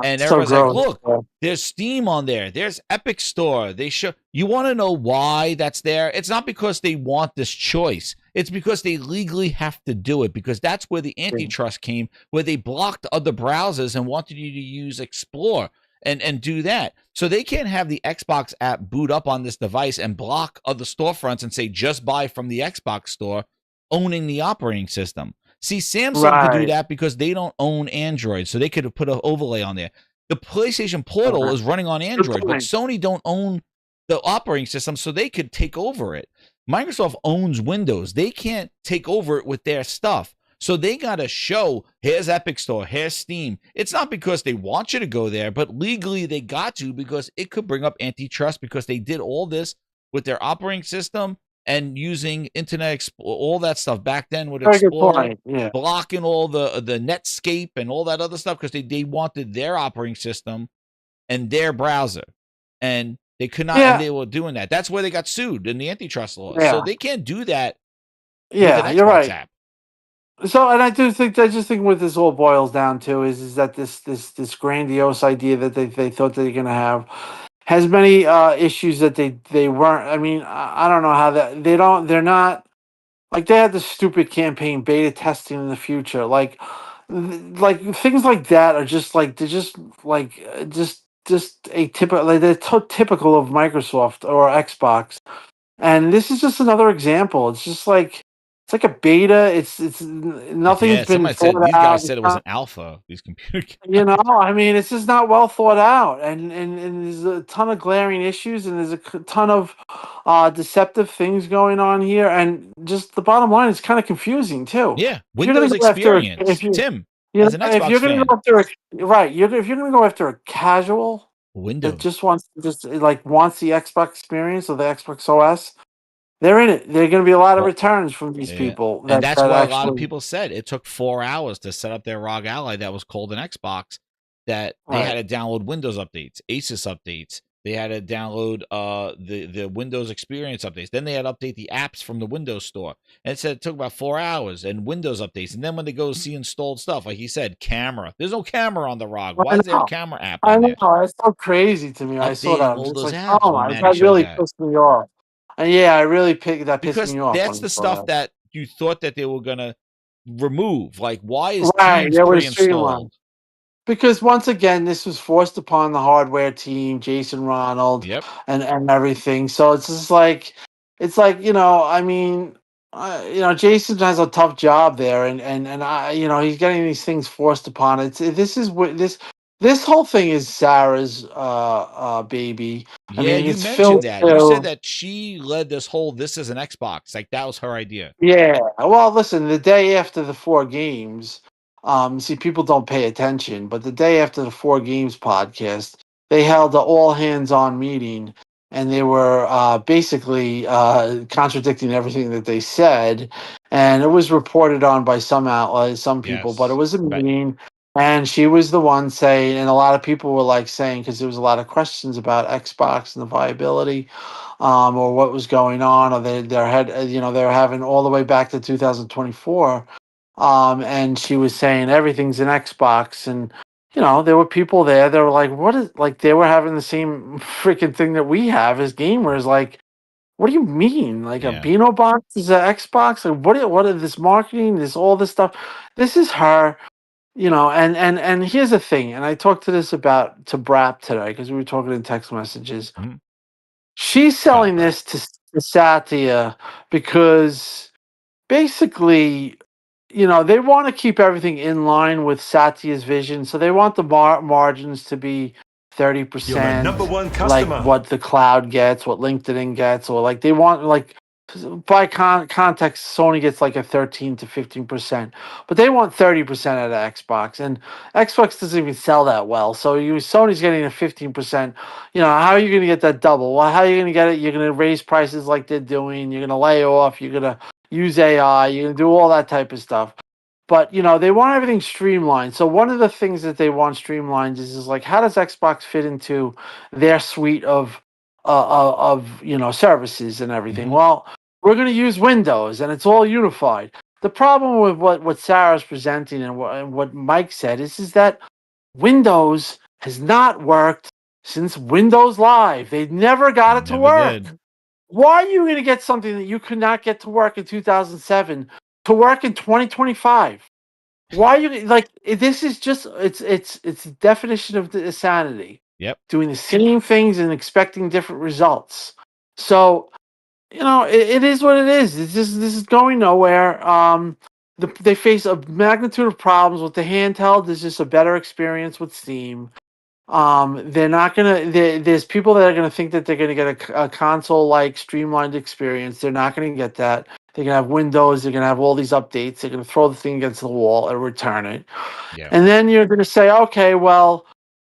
C: and
D: so
C: everyone's like,
D: gross.
C: "Look, there's Steam on there. There's Epic Store. They show." You want to know why that's there? It's not because they want this choice. It's because they legally have to do it, because that's where the antitrust came, where they blocked other browsers and wanted you to use Explore and do that. So they can't have the Xbox app boot up on this device and block other storefronts and say just buy from the Xbox store, owning the operating system. See, Samsung could do that because they don't own Android, so they could have put an overlay on there. The PlayStation Portal is running on Android, but Sony don't own the operating system, so they could take over it. Microsoft owns Windows. They can't take over it with their stuff. So they got to show, here's Epic Store, here's Steam. It's not because they want you to go there, but legally they got to, because it could bring up antitrust, because they did all this with their operating system and using Internet Explorer, all that stuff back then with Explorer, blocking all the Netscape and all that other stuff, because they wanted their operating system and their browser. And they could not, and they were doing that. That's where they got sued in the antitrust laws. So they can't do that with an Xbox
D: you're right.
C: app.
D: So, and I just think what this all boils down to is that this grandiose idea that they thought they were going to have has many issues that they weren't. I mean, I don't know how that they're not, like, they had this stupid campaign beta testing in the future, like things like that are just like, they're just like just a typical, like, they're typical of Microsoft or Xbox. And this is just another example. It's just like, it's like a beta. It's nothing's been
C: somebody said,
D: thought
C: these
D: out.
C: guys said it was an alpha, these computer games.
D: You know, I mean, it's just not well thought out, and there's a ton of glaring issues, and there's a ton of deceptive things going on here, and just the bottom line is kind of confusing too.
C: Yeah,
D: If you're gonna
C: Windows
D: go after
C: experience. Tim,
D: you
C: as
D: know,
C: an
D: if
C: Xbox
D: you're gonna
C: fan,
D: go after if you're gonna go after a casual
C: Windows.
D: that just wants the Xbox experience or the Xbox OS, they're in it. There are going to be a lot of returns from these people.
C: And that's why a lot of people said it took 4 hours to set up their ROG Ally that was called an Xbox, that they had to download Windows updates, Asus updates. They had to download the Windows experience updates. Then they had to update the apps from the Windows store. And it said it took about 4 hours, and Windows updates. And then when they go see installed stuff, like he said, camera. There's no camera on the ROG. Why is there a camera app on there?
D: I know. It's so crazy to me. I saw that.
C: All
D: I'm just
C: those
D: like,
C: apps
D: oh
C: when
D: my,
C: Maddie
D: that
C: showed
D: really
C: that.
D: pissed me off. And yeah, I really pissed
C: Because
D: me off.
C: that's the stuff that you thought that they were going to remove. Like, why is
D: Right,
C: Teams
D: yeah, with a
C: pre-installed?
D: streamline. Because once again, this was forced upon the hardware team, Jason Ronald, and everything. So it's just like, you know, I mean, you know, Jason has a tough job there, and I, you know, he's getting these things forced upon it. This is what this whole thing is Sarah's baby.
C: Yeah,
D: I mean,
C: you
D: it's
C: mentioned that. You
D: Phil.
C: said that she led this whole "this is an Xbox," like that was her idea.
D: Yeah. Well, listen, the day after the 4 games, see, people don't pay attention, but the day after the 4 games podcast, they held an all hands on meeting, and they were basically contradicting everything that they said. And it was reported on by some outlets, some people, but it was a meeting. And she was the one saying, and a lot of people were like saying, because there was a lot of questions about Xbox and the viability, or what was going on, or you know, they were having all the way back to 2024. And she was saying everything's an Xbox, and you know, there were people there. They were like, "What is?" Like, they were having the same freaking thing that we have as gamers. Like, what do you mean? Like, a Beano box is an Xbox? Like, what is this marketing? This all this stuff? This is her. You know, and here's the thing, and I talked to Brap today because we were talking in text messages. She's selling this to Satya because basically, you know, they want to keep everything in line with Satya's vision, so they want the margins to be 30%.
B: Number one customer.
D: Like what the cloud gets, what LinkedIn gets, or like they want, like, by context, Sony gets like a 13 to 15%, but they want 30% out of Xbox, and Xbox doesn't even sell that well. So Sony's getting a 15%. You know, how are you going to get that double? Well, how are you going to get it? You're going to raise prices like they're doing. You're going to lay off. You're going to use AI. You're going to do all that type of stuff. But they want everything streamlined. So one of the things that they want streamlined is like, how does Xbox fit into their suite of services and everything? Well, we're going to use Windows, and it's all unified. The problem with what Sarah's presenting and what Mike said is that Windows has not worked since Windows Live. They never got it to work.
C: Did.
D: Why are you going to get something that you could not get to work in 2007 to work in 2025? Why are you like this? Is just it's the definition of insanity.
C: Yep.
D: Doing the same things and expecting different results. So it is what it is. This is going nowhere. They face a magnitude of problems with the handheld. There's just a better experience with Steam. They're not gonna. There's people that are gonna think that they're gonna get a console-like streamlined experience. They're not gonna get that. They're gonna have Windows. They're gonna have all these updates. They're gonna throw the thing against the wall and return it.
C: Yeah.
D: And then you're gonna say, okay, well,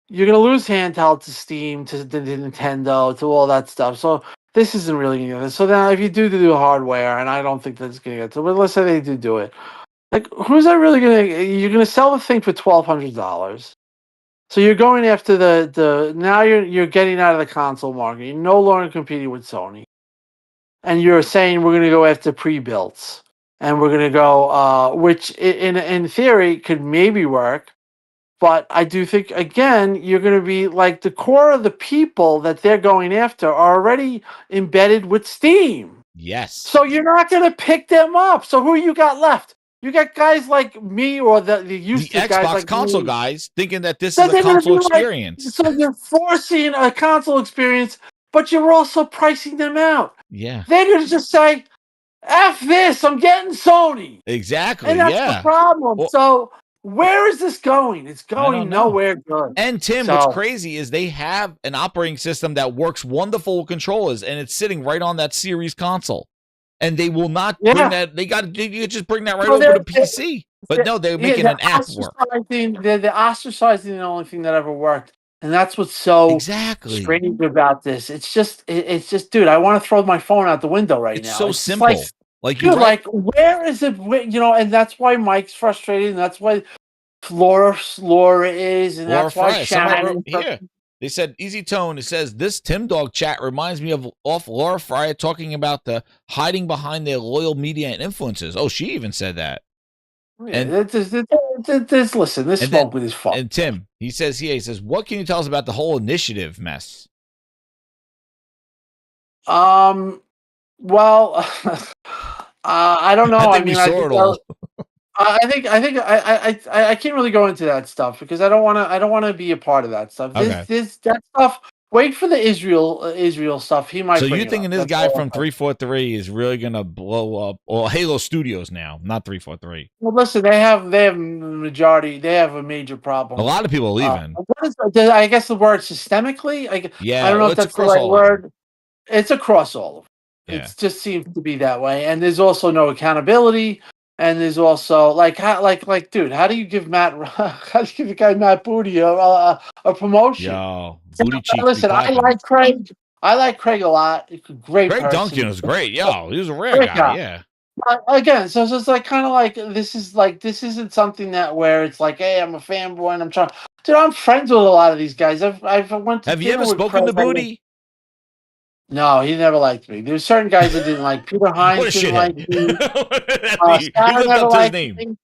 D: you're gonna lose handheld to Steam, to the Nintendo, to all that stuff. So this isn't really gonna get it. So now, if you do hardware, and I don't think that's gonna get to, but let's say they do it. Like, who's that really gonna? You're gonna sell the thing for $1,200. So you're going after the now you're getting out of the console market. You're no longer competing with Sony, and you're saying we're going to go after pre-builts, and we're going to go, which in theory could maybe work, but I do think again you're going to be like the core of the people that they're going after are already embedded with Steam.
C: Yes.
D: So you're not going to pick them up. So who you got left? You got guys like me or the
C: Xbox
D: guys like
C: console
D: me.
C: guys thinking that this is a console experience.
D: So you're forcing a console experience, but you're also pricing them out.
C: Yeah.
D: They're going to just say, F this, I'm getting Sony.
C: Exactly.
D: And that's the problem.
C: Well,
D: so where is this going? It's going nowhere good.
C: And Tim, what's crazy is they have an operating system that works wonderful with controllers, and it's sitting right on that series console. And they will not bring that. They just bring that right over to PC. But no, they're making an app work.
D: They're ostracizing the only thing that ever worked, and that's what's so strange about this. It's just, dude. I want to throw my phone out the window right now.
C: It's so simple.
D: Like, dude, like, where is it? And that's why Mike's frustrated, and that's why Laura is, and that's why Shannon.
C: Here. They said, Easy Tone, it says, this Timdog chat reminds me of Laura Fryer talking about the hiding behind their loyal media and influences. Oh, she even said that.
D: Yeah, listen, this smoke with his fault.
C: And Tim, he says, what can you tell us about the whole initiative mess?
D: Well, I don't know. I think we saw it all. I think I can't really go into that stuff because I don't want to be a part of that stuff. That stuff. Wait for the Israel stuff. He might.
C: So you thinking this guy from 343 is really gonna blow up? Or Halo Studios now, not 343.
D: Well, listen, they have majority. They have a major problem.
C: A lot of people are leaving.
D: I guess the word systemically. I don't know if that's the right word. It's across all of them. Yeah. It just seems to be that way, and there's also no accountability. And there's also dude, how do you give the guy Matt Booty a promotion?
C: Yo, booty cheek.
D: Listen, I like Craig. I like Craig a lot. Great
C: Craig
D: person.
C: Duncan was great. Yo, he was a rare guy. Yeah.
D: But again, so it's like kind of like this isn't something that where it's like, hey, I'm a fanboy and I'm trying. Dude, I'm friends with a lot of these guys. I've went to.
C: Have you ever spoken to Booty?
D: No, he never liked me. There's certain guys that didn't like Peter Hines. Didn't like me. Sarah never liked me.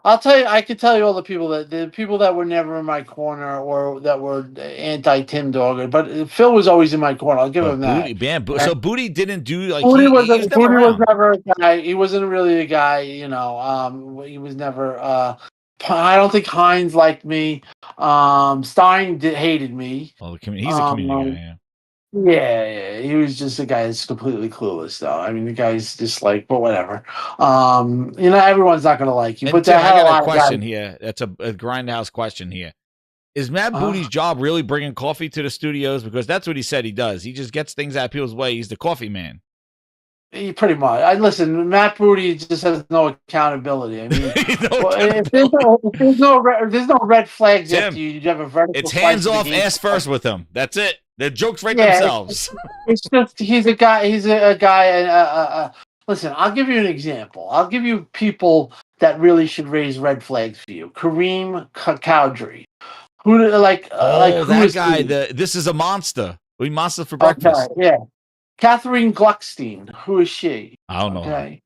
D: I'll tell you. I could tell you all the people that were never in my corner or that were anti Timdog. But Phil was always in my corner. I'll give him that.
C: So Booty didn't do like
D: Booty was never a guy. He wasn't really a guy. He was never. I don't think Hines liked me. Stein hated me.
C: Well, he's a community guy. Yeah.
D: Yeah, he was just a guy that's completely clueless, though. I mean, the guy's just like, but whatever. Everyone's not going to like you. But
C: Tim, I got a question here. That's a grindhouse question here. Is Matt Booty's job really bringing coffee to the studios? Because that's what he said he does. He just gets things out of people's way. He's the coffee man.
D: He pretty much. Listen, Matt Booty just has no accountability. I mean, if there's no red flags
C: Tim,
D: after you have a vertical.
C: It's hands off, ass first with him. That's it. The jokes write themselves.
D: It's just he's a guy. He's a guy. Listen, I'll give you an example. I'll give you people that really should raise red flags for you. Kareem Cowdrey.
C: Oh,
D: Who
C: that
D: is
C: guy.
D: he?
C: This is a monster. We monster for
D: Okay,
C: breakfast.
D: yeah. Catherine Gluckstein. Who is she?
C: I don't know her.
D: Okay.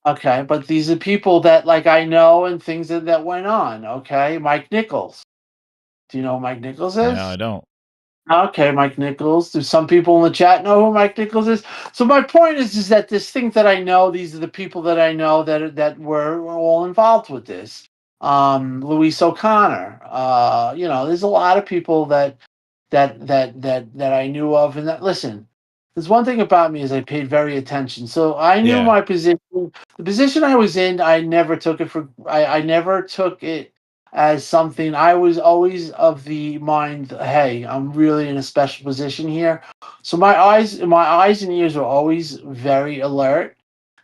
D: Okay, but these are people that like I know and things that went on. Okay. Mike Nichols. Do you know who Mike Nichols
C: No, I
D: is?
C: don't.
D: Okay, Mike Nichols. Do some people in the chat know who Mike Nichols is? So my point is that this thing that I know, these are the people that I know that were all involved with this. Luis O'Connor. There's a lot of people that I knew of, and that listen. There's one thing about me is I paid very attention. So I knew
C: Yeah.
D: my position. The position I was in, I never took it for. I never took it as something. I was always of the mind, hey, I'm really in a special position here. So my eyes and ears were always very alert,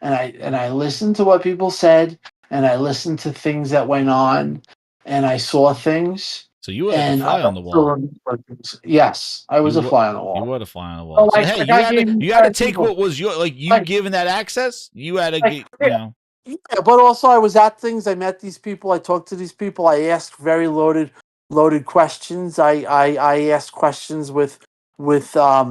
D: and I listened to what people said, and I listened to things that went on, and I saw things,
C: So you were like a
D: and I
C: fly on the
D: also
C: wall.
D: remember things. Yes, I was
C: You
D: a
C: were
D: fly on the
C: you
D: wall.
C: were the fly on the
D: So
C: wall. So hey,
D: I gave
C: you had to take
D: people
C: what was your you
D: like
C: given that access. You had to
D: like
C: get
D: yeah, yeah, but also I was at things. I met these people. I talked to these people. I asked very loaded questions. I asked questions with a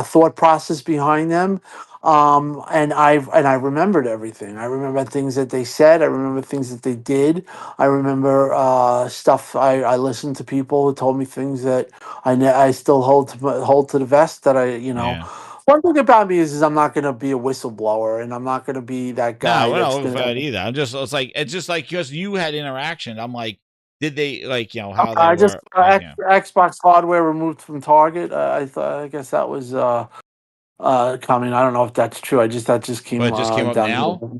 D: thought process behind them. And I remembered everything. I remember things that they said. I remember things that they did. I remember stuff. I listened to people who told me things that I still hold to the vest. That
C: yeah.
D: one thing about me is I'm not going to be a whistleblower, and I'm not going to be that
C: No,
D: guy
C: we're not
D: that's
C: looking
D: going
C: for that
D: to.
C: either. It's just like because you had interaction. I'm like, did they like how they
D: I just
C: were like
D: Xbox hardware removed from Target. I guess that was coming. I don't know if that's true. That just
C: but
D: came
C: it just came up
D: down.
C: now from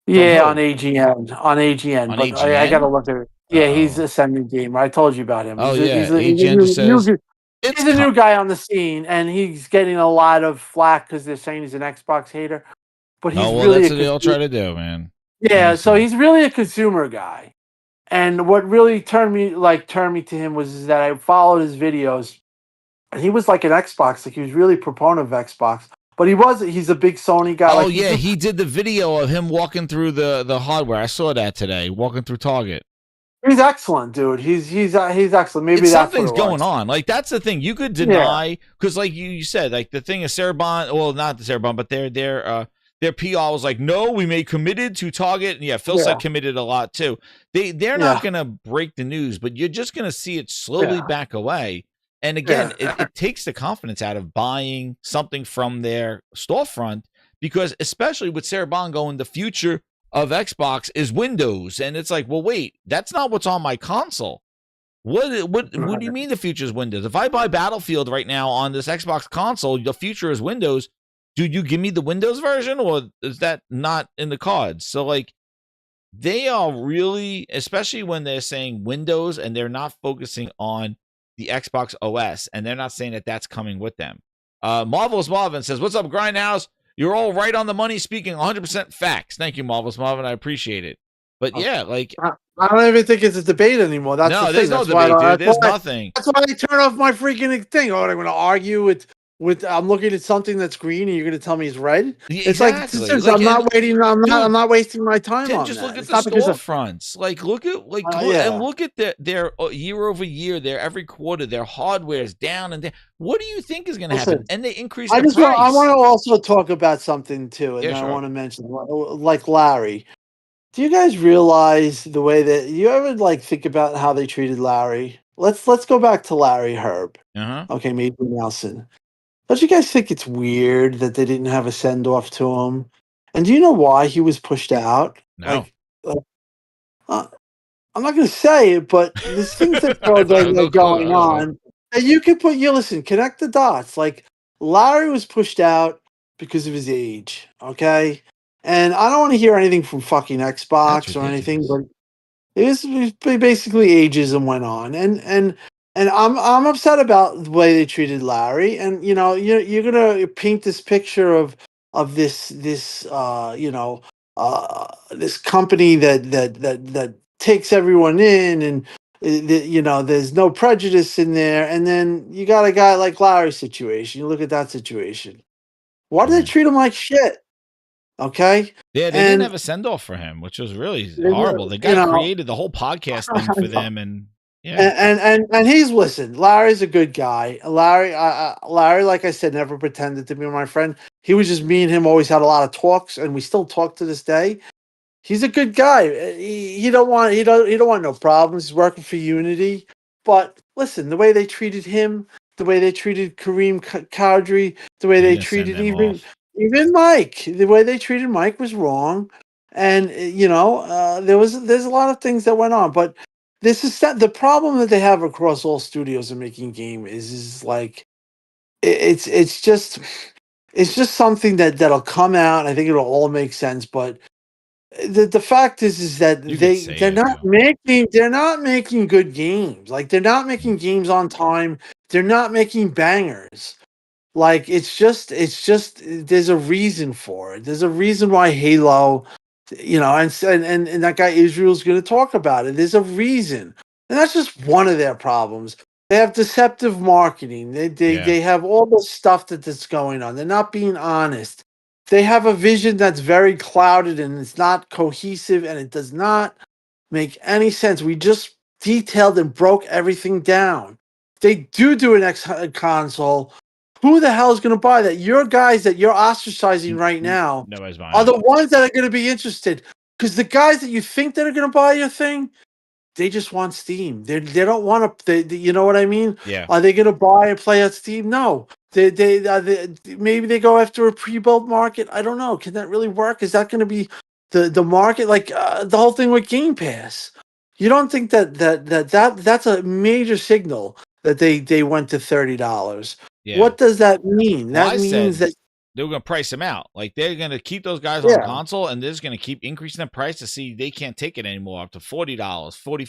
D: Yeah, on
C: who
D: AGN.
C: on
D: But I got to
C: AGN.
D: look at it.
C: Uh
D: Yeah, he's
C: oh.
D: a sending gamer. I told you about him.
C: Oh
D: He's
C: yeah,
D: a
C: AGN just says it's
D: he's a new guy on the scene, and he's getting a lot of flack because they're saying he's an Xbox hater. But
C: oh
D: he's
C: well,
D: really
C: that's
D: a
C: what they all try to do, man. I
D: yeah. So
C: understand.
D: he's really a consumer guy. And what really turned me to him was is that I followed his videos. And he was like an Xbox, like he was really proponent of Xbox. But he's a big Sony guy.
C: Oh
D: Like he's
C: yeah,
D: just
C: he did the video of him walking through the hardware. I saw that today, walking through Target.
D: he's excellent, dude. He's excellent. Maybe
C: It's
D: that's what
C: something's
D: it
C: going
D: was.
C: on. Like that's the thing. You could
D: Yeah.
C: deny because, like you said, like the thing is Cerebon. Well, not the Cerebon, but their PR was like, no, we made committed to Target. And yeah, Phil said
D: Yeah.
C: committed a lot too. They're not
D: Yeah.
C: gonna break the news, but you're just gonna see it slowly
D: Yeah.
C: back away. And again,
D: Yeah.
C: it takes the confidence out of buying something from their storefront because, especially with Cerebon going, the future of Xbox is Windows, and it's like, well, wait, that's not what's on my console. What do you mean the future is Windows? If I buy Battlefield right now on this Xbox console, the future is Windows. Do you give me the Windows version, or is that not in the cards? So like they are really, especially when they're saying Windows and they're not focusing on the Xbox OS, and they're not saying that that's coming with them. Marvelous Marvin says, "What's up, Grindhouse? You're all right on the money, speaking 100% facts. Thank you, Marvelous Marvin. I appreciate it." But yeah, like
D: I don't even think it's a debate anymore. That's the
C: no,
D: thing.
C: there's no
D: That's why I
C: debate,
D: don't.
C: dude. There's nothing.
D: That's why I turn off my freaking thing. Oh, I'm going to argue with. I'm looking at something that's green, and you're going to tell me it's red. It's like
C: Exactly.
D: I'm
C: Like, and
D: not waiting. I'm not. I'm
C: dude,
D: not wasting my time
C: Tim,
D: on
C: just look
D: that.
C: at
D: It's
C: the
D: not because of.
C: storefronts. Like, look at
D: Yeah.
C: look at their year over year, their every quarter, their hardware is down and down. What do you think is going to happen?
D: Listen,
C: And they increase
D: I
C: the
D: just want. I want
C: price.
D: to also talk about something too, and
C: Yeah,
D: I
C: sure.
D: want to mention like Larry. Do you guys realize the way that you ever like think about how they treated Larry? Let's go back to Larry Herb.
C: Uh huh.
D: Okay, maybe Nelson. Don't you guys think it's weird that they didn't have a send off to him? And do you know why he was pushed out?
C: No,
D: Uh, uh, I'm not going to say it, but there's things that
C: I have
D: are
C: no clue.
D: going
C: I don't know.
D: on. And you can put you listen, connect the dots. Like Larry was pushed out because of his age. Okay, and I don't want to hear anything from fucking
C: That's
D: Xbox or anything,
C: ridiculous.
D: but it was basically ageism went on, and I'm upset about the way they treated Larry. And you're gonna paint this picture of this company that takes everyone in, and there's no prejudice in there. And then you got a guy like Larry's situation. You look at that situation. Why do they treat him like shit? Okay.
C: Yeah, they didn't have a send off for him, which was really horrible. The guy created the whole podcast thing for them, and
D: and he's listen. Larry's a good guy. Larry, like I said, never pretended to be my friend. He was just me and him always had a lot of talks, and we still talk to this day. He's a good guy. He don't want no problems. He's working for Unity. But listen, the way they treated him, the way they treated Kareem Kadri, the way they treated even Mike, the way they treated Mike was wrong. And there's a lot of things that went on, but this is the problem that they have across all studios in making game is like it's just something that'll come out. I think it'll all make sense, but the fact is that they're not making good games. Like they're not making games on time. They're not making bangers. Like it's just there's a reason for it. There's a reason why Halo, and that guy Israel's going to talk about it. There's a reason, and that's just one of their problems. They have deceptive marketing. They have all the stuff that's going on. They're not being honest. They have a vision that's very clouded and it's not cohesive and it does not make any sense. We just detailed and broke everything down. They do an X console. Who the hell is going to buy that? Your guys that you're ostracizing right now are the ones that are going to be interested. Because the guys that you think that are going to buy your thing, they just want Steam. They don't want to. You know what I mean?
C: Yeah.
D: Are they going to buy and play at Steam? No. They maybe they go after a pre-built market. I don't know. Can that really work? Is that going to be the market? Like the whole thing with Game Pass. You don't think that's a major signal that they went to $30?
C: Yeah.
D: What does that mean? That means that
C: they were going to price them out. Like they're going to keep those guys on console, and they're just going to keep increasing the price to see they can't take it anymore, up to $40, $45,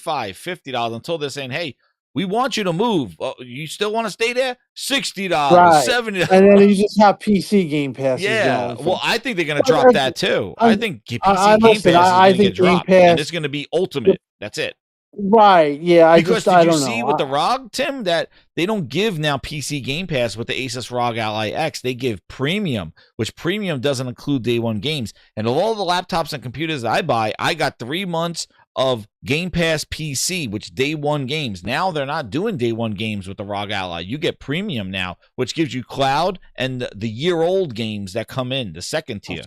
C: $50 until they're saying, "Hey, we want you to move. You still want to stay there? $60, $70."
D: And then you just have PC Game Pass.
C: Yeah. Well, I think they're going to drop that too. I think PC Game Pass is going to get dropped, and it's going to be Ultimate. That's it.
D: Right, yeah.
C: Because did you see with the ROG, Tim, that they don't give now PC Game Pass with the Asus ROG Ally X. They give Premium, which Premium doesn't include day one games. And of all the laptops and computers that I buy, I got 3 months of Game Pass PC, which day one games. Now they're not doing day one games with the ROG Ally. You get Premium now, which gives you cloud and the year-old games that come in, the second tier.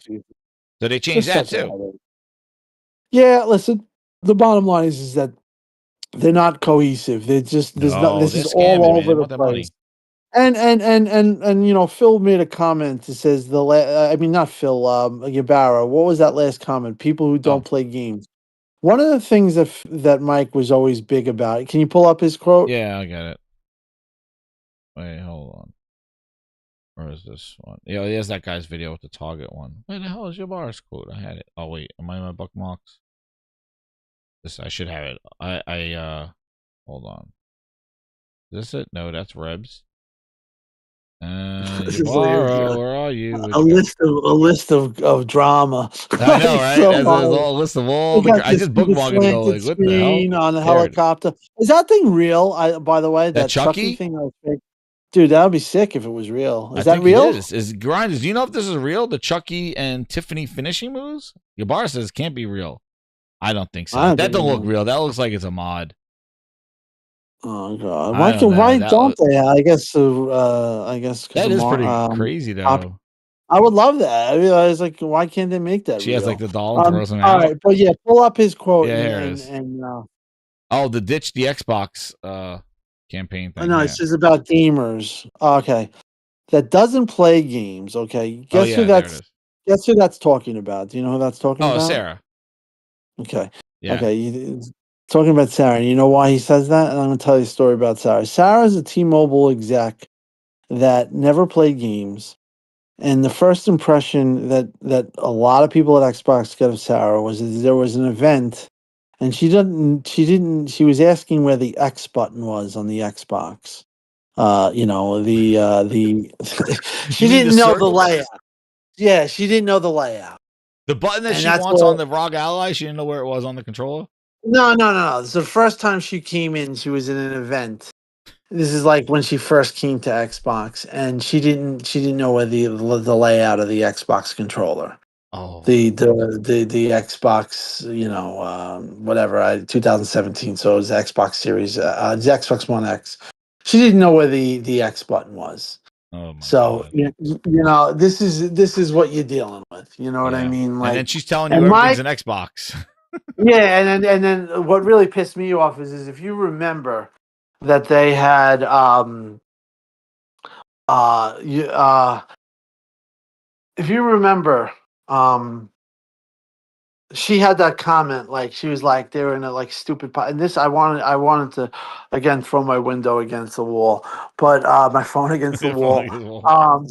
C: So they changed that too.
D: Yeah, listen, the bottom line is that they're not cohesive. They're just this is all over the place. And Phil made a comment that says not Phil, Ybarra. What was that last comment? People who don't play games. One of the things that Mike was always big about. Can you pull up his quote?
C: Yeah, I got it. Wait, hold on. Where is this one? Yeah, there's that guy's video with the Target one. Where the hell is Ybarra's quote? I had it. Oh wait, am I in my bookmarks? I should have it. I hold on. Is this it? No, that's Rebs. Ybarra, where are you?
D: A list of drama.
C: I know, right? There's a list of all the. I just bookmarked it. Like, what the hell?
D: On the helicopter. Is that thing real? By the way, that Chucky thing. Dude, that would be sick if it was real. Is that real?
C: It is. Grinders, do you know if this is real? The Chucky and Tiffany finishing moves? Ybarra says it can't be real. I don't think so. That don't look real. That looks like it's a mod.
D: Oh god! Why don't they? I guess.
C: That is pretty crazy, though.
D: I would love that. I mean, I was like, why can't they make that?
C: She has like the doll and throws them out.
D: All right, but yeah, pull up his quote.
C: Yeah, here it is. The ditch the Xbox campaign thing.
D: No, it's just about gamers. Okay, that doesn't play games. Okay, guess who that's? Guess who that's talking about? Do you know who that's talking about?
C: Oh, Sarah.
D: Okay. Yeah. Okay. Talking about Sarah. And you know why he says that? And I'm going to tell you a story about Sarah. Sarah's a T-Mobile exec that never played games. And the first impression that a lot of people at Xbox got of Sarah was that there was an event and she was asking where the X button was on the Xbox. She didn't know the layout. Yeah, she didn't know the layout.
C: The button that she wants on the ROG Ally, she didn't know where it was on the controller?
D: No. It's the first time she came in, she was in an event. This is like when she first came to Xbox, and she didn't know where the layout of the Xbox controller,
C: Oh,
D: the Xbox, whatever, 2017. So it was Xbox Series, the Xbox One X. She didn't know where the X button was.
C: oh my
D: So
C: God.
D: this is what you're dealing with. You know what I
C: Yeah.
D: mean?
C: And
D: Like,
C: then she's telling you
D: and
C: everything's
D: Mike,
C: an Xbox.
D: yeah, and then what really pissed me off is if you remember that they had you if you remember, she had that comment, like she was like they were in a like stupid and this I wanted to again throw my window against the wall, but my phone against the wall,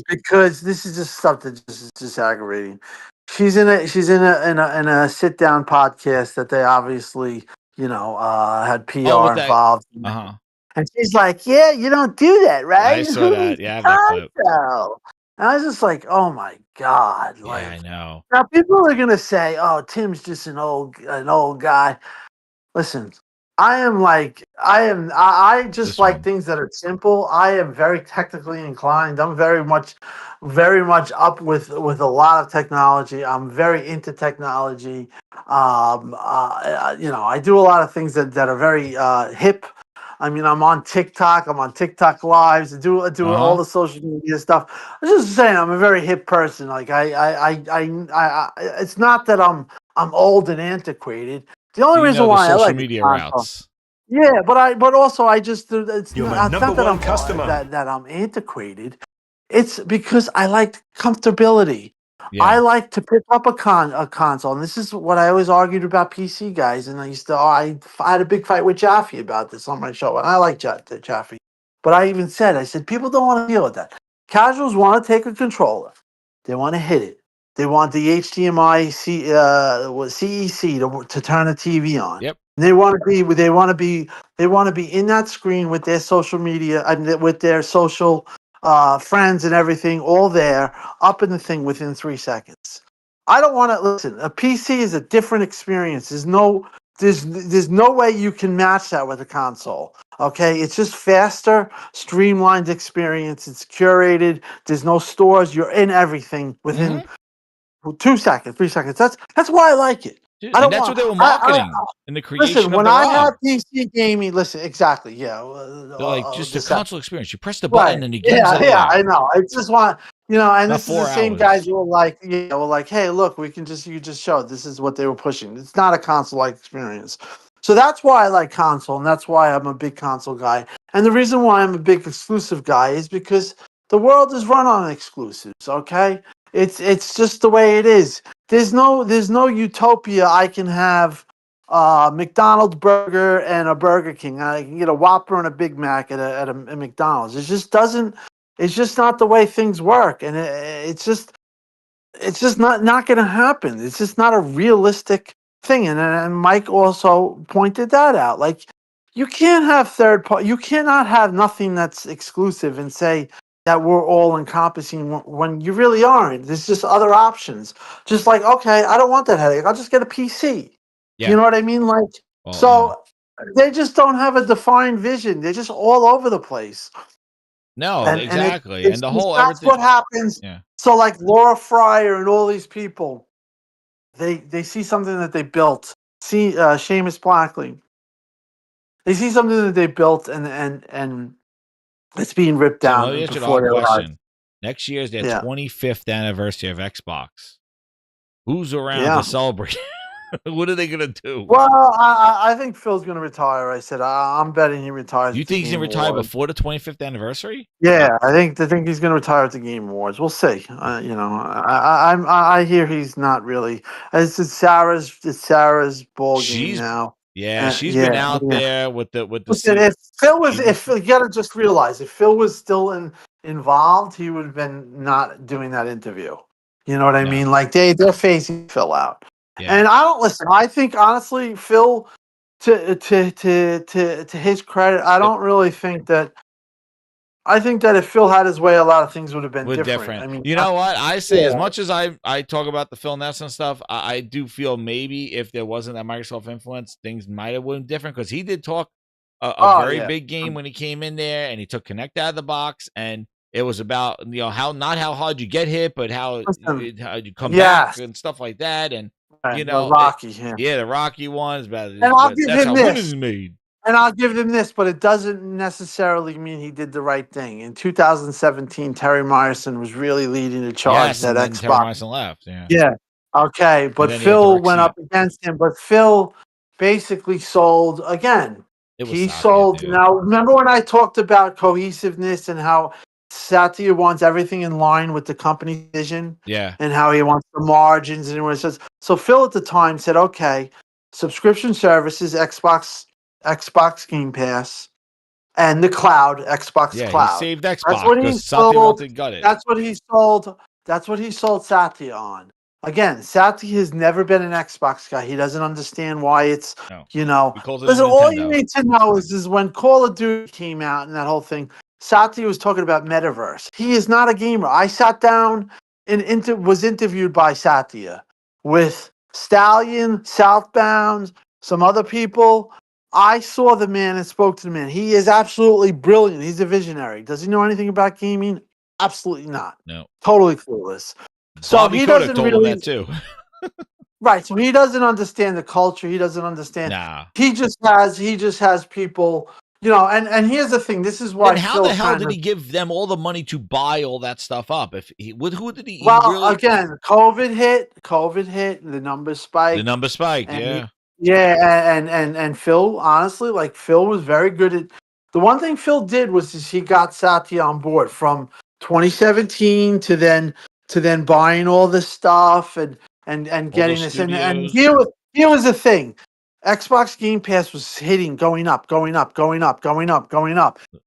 D: because this is just stuff that just is just aggravating. She's in a sit down podcast that they obviously had
C: Oh, with
D: PR
C: that.
D: involved.
C: Uh-huh.
D: And she's like, "Yeah, you don't do that, right?
C: I saw
D: Who needs
C: that.
D: the
C: Yeah, I have that clip.
D: console?" And I was just like, "Oh my god!"
C: Yeah, I
D: Like,
C: know.
D: now people are gonna say, "Oh, Tim's just an old guy." Listen, I just
C: This
D: like
C: one.
D: things that are simple. I am very technically inclined. I'm very much up with a lot of technology. I'm very into technology. I do a lot of things that are very hip. I mean, I'm on TikTok. I'm on TikTok lives. I do all
C: Uh-huh.
D: the social media stuff. I'm just saying, I'm a very hip person. Like it's not that I'm old and antiquated. The
C: So
D: only
C: you know
D: reason
C: the
D: why I
C: social
D: like a
C: media
D: console,
C: routes.
D: yeah, but also I just
B: You're my
D: it's
B: number
D: not that
B: one customer.
D: that I'm antiquated. It's because I like comfortability. I
C: Yeah.
D: like to pick up a console, and this is what I always argued about PC guys. And I had a big fight with Jaffe about this on my show, and I like Jaffe. But I said people don't want to deal with that. Casuals want to take a controller, they want to hit it, they want the HDMI CEC to turn the TV on.
C: Yep.
D: They want to be in that screen with their social media and with their social friends and everything, all there, up in the thing within 3 seconds. I don't want to listen. A PC is a different experience. There's no way you can match that with a console. Okay, it's just faster, streamlined experience. It's curated. There's no stores. You're in everything
C: Mm-hmm.
D: within 2 seconds, 3 seconds. That's why I like it.
C: Dude,
D: I
C: and
D: don't
C: that's
D: want.
C: what they were
D: I
C: marketing in the
D: listen.
C: creation of
D: When
C: the
D: I have
C: ROG.
D: PC gaming, listen exactly. Yeah,
C: They're like just a
D: just that.
C: console experience. You press the
D: Right.
C: button and the games
D: Yeah,
C: are
D: yeah,
C: there.
D: I know. I just want, and
C: Not
D: this is the
C: 4
D: same guys
C: hours.
D: who were like, hey, look, you just showed this is what they were pushing. It's not a console like experience. So that's why I like console, and that's why I'm a big console guy. And the reason why I'm a big exclusive guy is because the world is run on exclusives, okay? It's just the way it is. There's no utopia I can have McDonald's burger and a Burger King. I can get a Whopper and a Big Mac at a McDonald's. It just doesn't. It's just not the way things work, and it's just not going to happen. It's just not a realistic thing. And Mike also pointed that out. Like, you can't have third party. You cannot have nothing that's exclusive and say that we're all encompassing when you really aren't. There's just other options. Just like, okay, I don't want that headache. I'll just get a PC. You
C: Yeah.
D: know what I mean? Like,
C: Well, yeah.
D: so they just don't have a defined vision. They're just all over the place.
C: No,
D: And
C: exactly. And the whole
D: that's
C: everything.
D: what happens.
C: Yeah.
D: So like Laura Fryer and all these people, they see something that they built. See Seamus Blackley. They see something that they built and it's being ripped
C: Tim, let
D: down
C: me ask you the
D: before
C: hard
D: their eyes.
C: question. Next year is their
D: Yeah.
C: 25th anniversary of Xbox. Who's around
D: Yeah.
C: to celebrate? What are they gonna do?
D: Well, I think Phil's going to retire. I said I'm betting he retires
C: You
D: at the
C: think he's gonna
D: Game
C: retire
D: Awards.
C: before the 25th anniversary?
D: Yeah, I think he's going to retire at the Game Awards. We'll see. I hear he's not really. It's Sarah's ball game
C: She's
D: now.
C: yeah, she's been
D: Yeah,
C: out
D: yeah.
C: there with the
D: Listen,
C: C.
D: if Phil was,
C: She's been,
D: if you got to just realize, if Phil was still involved, he would have been not doing that interview. You know what I
C: no,
D: mean? Like they're phasing Phil out,
C: yeah.
D: and I don't listen. I think honestly, Phil, to his credit, I
C: It
D: don't really think that. I think that if Phil had his way, a lot of things would have been
C: was
D: different. I
C: different.
D: mean,
C: You know what? I say as
D: yeah,
C: much as I talk about the Phil Nelson stuff, I do feel maybe if there wasn't that Microsoft influence, things might have been different because he did talk a very big game when he came in there and he took Connect out of the box, and it was about how not how hard you get hit, but how you come back and stuff like that, and
D: the Rocky,
C: the Rocky ones,
D: and I'll give
C: that's
D: him
C: how
D: this.
C: winners is made.
D: And I'll give him this, but it doesn't necessarily mean he did the right thing. In 2017, Terry Myerson was really leading the charge that
C: and then
D: Xbox.
C: Terry Myerson left. Yeah.
D: Yeah. Okay, but Phil went up against him. But Phil basically sold again. He sold. Now, remember when I talked about cohesiveness and how Satya wants everything in line with the company vision?
C: Yeah.
D: And how he wants the margins and what it says. So Phil at the time said, okay, subscription services, Xbox Game Pass, and the cloud, Xbox Cloud.
C: He saved Xbox.
D: That's what he sold.
C: That's
D: what he sold. That's what he sold Satya on. Again, Satya has never been an Xbox guy. He doesn't understand why it's Listen, all you need to know is when Call of Duty came out and that whole thing, Satya was talking about metaverse. He is not a gamer. I sat down and was interviewed by Satya with Stallion, Southbound, some other people. I saw the man and spoke to the man. He is absolutely brilliant. He's a visionary. Does he know anything about gaming? Absolutely not.
C: No.
D: Totally clueless. So
C: Bobby
D: he
C: Kotick
D: doesn't
C: told
D: really
C: him that too.
D: Right. So he doesn't understand the culture. He doesn't understand.
C: Nah.
D: He just has people, and here's the thing. This is why.
C: Then how the hell did he give them all the money to buy all that stuff up? Who did he?
D: Again, COVID hit, the numbers spiked.
C: Yeah.
D: Yeah, and Phil, honestly, Phil was very good at. The one thing Phil did was he got Satya on board from 2017 to then buying all this stuff and getting this and here was the thing. Xbox Game Pass was going up,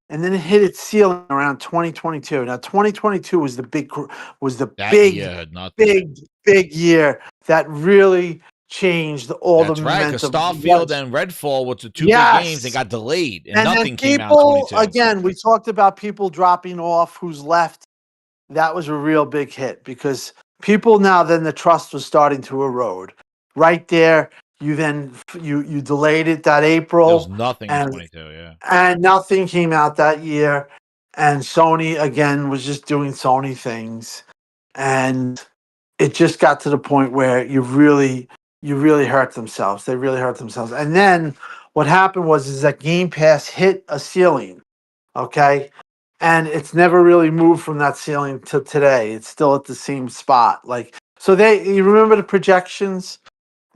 D: and then it hit its ceiling around 2022. Now 2022 was the big year that really changed all the momentum.
C: That's right, because Starfield and Redfall, which are two big games, they got delayed, and nothing came out in 22.
D: Again, we talked about people dropping off, who's left. That was a real big hit because people now, then the trust was starting to erode. Right there, you delayed it that April.
C: There was nothing in 22, yeah.
D: And nothing came out that year. And Sony, again, was just doing Sony things. And it just got to the point where you really hurt themselves. They really hurt themselves. And then what happened is that Game Pass hit a ceiling, okay? And it's never really moved from that ceiling to today. It's still at the same spot. So you remember the projections?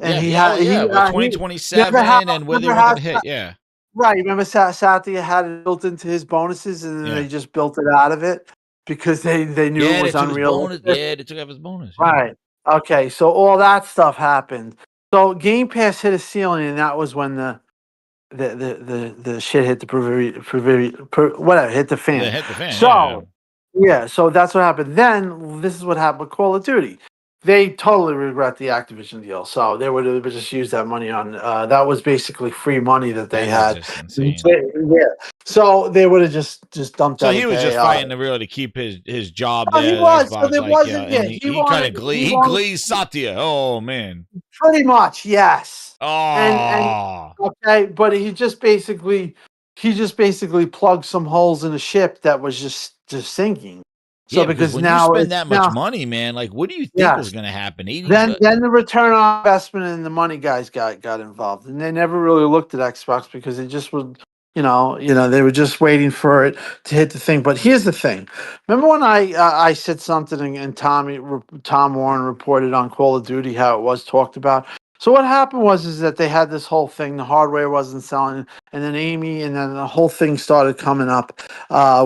D: And
C: he 2027 and where they were going to hit, yeah.
D: Right. Remember Satya had it built into his bonuses and then they just built it out of it because they knew it was unrealistic.
C: They took out his bonus.
D: Yeah. Right. Okay, so all that stuff happened. So Game Pass hit a ceiling, and that was when the shit hit the whatever hit the fan.
C: It hit the fan.
D: So so that's what happened. Then this is what happened with Call of Duty. They totally regret the Activision deal. So they would have just used that money on that was basically free money that they had. Yeah. So they would have just dumped.
C: So he was just fighting to keep his job there.
D: He was. So there wasn't.
C: He kind of glazed Satya. Oh man.
D: Pretty much, yes.
C: Oh.
D: And okay, but he just basically plugged some holes in a ship that was just sinking. So because
C: when
D: now
C: you spend that much money, man, what do you think was going to happen?
D: Then the return on investment and the money guys got involved, and they never really looked at Xbox because it just would, they were just waiting for it to hit the thing. But here's the thing: remember when I said something and Tom Warren reported on Call of Duty how it was talked about. So what happened is that they had this whole thing. The hardware wasn't selling, and then the whole thing started coming up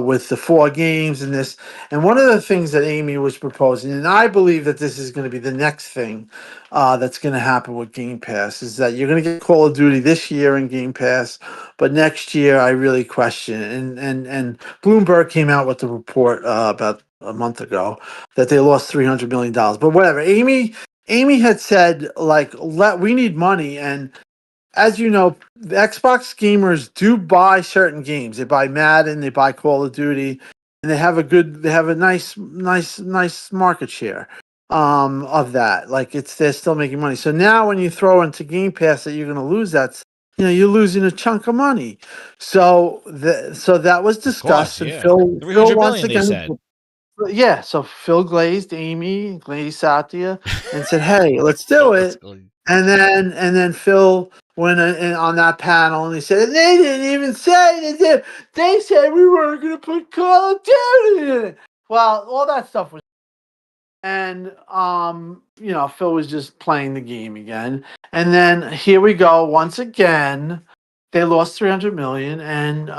D: with the 4 games and this. And one of the things that Amy was proposing, and I believe that this is going to be the next thing that's going to happen with Game Pass, is that you're going to get Call of Duty this year in Game Pass, but next year I really question it. And Bloomberg came out with the report about a month ago that they lost $300 million. But whatever, Amy had said, we need money. And as you know, the Xbox gamers do buy certain games. They buy Madden, they buy Call of Duty, and they have a nice market share of that. They're still making money. So now when you throw into Game Pass that you're going to lose that you're losing a chunk of money. So that was discussed, and
C: yeah.
D: Phil
C: 300
D: once
C: million, they
D: again.
C: said.
D: Yeah, so Phil glazed Amy, glazed Satya, and said, "Hey, let's do it." And then Phil went on that panel and he said, "They didn't even say that they said we weren't going to put Call of Duty in it." Well, all that stuff was, and Phil was just playing the game again. And then here we go once again. They lost 300 million, and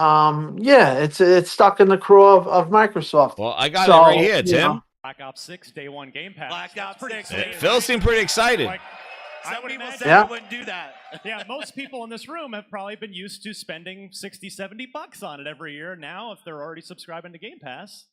D: it's stuck in the craw of Microsoft.
C: Well, I got it right here, Tim.
H: Black Ops 6 Day 1 Game Pass.
I: Black Ops 6.
C: Phil seemed pretty excited.
I: Some people said
D: Yeah.
I: you wouldn't do that.
H: Yeah, most people in this room have probably been used to spending 60, 70 bucks on it every year. Now, if they're already subscribing to Game Pass,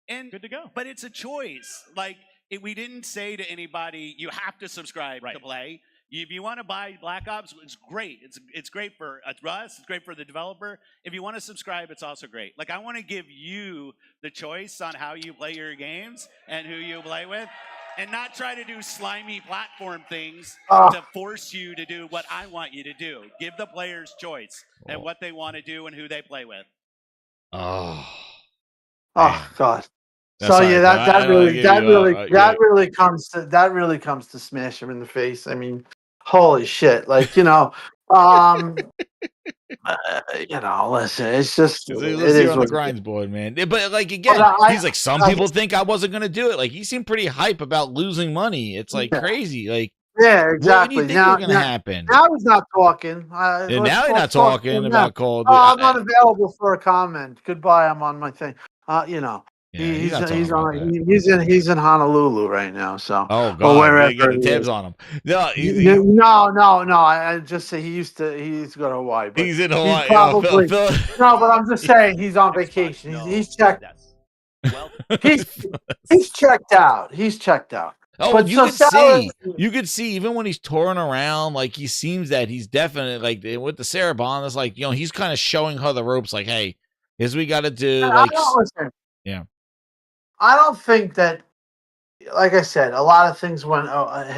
I: And
H: good to go.
I: But it's a choice. Like we didn't say to anybody, you have to subscribe to play. If you want to buy Black Ops, it's great. It's great for us. It's great for the developer. If you want to subscribe, it's also great. Like I want to give you the choice on how you play your games and who you play with, and not try to do slimy platform things to force you to do what I want you to do. Give the players choice and what they want to do and who they play with.
C: Oh,
D: God.
C: That's
D: So
C: all right,
D: that
C: yeah.
D: really comes to smash him in the face. I mean, holy shit! Like listen, it's just
C: let's
D: it
C: see
D: is
C: on the
D: what it
C: grinds
D: is.
C: board, man. But like again, he's like, some people think I wasn't gonna do it. Like he seemed pretty hype about losing money. It's like crazy. Like
D: Yeah,
C: what
D: exactly.
C: do you think was gonna happen?
D: Now he's not talking.
C: And now he's not talking about Call of
D: Oh,
C: Duty.
D: I'm unavailable for a comment. Goodbye. I'm on my thing.
C: Yeah, he's not talking
D: he's
C: about
D: on.
C: that.
D: He's in Honolulu right now. So
C: Oh
D: or
C: God,
D: wherever
C: they got the
D: he
C: tabs
D: is.
C: on him. No,
D: No. I just say he used to go to Hawaii. But
C: he's in Hawaii.
D: He's probably,
C: Phil.
D: no, but I'm just saying he's on vacation. He's checked.
I: Well,
D: He's checked out. He's checked out.
C: Oh,
D: But
C: you
D: so
C: could
D: Sarah-
C: you could see even when he's touring around, like he seems that he's definitely like with the Sarah Bond. It's like he's kind of showing her the ropes. Like, hey, here's what we got to do. Like, yeah.
D: I don't think that. Like I said, a lot of things went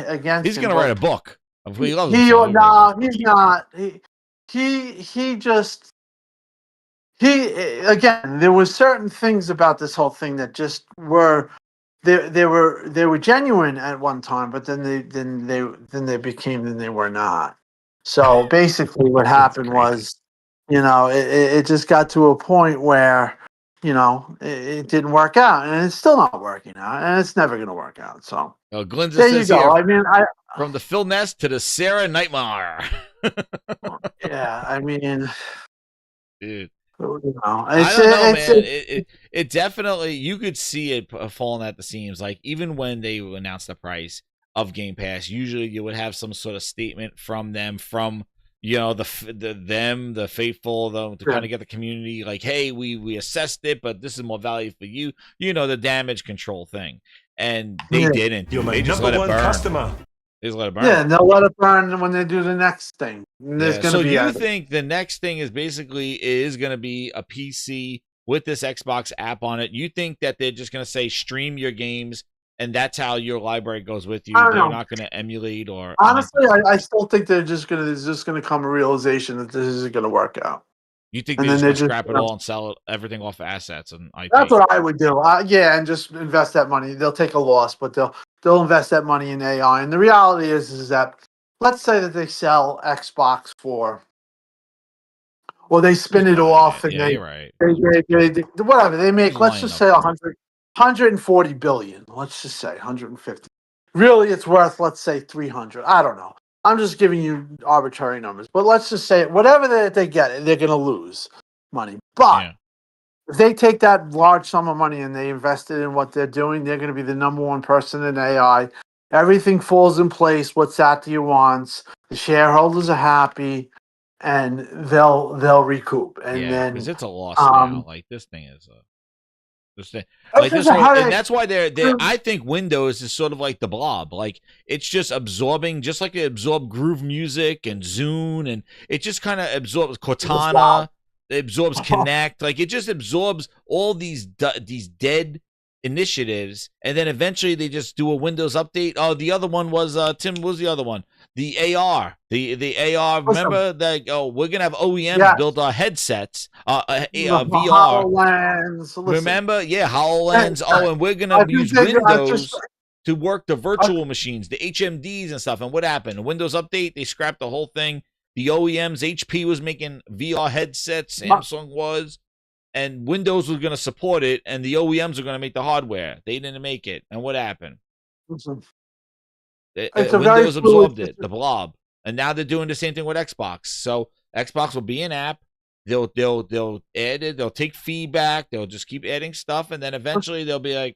D: against.
C: He's
D: him,
C: gonna
D: but
C: write a book. He loves
D: He
C: himself.
D: no, he's not. He just again. There were certain things about this whole thing that just were they were genuine at one time, but then they were not. So basically, what happened was, it just got to a point where it didn't work out, and it's still not working out, and it's never going to work out. So
C: Glenn just
D: there you
C: says
D: go.
C: here,
D: I mean,
C: from the Phil Ness to the Sarah Nightmare.
D: yeah, I mean,
C: Dude.
D: I
C: I don't know, man. It definitely, you could see it falling at the seams. Like even when they announced the price of Game Pass, usually you would have some sort of statement from them, from the faithful, to kind of get the community like, hey, we assessed it, but this is more value for you. The damage control thing, and they didn't. They just let it burn.
J: Customer.
C: They just let it burn.
D: Yeah, and they'll let it burn when they do the next thing.
C: So you think the next thing is going to be a PC with this Xbox app on it? You think that they're just going to say stream your games, and that's how your library goes with you? They're not going to emulate or
D: honestly, I still think there's just going to come a realization that this isn't going to work out.
C: You think they're just going to scrap it all and sell everything off of assets and IP?
D: That's what I would do. And just invest that money. They'll take a loss, but they'll invest that money in AI. And the reality is that, let's say that they sell Xbox for, or they spin it off, and
C: you're right.
D: they whatever they make. Let's just say 140 billion. Let's just say 150. Really, it's worth, let's say 300. I don't know. I'm just giving you arbitrary numbers, but let's just say whatever they get, they're going to lose money. But if they take that large sum of money and they invest it in what they're doing, they're going to be the number one person in AI. Everything falls in place. What Satya wants, the shareholders are happy, and they'll recoup. And then
C: because it's a loss now. Like this thing is like this whole, and that's why they're I think Windows is sort of like the Blob. Like it's just absorbing, just like it absorbed Groove Music and Zune, and it just kind of absorbs Cortana. It absorbs Kinect. Like it just absorbs all these dead initiatives, and then eventually they just do a Windows update. Oh, the other one was Tim. What was the other one? The AR, the AR. Remember that? Oh, we're gonna have OEMs build our headsets, VR.
D: HoloLens. Listen,
C: remember? Yeah, HoloLens. Oh, and we're gonna use Windows to work the virtual machines, the HMDs and stuff. And what happened? The Windows update, they scrapped the whole thing. The OEMs, HP was making VR headsets, Samsung was, and Windows was going to support it, and the OEMs are going to make the hardware. They didn't make it. And what happened? Windows absorbed it, the blob. And now they're doing the same thing with Xbox. So Xbox will be an app. They'll add it. They'll take feedback. They'll just keep adding stuff, and then eventually they'll be like,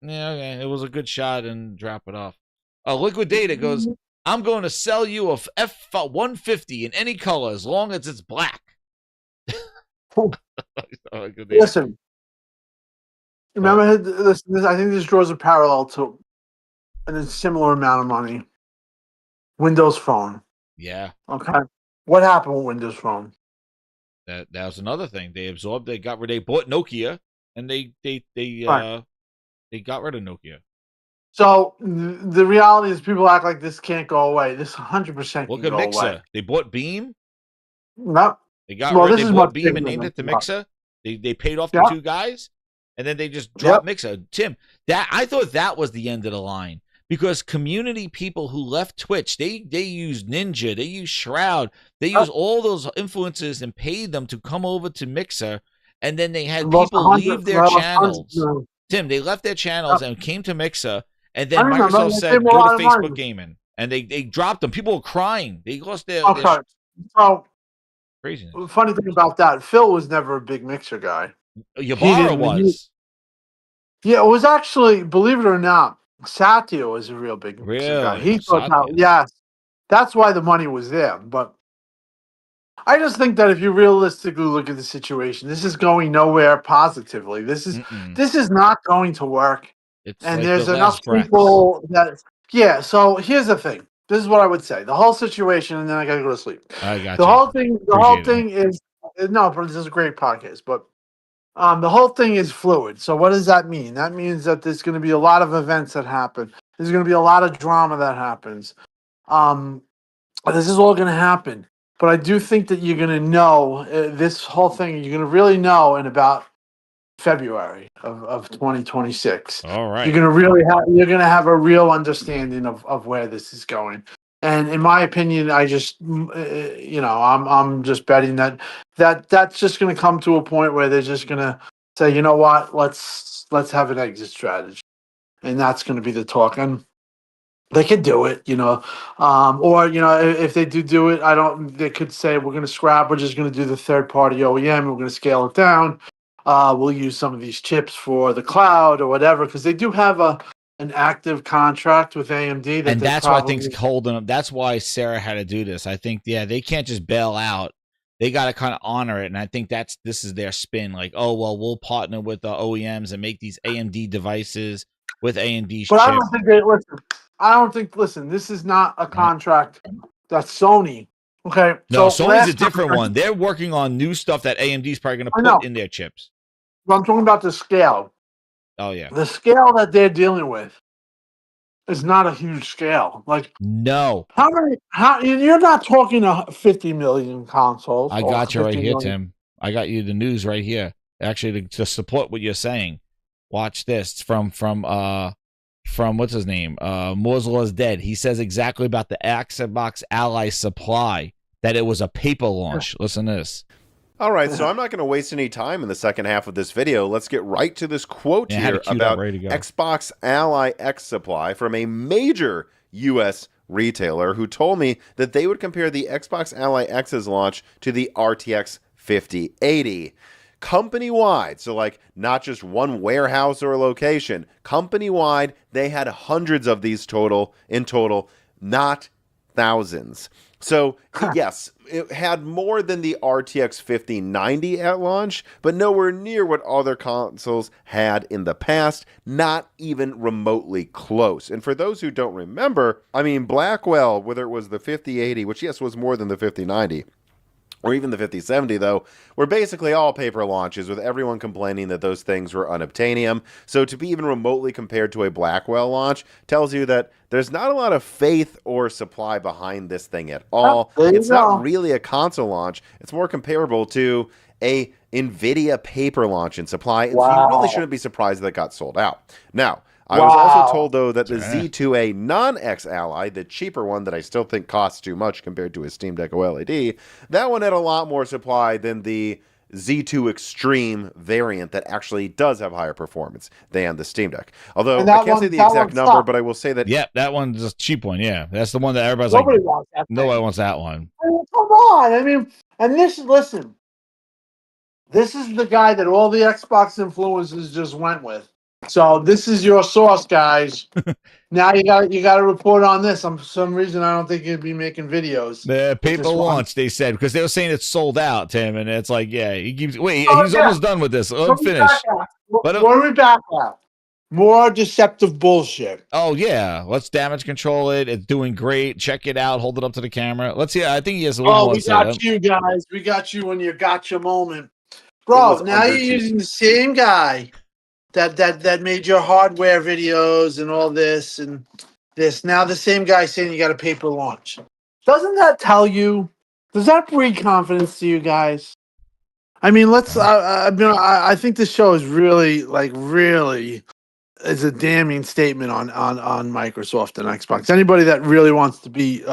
C: yeah, okay, it was a good shot, and drop it off. Liquid Data goes, I'm going to sell you a F-150 in any color as long as it's black.
D: Listen, remember, listen, I think this draws a parallel to a similar amount of money. Windows Phone.
C: Yeah.
D: Okay. What happened with Windows Phone?
C: That was another thing. They absorbed. They bought Nokia, and they got rid of Nokia.
D: So the reality is, people act like this can't go away. This 100%
C: Look
D: can
C: at
D: go
C: Mixer.
D: away.
C: They bought Beam.
D: No.
C: They bought Beam and named it to Mixer. They paid off the two guys, and then they just dropped Mixer. Tim, I thought that was the end of the line, because community people who left Twitch, they used Ninja, they used Shroud, they used all those influencers and paid them to come over to Mixer, and then they had people leave their channels. Tim, they left their channels and came to Mixer. And then Microsoft said, go to Facebook Gaming. And they dropped them. People were crying. They lost their...
D: So,
C: craziness.
D: The funny thing about that, Phil was never a big Mixer guy.
C: Ybarra was.
D: Yeah, it was actually, believe it or not, Satya was a real big Mixer guy. He thought, yes, that's why the money was there. But I just think that if you realistically look at the situation, this is going nowhere positively. This is not going to work.
C: It's
D: and
C: like
D: there's enough people that, so here's the thing. This is what I would say. The whole situation, and then I got to go to sleep.
C: I got
D: the whole thing is, no, this is a great podcast, but the whole thing is fluid. So what does that mean? That means that there's going to be a lot of events that happen. There's going to be a lot of drama that happens. This is all going to happen. But I do think that you're going to know this whole thing, you're going to really know in about February of 2026.
C: All right.
D: You're going to have a real understanding of where this is going. And in my opinion, I just, I'm just betting that's just going to come to a point where they're just going to say, you know what, let's have an exit strategy. And that's going to be the talk. And they could do it, or, if they do it, they could say, we're going to scrap, we're just going to do the third party OEM. We're going to scale it down. We'll use some of these chips for the cloud or whatever, because they do have an active contract with AMD.
C: And that's why things holding them. That's why Sarah had to do this. I think, they can't just bail out. They got to kind of honor it. And I think this is their spin. Like, oh, well, we'll partner with the OEMs and make these AMD devices with AMD's
D: But
C: chip.
D: I don't think, listen, this is not a contract that's Sony. Okay.
C: No, Sony's a different one. They're working on new stuff that AMD's probably going to put in their chips.
D: But I'm talking about the scale.
C: Oh, yeah.
D: The scale that they're dealing with is not a huge scale. Like,
C: no.
D: You're not talking 50 million consoles.
C: I got you right here, Tim. I got you the news right here. Actually, to support what you're saying. Watch this. It's from what's his name? Moore's Law is Dead. He says exactly about the Xbox Ally supply, that it was a paper launch. Listen to this.
J: All right, so I'm not going to waste any time in the second half of this video. Let's get right to this quote here about Xbox Ally X supply from a major U.S. retailer who told me that they would compare the Xbox Ally X's launch to the RTX 5080. Company-wide, so like not just one warehouse or location, company-wide, they had hundreds of these in total, not thousands. So, yes, it had more than the RTX 5090 at launch, but nowhere near what other consoles had in the past, not even remotely close. And for those who don't remember, I mean, Blackwell, whether it was the 5080, which, yes, was more than the 5090, or even the 5070, though, were basically all paper launches, with everyone complaining that those things were unobtainium. So to be even remotely compared to a Blackwell launch tells you that there's not a lot of faith or supply behind this thing at all. It's not really a console launch. It's more comparable to a NVIDIA paper launch in supply. So you really shouldn't be surprised that it got sold out. Now, I was also told, though, that the Z2A non-X Ally, the cheaper one that I still think costs too much compared to a Steam Deck OLED, that one had a lot more supply than the Z2 Extreme variant that actually does have higher performance than the Steam Deck. Although I can't say the exact number, but I will say that...
C: Yep, that one's a cheap one, yeah. That's the one that everybody's like, nobody wants that one.
D: Come on, I mean, and listen, this is the guy that all the Xbox influencers just went with. So this is your source, guys. Now you got to report on this. For some reason, I don't think you'd be making videos.
C: The paper launch, they said, because they were saying it's sold out, Tim, and it's like, yeah, he keeps he's almost done with this. Let him finish.
D: What are we back at? More deceptive bullshit.
C: Oh yeah, let's damage control it. It's doing great. Check it out. Hold it up to the camera. Let's see. I think he has a little more to say.
D: Oh, we got you guys. We got you when you gotcha moment, bro. Now you're using the same guy that made your hardware videos and all this and this. Now the same guy saying you got a paper launch. Doesn't that tell you? Does that breed confidence to you guys? I mean, I think this show is really is a damning statement on Microsoft and Xbox. Anybody that really wants to be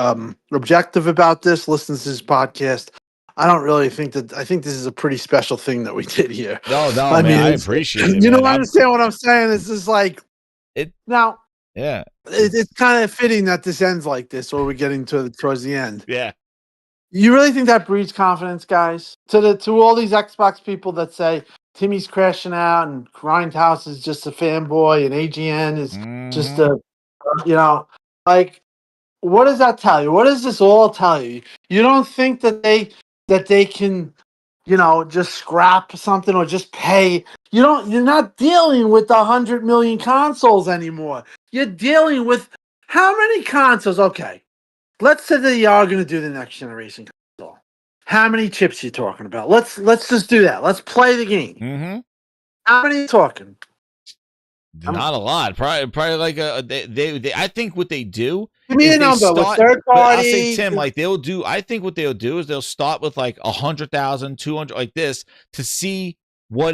D: objective about this listens to this podcast. I don't really think that. I think this is a pretty special thing that we did here.
C: No, I mean, I appreciate it.
D: You know, understand what I'm saying? This is like
C: it
D: now.
C: Yeah,
D: it's kind of fitting that this ends like this, or we're getting towards the end.
C: Yeah.
D: You really think that breeds confidence, guys? To all these Xbox people that say Timmy's crashing out and Grindhouse is just a fanboy and AGN is just a, like, what does that tell you? What does this all tell you? You don't think that they can, just scrap something or just pay? You're not dealing with 100 million consoles anymore. You're dealing with how many consoles? Okay. Let's say that you are going to do the next generation console. How many chips are you talking about? Let's just do that. Let's play the game.
C: Mm-hmm.
D: How many are you talking?
C: Not a lot. Probably like they. I think what they do.
D: Give me a number with third party.
C: I'll say, Tim, like they'll do. I think what they'll do is they'll start with like 100,000, 200, like this, to see what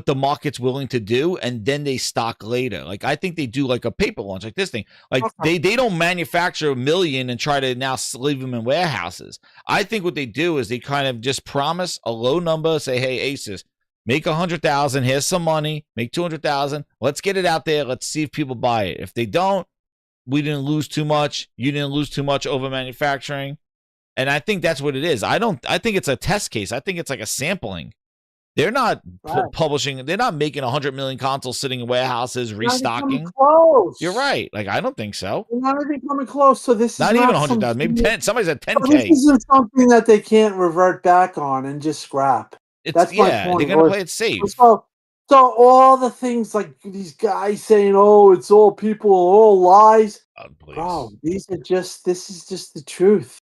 C: the market's willing to do, and then they stock later. Like I think they do like a paper launch, like this thing. Like they don't manufacture 1 million and try to now leave them in warehouses. I think what they do is they kind of just promise a low number, say, hey, Asus, make 100,000. Here's some money. Make 200,000. Let's get it out there. Let's see if people buy it. If they don't, we didn't lose too much. You didn't lose too much over manufacturing. And I think that's what it is. I think it's a test case. I think it's like a sampling. They're not publishing. They're not making 100 million consoles sitting in warehouses, restocking.
D: Close.
C: You're right. Like, I don't think so.
D: They're not even coming close. So this is
C: not even 100,000. Maybe 10. Somebody's at 10K.
D: This isn't something that they can't revert back on and just scrap. That's my point.
C: They're gonna play it safe.
D: So all the things like these guys saying, "Oh, it's all people, all lies." Bro, this is just the truth.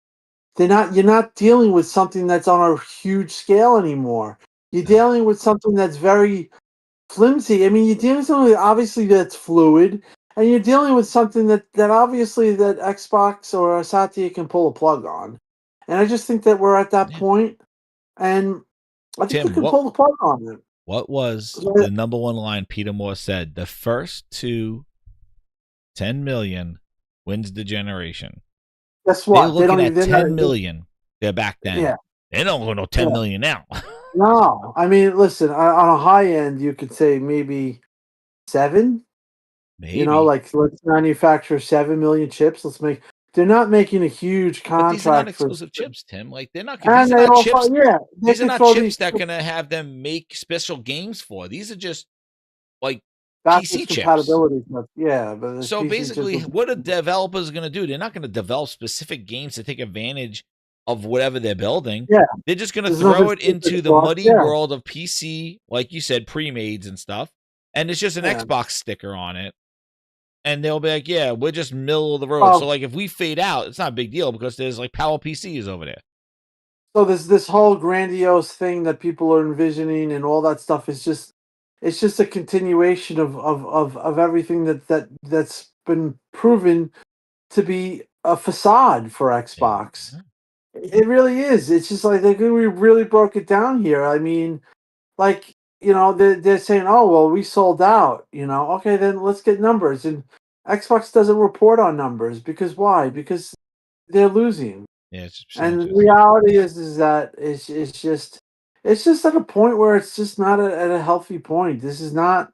D: You're not dealing with something that's on a huge scale anymore. You're dealing with something that's very flimsy. I mean, you're dealing with something obviously that's fluid, and you're dealing with something that obviously that Xbox or Satya can pull a plug on. And I just think that we're at that point, and I think we can pull the plug on it.
C: What was the number one line Peter Moore said? The first to 10 million wins the generation.
D: Guess what?
C: They're looking at 10 million. They're back then. Yeah. They don't go no 10 million now.
D: No. I mean, listen, on a high end, you could say maybe 7.
C: Maybe.
D: Like let's manufacture 7 million chips. They're not making a huge contract. But these are
C: not exclusive chips, Tim. Like they're not. These are not chips. These are not chips that are gonna have them make special games for. These are just like PC chips.
D: But
C: so basically, what a developer is gonna do? They're not gonna develop specific games to take advantage of whatever they're building.
D: Yeah,
C: they're just gonna throw it into the muddy world of PC, like you said, pre-mades and stuff, and it's just an Xbox sticker on it. And they'll be like, yeah, we're just middle of the road. So, like, if we fade out, it's not a big deal because there's, like, Power PCs over there.
D: So this whole grandiose thing that people are envisioning and all that stuff is just it's just a continuation of everything that's been proven to be a facade for Xbox. It really is. It's just like we really broke it down here. I mean, like, they're saying, oh well, we sold out. Okay, then let's get numbers. And Xbox doesn't report on numbers because why? Because they're losing.
C: Yeah, it's
D: And the reality is that it's just at a point where it's just not at a healthy point. This is not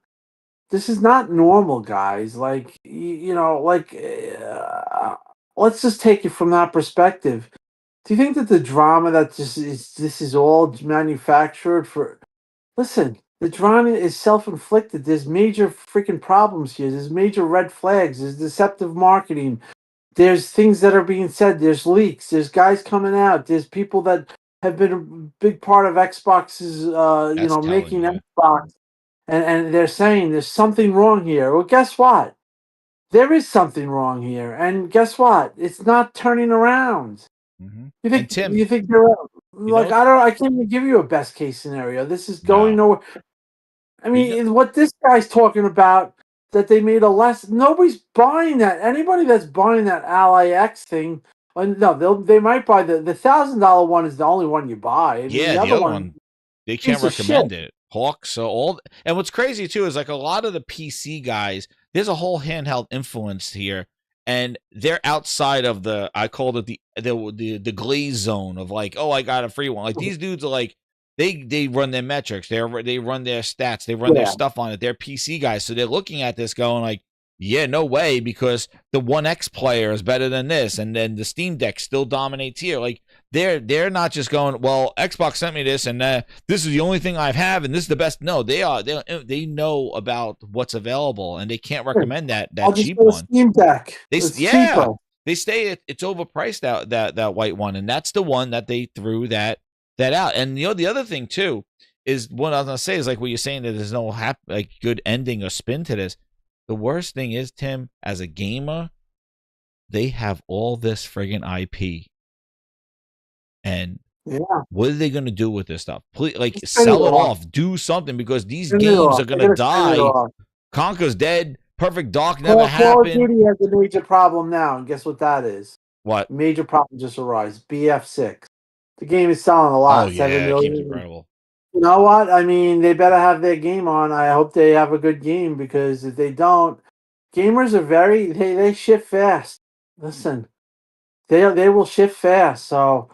D: normal, guys. Like let's just take it from that perspective. Do you think that the drama that this is all manufactured for? Listen, the drama is self-inflicted. There's major freaking problems here. There's major red flags. There's deceptive marketing. There's things that are being said. There's leaks. There's guys coming out. There's people that have been a big part of Xbox's, making Xbox, and they're saying there's something wrong here. Well, guess what? There is something wrong here, and guess what? It's not turning around. You think?
C: Tim,
D: you think they're like? I can't even give you a best case scenario. This is going nowhere. I mean, what this guy's talking about, that they made a less. Nobody's buying that. Anybody that's buying that Ally X thing, no, they might buy the $1,000 one is the only one you buy. I mean,
C: the other one they can't recommend it. Hawk. So and what's crazy too is like a lot of the PC guys. There's a whole handheld influence here, and they're outside of I called it the glaze zone of like, oh, I got a free one. Like these dudes are like. They run their metrics. They run their stats. They run their stuff on it. They're PC guys. So they're looking at this going like, yeah, no way, because the 1X player is better than this. And then the Steam Deck still dominates here. Like they're not just going, well, Xbox sent me this and this is the only thing I have and this is the best. No, they know about what's available and they can't recommend that cheap one.
D: Steam Deck.
C: They stay it's overpriced that white one, and that's the one that they threw that out. And the other thing too is what I was gonna say is like what you're saying, that there's no good ending or spin to this. The worst thing is, Tim, as a gamer, they have all this friggin' IP, and what are they gonna do with this stuff? Please, sell it off, do something, because these games are gonna die. Conker's dead. Perfect Dark never happened.
D: Call of Duty has a major problem now, and guess what that is?
C: What
D: major problem just arose? BF6. The game is selling a lot.
C: Oh, 7 million. Game's incredible.
D: You know what? I mean, they better have their game on. I hope they have a good game, because if they don't, gamers are they shift fast. Listen, they will shift fast. So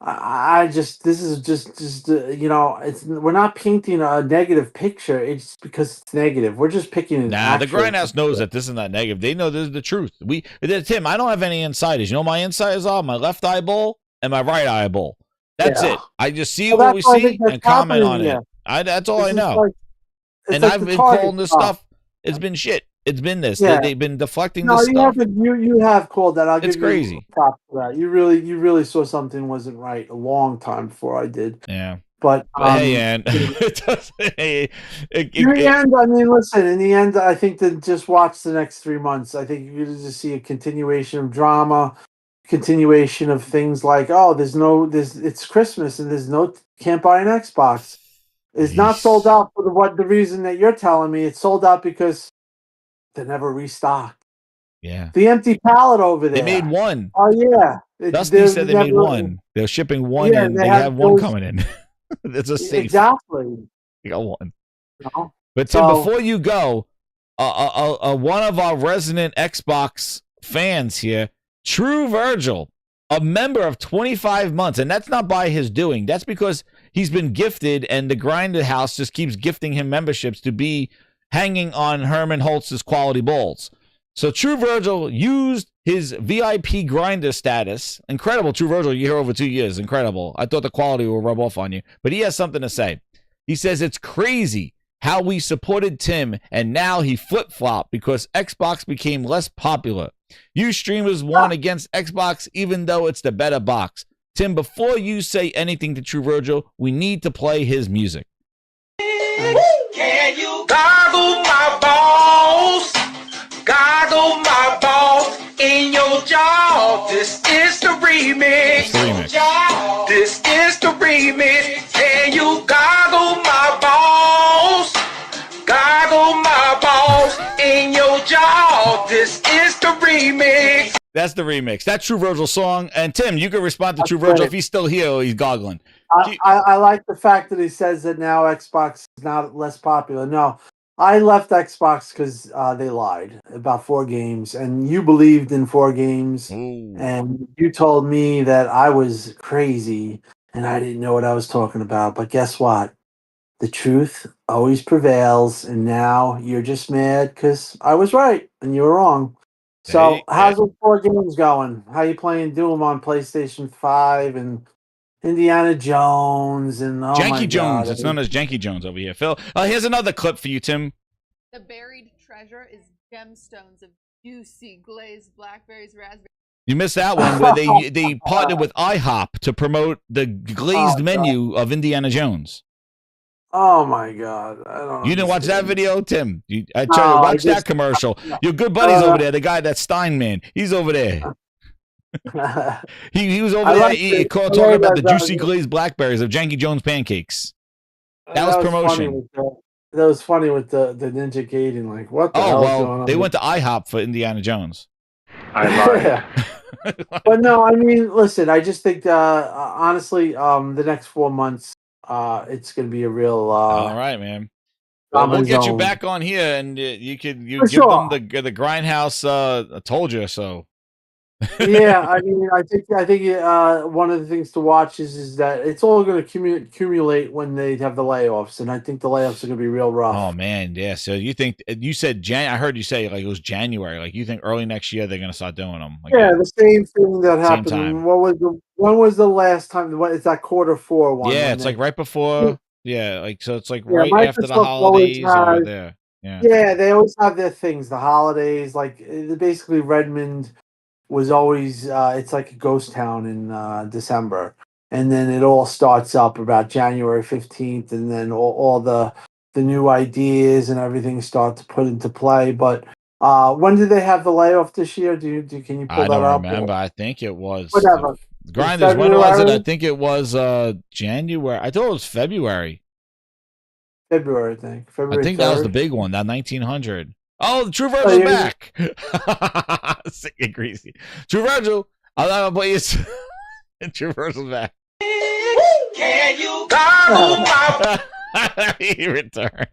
D: this is just we're not painting a negative picture. It's because it's negative. We're just picking.
C: Nah, the Grindhouse knows that this is not negative. They know this is the truth. Tim, I don't have any insiders. You know what my insiders are? My left eyeball and my right eyeball. That's it. I just see what we see and comment on it. That's all I know. And I've been calling this stuff. It's been shit. It's been this. They've been deflecting this stuff.
D: You have called that. I'll give
C: crazy.
D: You props for that. You really saw something wasn't right a long time before I did.
C: Yeah.
D: But
C: hey, and
D: in the end, I mean, listen. In the end, I think to just watch the next 3 months. I think you're going to see a continuation of drama. Continuation of things like, it's Christmas and can't buy an Xbox. It's not sold out for the reason that you're telling me. It's sold out because they never restocked.
C: Yeah.
D: The empty pallet over there.
C: They made one.
D: Oh yeah.
C: Dusty said they made one. They're shipping one and they have one coming in. It's a safe.
D: Exactly.
C: You got one.
D: No.
C: But Tim, before you go, one of our resident Xbox fans here, True Virgil, a member of 25 months, and that's not by his doing. That's because he's been gifted, and the Grindhouse House just keeps gifting him memberships to be hanging on Herman Holtz's quality balls. So True Virgil used his VIP grinder status. Incredible, True Virgil, you're here over 2 years. Incredible. I thought the quality would rub off on you. But he has something to say. He says, it's crazy how we supported Tim, and now he flip-flopped because Xbox became less popular. You streamers won against Xbox, even though it's the better box. Tim, before you say anything to True Virgil, we need to play his music.
A: Can you goggle my balls? Goggle my balls in your jaw. This is the remix. This is remix. Can you goggle my balls? Goggle my balls in your jaw. This is the remix.
C: That's the remix. That's True Virgil's song. And Tim, you can respond to True Virgil if he's still here or he's goggling.
D: I like the fact that he says that now Xbox is not less popular. No, I left Xbox because they lied about 4 games, and you believed in 4 games, and you told me that I was crazy and I didn't know what I was talking about. But guess what? The truth always prevails, and now you're just mad because I was right and you were wrong. So how's those 4 games going? How you playing Doom on PlayStation 5 and Indiana Jones and
C: Janky Jones. It's known as Janky Jones over here. Phil, here's another clip for you, Tim.
K: The buried treasure is gemstones of juicy glazed blackberries, raspberries.
C: You missed that one where they partnered with IHOP to promote the glazed menu of Indiana Jones.
D: Oh my God! I don't.
C: You didn't watch that video, Tim? I tried to watch that commercial. Your good buddy's over there. The guy, that Steinman, he's over there. he was over there talking about the juicy glazed blackberries of Janky Jones pancakes. That was promotion.
D: That was funny with the Ninja Gaiden. Like, what the hell is going on?
C: They went to IHOP for Indiana Jones.
D: I lied. But no, I mean, listen, I just think, honestly, the next 4 months, it's going to be a real.
C: All right, man. Well, we'll get you back on here, and you give them the Grindhouse. I told you so.
D: Yeah, I mean, I think one of the things to watch is that it's all going to accumulate when they have the layoffs, and I think the layoffs are going to be real rough.
C: Oh man, yeah. So you said I heard you say like it was January. Like you think early next year they're going to start doing them? Like
D: the same thing that happened. When was the last time? It's that quarter 4 one.
C: Yeah, it's like right before. Yeah, like so it's like right after the holidays over there.
D: Yeah, they always have their things. The holidays, like basically Redmond was always it's like a ghost town in December, and then it all starts up about January 15th, and then all the new ideas and everything start to put into play. But when did they have the layoff this year? Can you pull that up?
C: I don't remember. I think it was
D: whatever.
C: Grinders. When was it? I think it was January. I thought it was February.
D: February, I think. February.
C: I think
D: 3rd.
C: that was the big one. That 1900. Oh, the True Virgil's back. Sick and greasy. True Virgil. I'm not gonna play you. True Virgil's back.
A: Can you goggle my
C: He returned.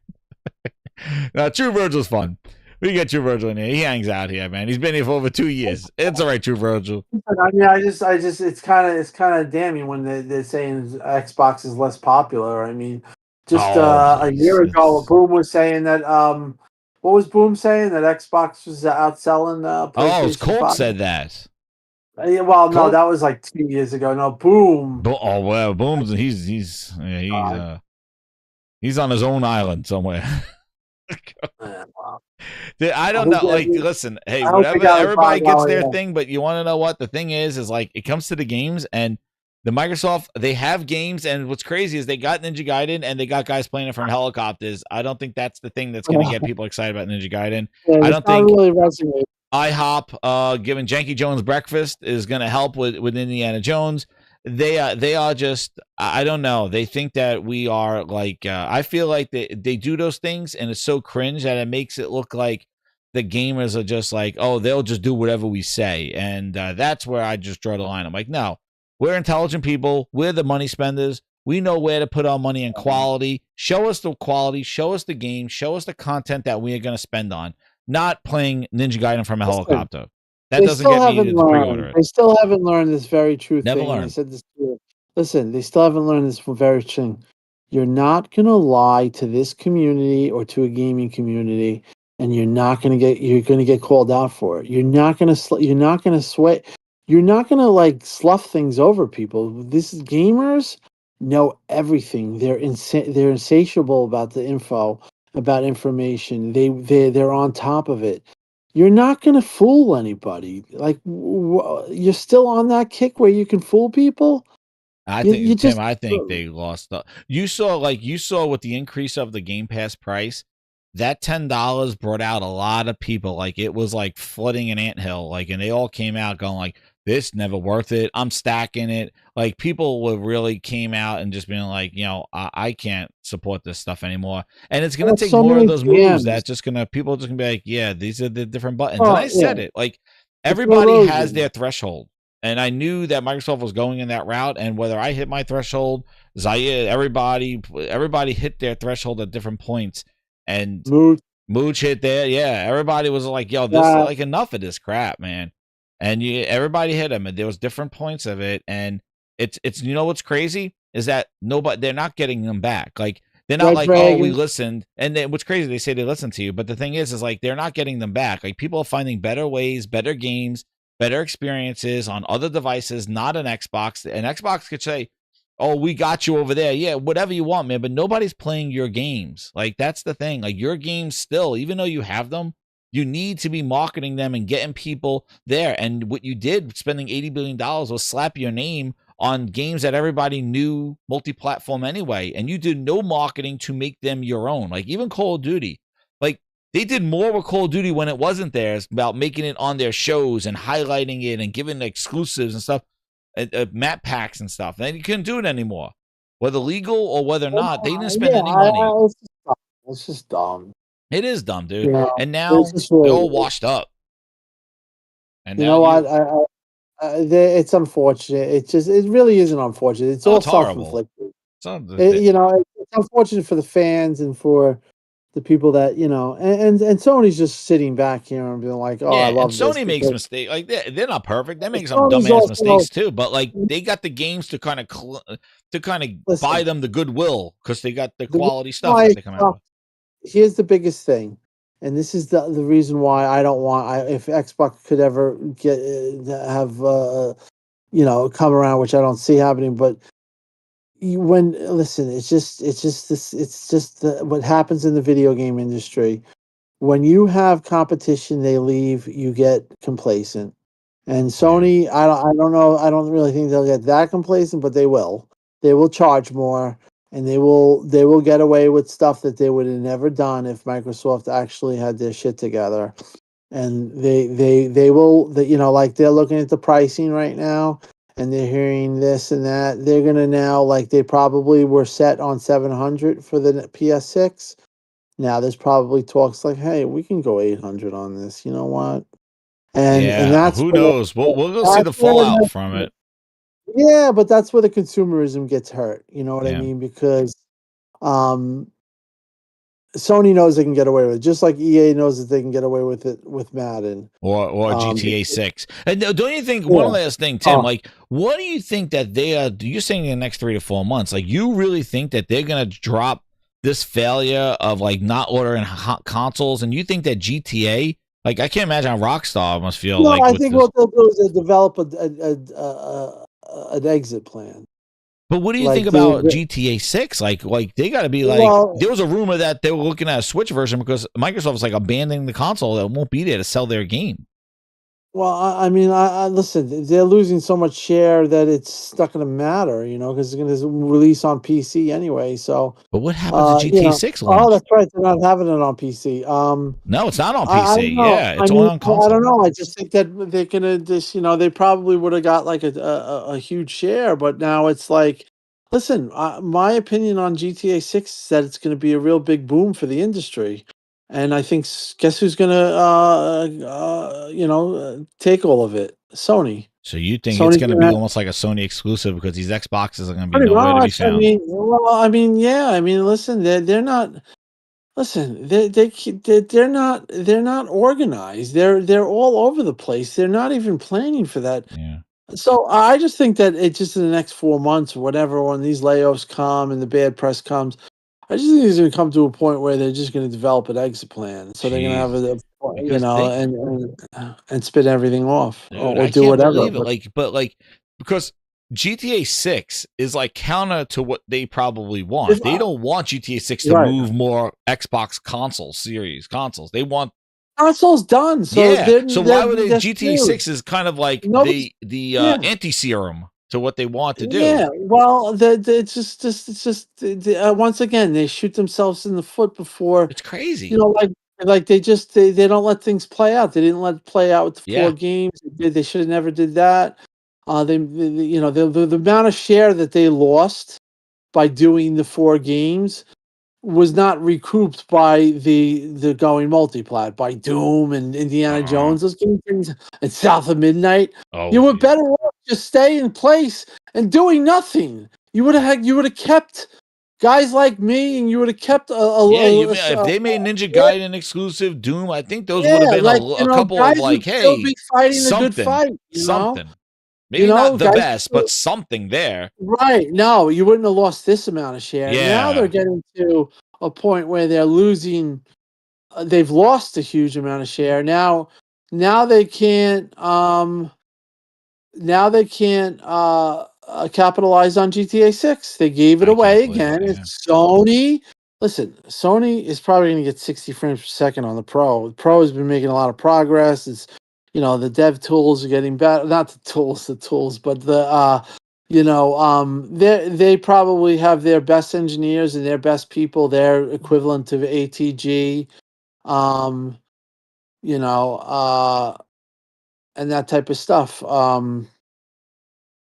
C: Now, True Virgil's fun. We get True Virgil in here. He hangs out here, man. He's been here for over 2 years. It's all right, True Virgil.
D: I mean, I just, it's kind of damning when they're saying Xbox is less popular. I mean, just a year ago, Boom was saying that. What was Boom saying, that Xbox was outselling PlayStation?
C: Oh, Colt said that.
D: Yeah, well, no, that was like 2 years ago. No, Boom.
C: Oh well, Boom's he's on his own island somewhere. I don't know. Like, listen, hey, whatever. Everybody gets their thing, but you want to know what the thing is like it comes to the games and the Microsoft. They have games, and what's crazy is they got Ninja Gaiden and they got guys playing it from helicopters. I don't think that's the thing that's going to get people excited about Ninja Gaiden. I don't think
D: really resonate.
C: IHOP giving Janky Jones breakfast is going to help with Indiana Jones. They are just, I don't know. They think that we are like, I feel like they do those things and it's so cringe that it makes it look like the gamers are just like, oh, they'll just do whatever we say. And that's where I just draw the line. I'm like, no, we're intelligent people. We're the money spenders. We know where to put our money in quality. Show us the quality, show us the game, show us the content that we are going to spend on, not playing Ninja Gaiden from a helicopter. That doesn't get me to pre-order it.
D: They still haven't learned this very true
C: Never
D: thing.
C: learned.
D: I said this to you. Listen, they still haven't learned this very thing. You're not going to lie to this community or to a gaming community, and you're going to get called out for it. You're not going to sway. You're not going to like slough things over people. This is gamers know everything. They're insatiable about the info, about information. They're on top of it. You're not going to fool anybody. Like you're still on that kick where you can fool people.
C: I think they lost. You saw with the increase of the Game Pass price, that $10 brought out a lot of people. Like it was like flooding an anthill. Like, and they all came out going like, this never worth it. I'm stacking it. Like people would really came out and just being like, I can't support this stuff anymore. And it's gonna take more of those moves that people are just gonna be like, yeah, these are the different buttons. And I said it, like everybody has their threshold. And I knew that Microsoft was going in that route. And whether I hit my threshold, Zaire, everybody hit their threshold at different points. And Mooch hit there. Yeah, everybody was like, yo, this like enough of this crap, man. And everybody hit him, and there was different points of it. And it's what's crazy is that they're not getting them back. Like they're not like, oh, we listened. And then what's crazy, they say they listened to you, but the thing is like they're not getting them back. Like people are finding better ways, better games, better experiences on other devices, not an Xbox. An Xbox could say, oh, we got you over there. Yeah, whatever you want, man. But nobody's playing your games. Like that's the thing. Like your games still, even though you have them, you need to be marketing them and getting people there. And what you did, spending $80 billion, was slap your name on games that everybody knew multi-platform anyway. And you did no marketing to make them your own. Like even Call of Duty, like they did more with Call of Duty when it wasn't theirs about making it on their shows and highlighting it and giving exclusives and stuff, map packs and stuff. And you couldn't do it anymore. Whether legal or whether or not, they didn't spend any money.
D: It's just dumb.
C: It is dumb, dude. Yeah, and now they're all washed up. And
D: you know what? It's unfortunate. It really isn't unfortunate. It's all self-inflicted. It's unfortunate for the fans and for the people that and Sony's just sitting back here and being like, "Oh, I love
C: this." And Sony makes mistakes. Like they're not perfect. They make some dumbass mistakes too. But like they got the games to kind of buy them the goodwill because they got the quality stuff that they come out with.
D: Here's the biggest thing, and this is the reason why I don't want. If Xbox could ever come around, which I don't see happening, but it's just what happens in the video game industry. When you have competition, they leave. You get complacent, and Sony, I don't know. I don't really think they'll get that complacent, but they will. They will charge more. And they will get away with stuff that they would have never done if Microsoft actually had their shit together. And they will, like they're looking at the pricing right now, and they're hearing this and that. They're gonna now, like they probably were set on 700 for the PS6. Now there's probably talks like, hey, we can go 800 on this. You know what? And that's
C: who knows. We'll go see the fallout from it.
D: Yeah, but that's where the consumerism gets hurt. You know what I mean? Because Sony knows they can get away with it, just like EA knows that they can get away with it with Madden
C: or GTA 6. And don't you think one last thing, Tim? Like, what do you think that they are? You're saying in the next 3 to 4 months, like you really think that they're gonna drop this failure of like not ordering consoles, and you think that GTA? Like, I can't imagine how Rockstar must feel.
D: No, I think what they'll do is they'll develop an exit plan.
C: But what do you think about GTA 6? Like they got to be like. There was a rumor that they were looking at a Switch version because Microsoft was like abandoning the console that won't be there to sell their game.
D: Well, I mean, I listen. They're losing so much share that it's not going to matter, because it's going to release on PC anyway. So,
C: but what happens to GTA 6 launch?
D: Oh, that's right. They're not having it on PC.
C: No, it's not on PC. It's only on console.
D: I don't know. I just think that they're going to they probably would have got like a huge share, but now it's like, listen, my opinion on GTA 6 is that it's going to be a real big boom for the industry. And I think, guess who's going to, take all of it? Sony.
C: So you think Sony's it's going to be almost like a Sony exclusive because these Xboxes are going to be nowhere to be found?
D: Listen, they're not. Listen, they're not organized. They're all over the place. They're not even planning for that.
C: Yeah.
D: So I just think that it just in the next 4 months or whatever, when these layoffs come and the bad press comes, I just think it's going to come to a point where they're just going to develop an exit plan. So they're going to have and spit everything off,
C: dude,
D: or do whatever.
C: Because GTA 6 is like counter to what they probably want. They don't want GTA 6 to move more Xbox consoles. They want
D: consoles done. So
C: so why would they? GTA 6 is kind of like the anti-serum to what they want to do.
D: Yeah, well, it's just once again they shoot themselves in the foot before.
C: It's crazy.
D: Like like they don't let things play out. They didn't let it play out with the 4 games. They should have never did that. The amount of share that they lost by doing the 4 games was not recouped by the going multiplat, by Doom and Indiana Jones. Those games and South of Midnight. You were better off just staying in place and doing nothing. You would have kept guys like me, and you would have kept
C: if they made Ninja Gaiden exclusive Doom, I think those would have been a couple of like, hey,
D: be fighting a good fight,
C: something. Maybe not the best, but something there.
D: Right. No, you wouldn't have lost this amount of share.
C: Yeah.
D: Now they're getting to a point where they're losing. They've lost a huge amount of share. Now they can't. Now they can't capitalize on GTA 6. They gave it away again. It's Sony. Listen, Sony is probably going to get 60 frames per second on the Pro. The Pro has been making a lot of progress. It's the dev tools are getting better. Not the tools, but the they probably have their best engineers and their best people, their equivalent to ATG, and that type of stuff.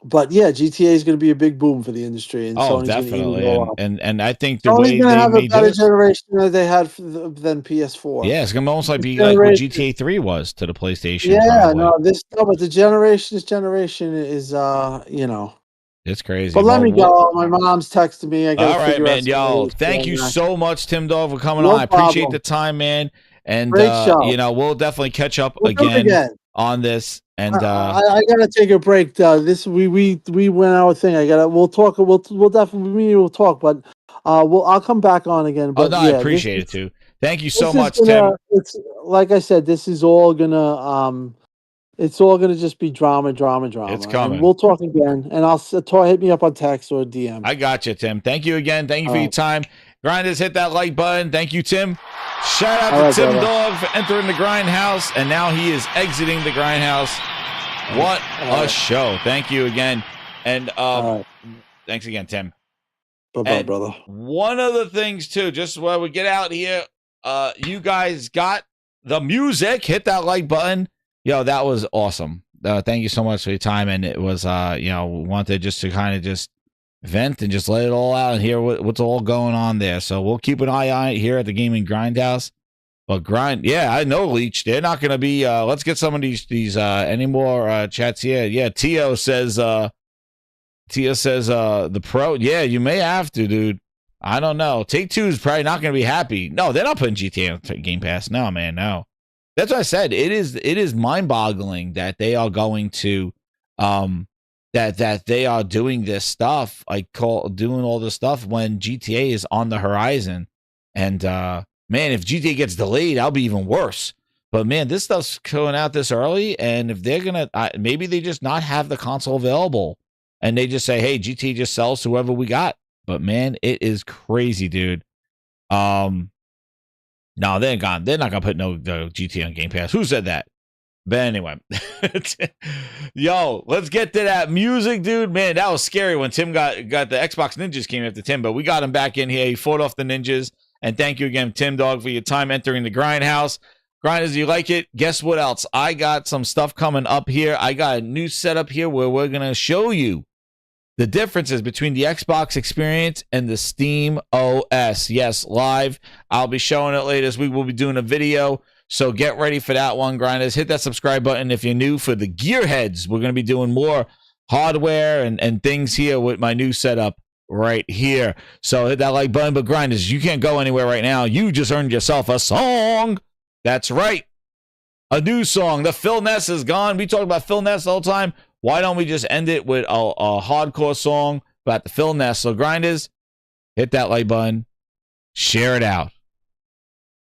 D: But yeah, GTA is going to be a big boom for the industry, and Sony's
C: definitely. And I think the
D: Sony's
C: way
D: going to
C: they
D: have a
C: made
D: better
C: this,
D: generation than they had than PS4.
C: yeah, it's going to almost like be like what GTA 3 was to the PlayStation.
D: Yeah,
C: probably.
D: but this generation is
C: It's crazy.
D: But let me go. My mom's texting me. I got.
C: All right, man. Yo, thank you so much, Timdog, for coming on. I appreciate the time, man. And
D: great show.
C: We'll definitely catch up again on this. And
D: I gotta take a break. We went out thing. We'll talk. We'll definitely we'll talk. But I'll come back on again. But
C: I appreciate it too. Thank you so much, Tim.
D: It's like I said. This is all gonna it's all gonna just be drama.
C: It's coming.
D: And we'll talk again, and I'll hit me up on text or DM.
C: I got you, Tim. Thank you again. Thank you for your time. Grinders, hit that like button. Thank you, Tim. Shout out to Timdog for entering the Grindhouse, and now he is exiting the Grindhouse. What a show. Thank you again. And thanks again, Tim.
D: Bye-bye, brother.
C: One of the things, too, just while we get out here, you guys got the music. Hit that like button. Yo, that was awesome. Thank you so much for your time. And it was, wanted just to kind of just vent and just let it all out and hear what's all going on there. So we'll keep an eye on it here at the Gaming Grindhouse. But I know, Leech. They're not going to be. Let's get some of these any more chats here. Yeah, Tio says. The Pro. Yeah, you may have to, dude. I don't know. Take-Two is probably not going to be happy. No, they're not putting GTA on Game Pass. No, man, no. That's what I said. It is mind-boggling that they are going to that they are doing this stuff, doing all this stuff when GTA is on the horizon. And man, if GTA gets delayed, I'll be even worse. But man, this stuff's going out this early, and if they're gonna, maybe they just not have the console available, and they just say, "Hey, GTA just sells to whoever we got." But man, it is crazy, dude. No, they're gone. They're not gonna put no GTA on Game Pass. Who said that? But anyway, yo, let's get to that music, dude. Man, that was scary when Tim got the Xbox Ninjas came after Tim, but we got him back in here. He fought off the Ninjas. And thank you again, Timdog, for your time entering the Grindhouse. Grinders, you like it? Guess what else? I got some stuff coming up here. I got a new setup here where we're going to show you the differences between the Xbox experience and the Steam OS. Yes, live. I'll be showing it later this week. We'll be doing a video. So get ready for that one, Grinders. Hit that subscribe button if you're new for the Gearheads. We're going to be doing more hardware and things here with my new setup right here. So hit that like button. But Grinders, you can't go anywhere right now. You just earned yourself a song. That's right. A new song. The Phil Ness is gone. We talk about Phil Ness all the time. Why don't we just end it with a hardcore song about the Phil Ness? So Grinders, hit that like button. Share it out.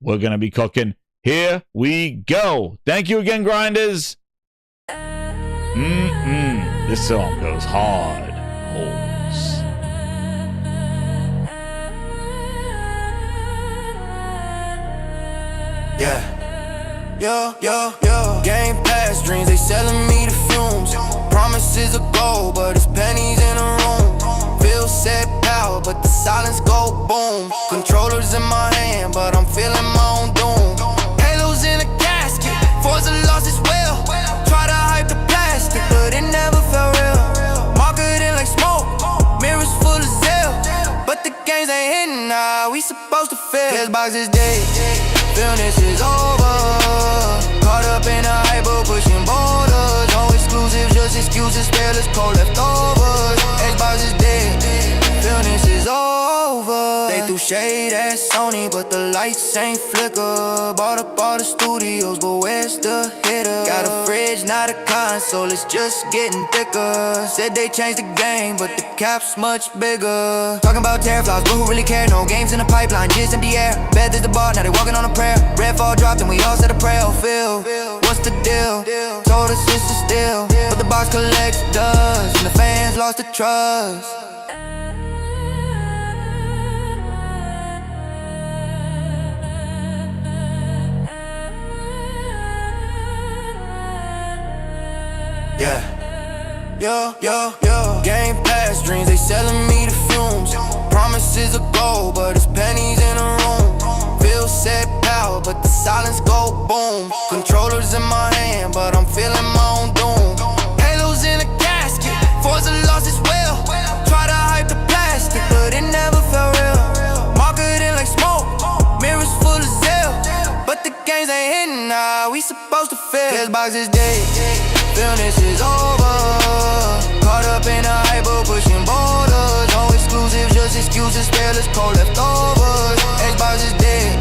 C: We're going to be cooking. Here we go. Thank you again, Grinders. This song goes hard.
A: Yeah. Game Pass dreams, they selling me the fumes. Promises of gold, but it's pennies in a room. Feel set power, but the silence go boom. Controllers in my hand, but I'm feeling my own doom. Xbox is dead, illness is over. Caught up in a hyper, pushing borders. No exclusives, just excuses, spares, cold leftovers. Xbox is dead, illness is over. They threw shade at Sony, but the lights ain't flicker. Bought up all the studios, but where's the hitter? Got a fridge, not a console, it's just getting thicker. Said they changed the game, but the cap's much bigger. Talking about teraflops, but who really care? No games in the pipeline, just empty air. Beth is the bar, now they walking on a prayer. Redfall dropped and we all said a prayer. Oh, Phil, what's the deal? Told us it's a steal, but the box collects dust, and the fans lost the trust. Yeah. Yo, Game Pass dreams, they selling me the fumes. Promises of gold, but it's pennies in a room. Feel set power, but the silence go boom. Controllers in my hand, but I'm feeling my own doom. Halos in a casket, Forza lost its will. Try to hype the plastic, but it never felt real. Marketing like smoke, mirrors full of zeal. But the games ain't hitting how we supposed to feel. Xbox is dead, illness is over. Caught up in a hyper, pushing borders. No exclusives, just excuses, spares, cold leftovers. Xbox is dead,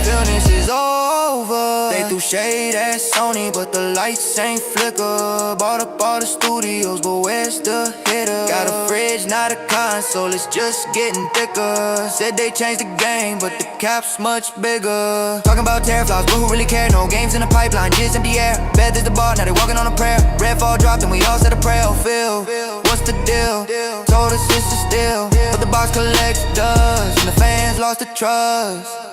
A: illness is over. They threw shade at Sony, but the lights ain't flicker. Bought up all the studios, but where's the hitter? Got a fridge, not a console, it's just getting thicker. Said they changed the game, but the cap's much bigger. Talking about teraflops, but who really care? No games in the pipeline, just empty air. Beth is the bar, now they walking on a prayer. Redfall dropped and we all said a prayer. Oh, Phil, what's the deal? Told us it's a steal, but the box collects dust, and the fans lost the trust.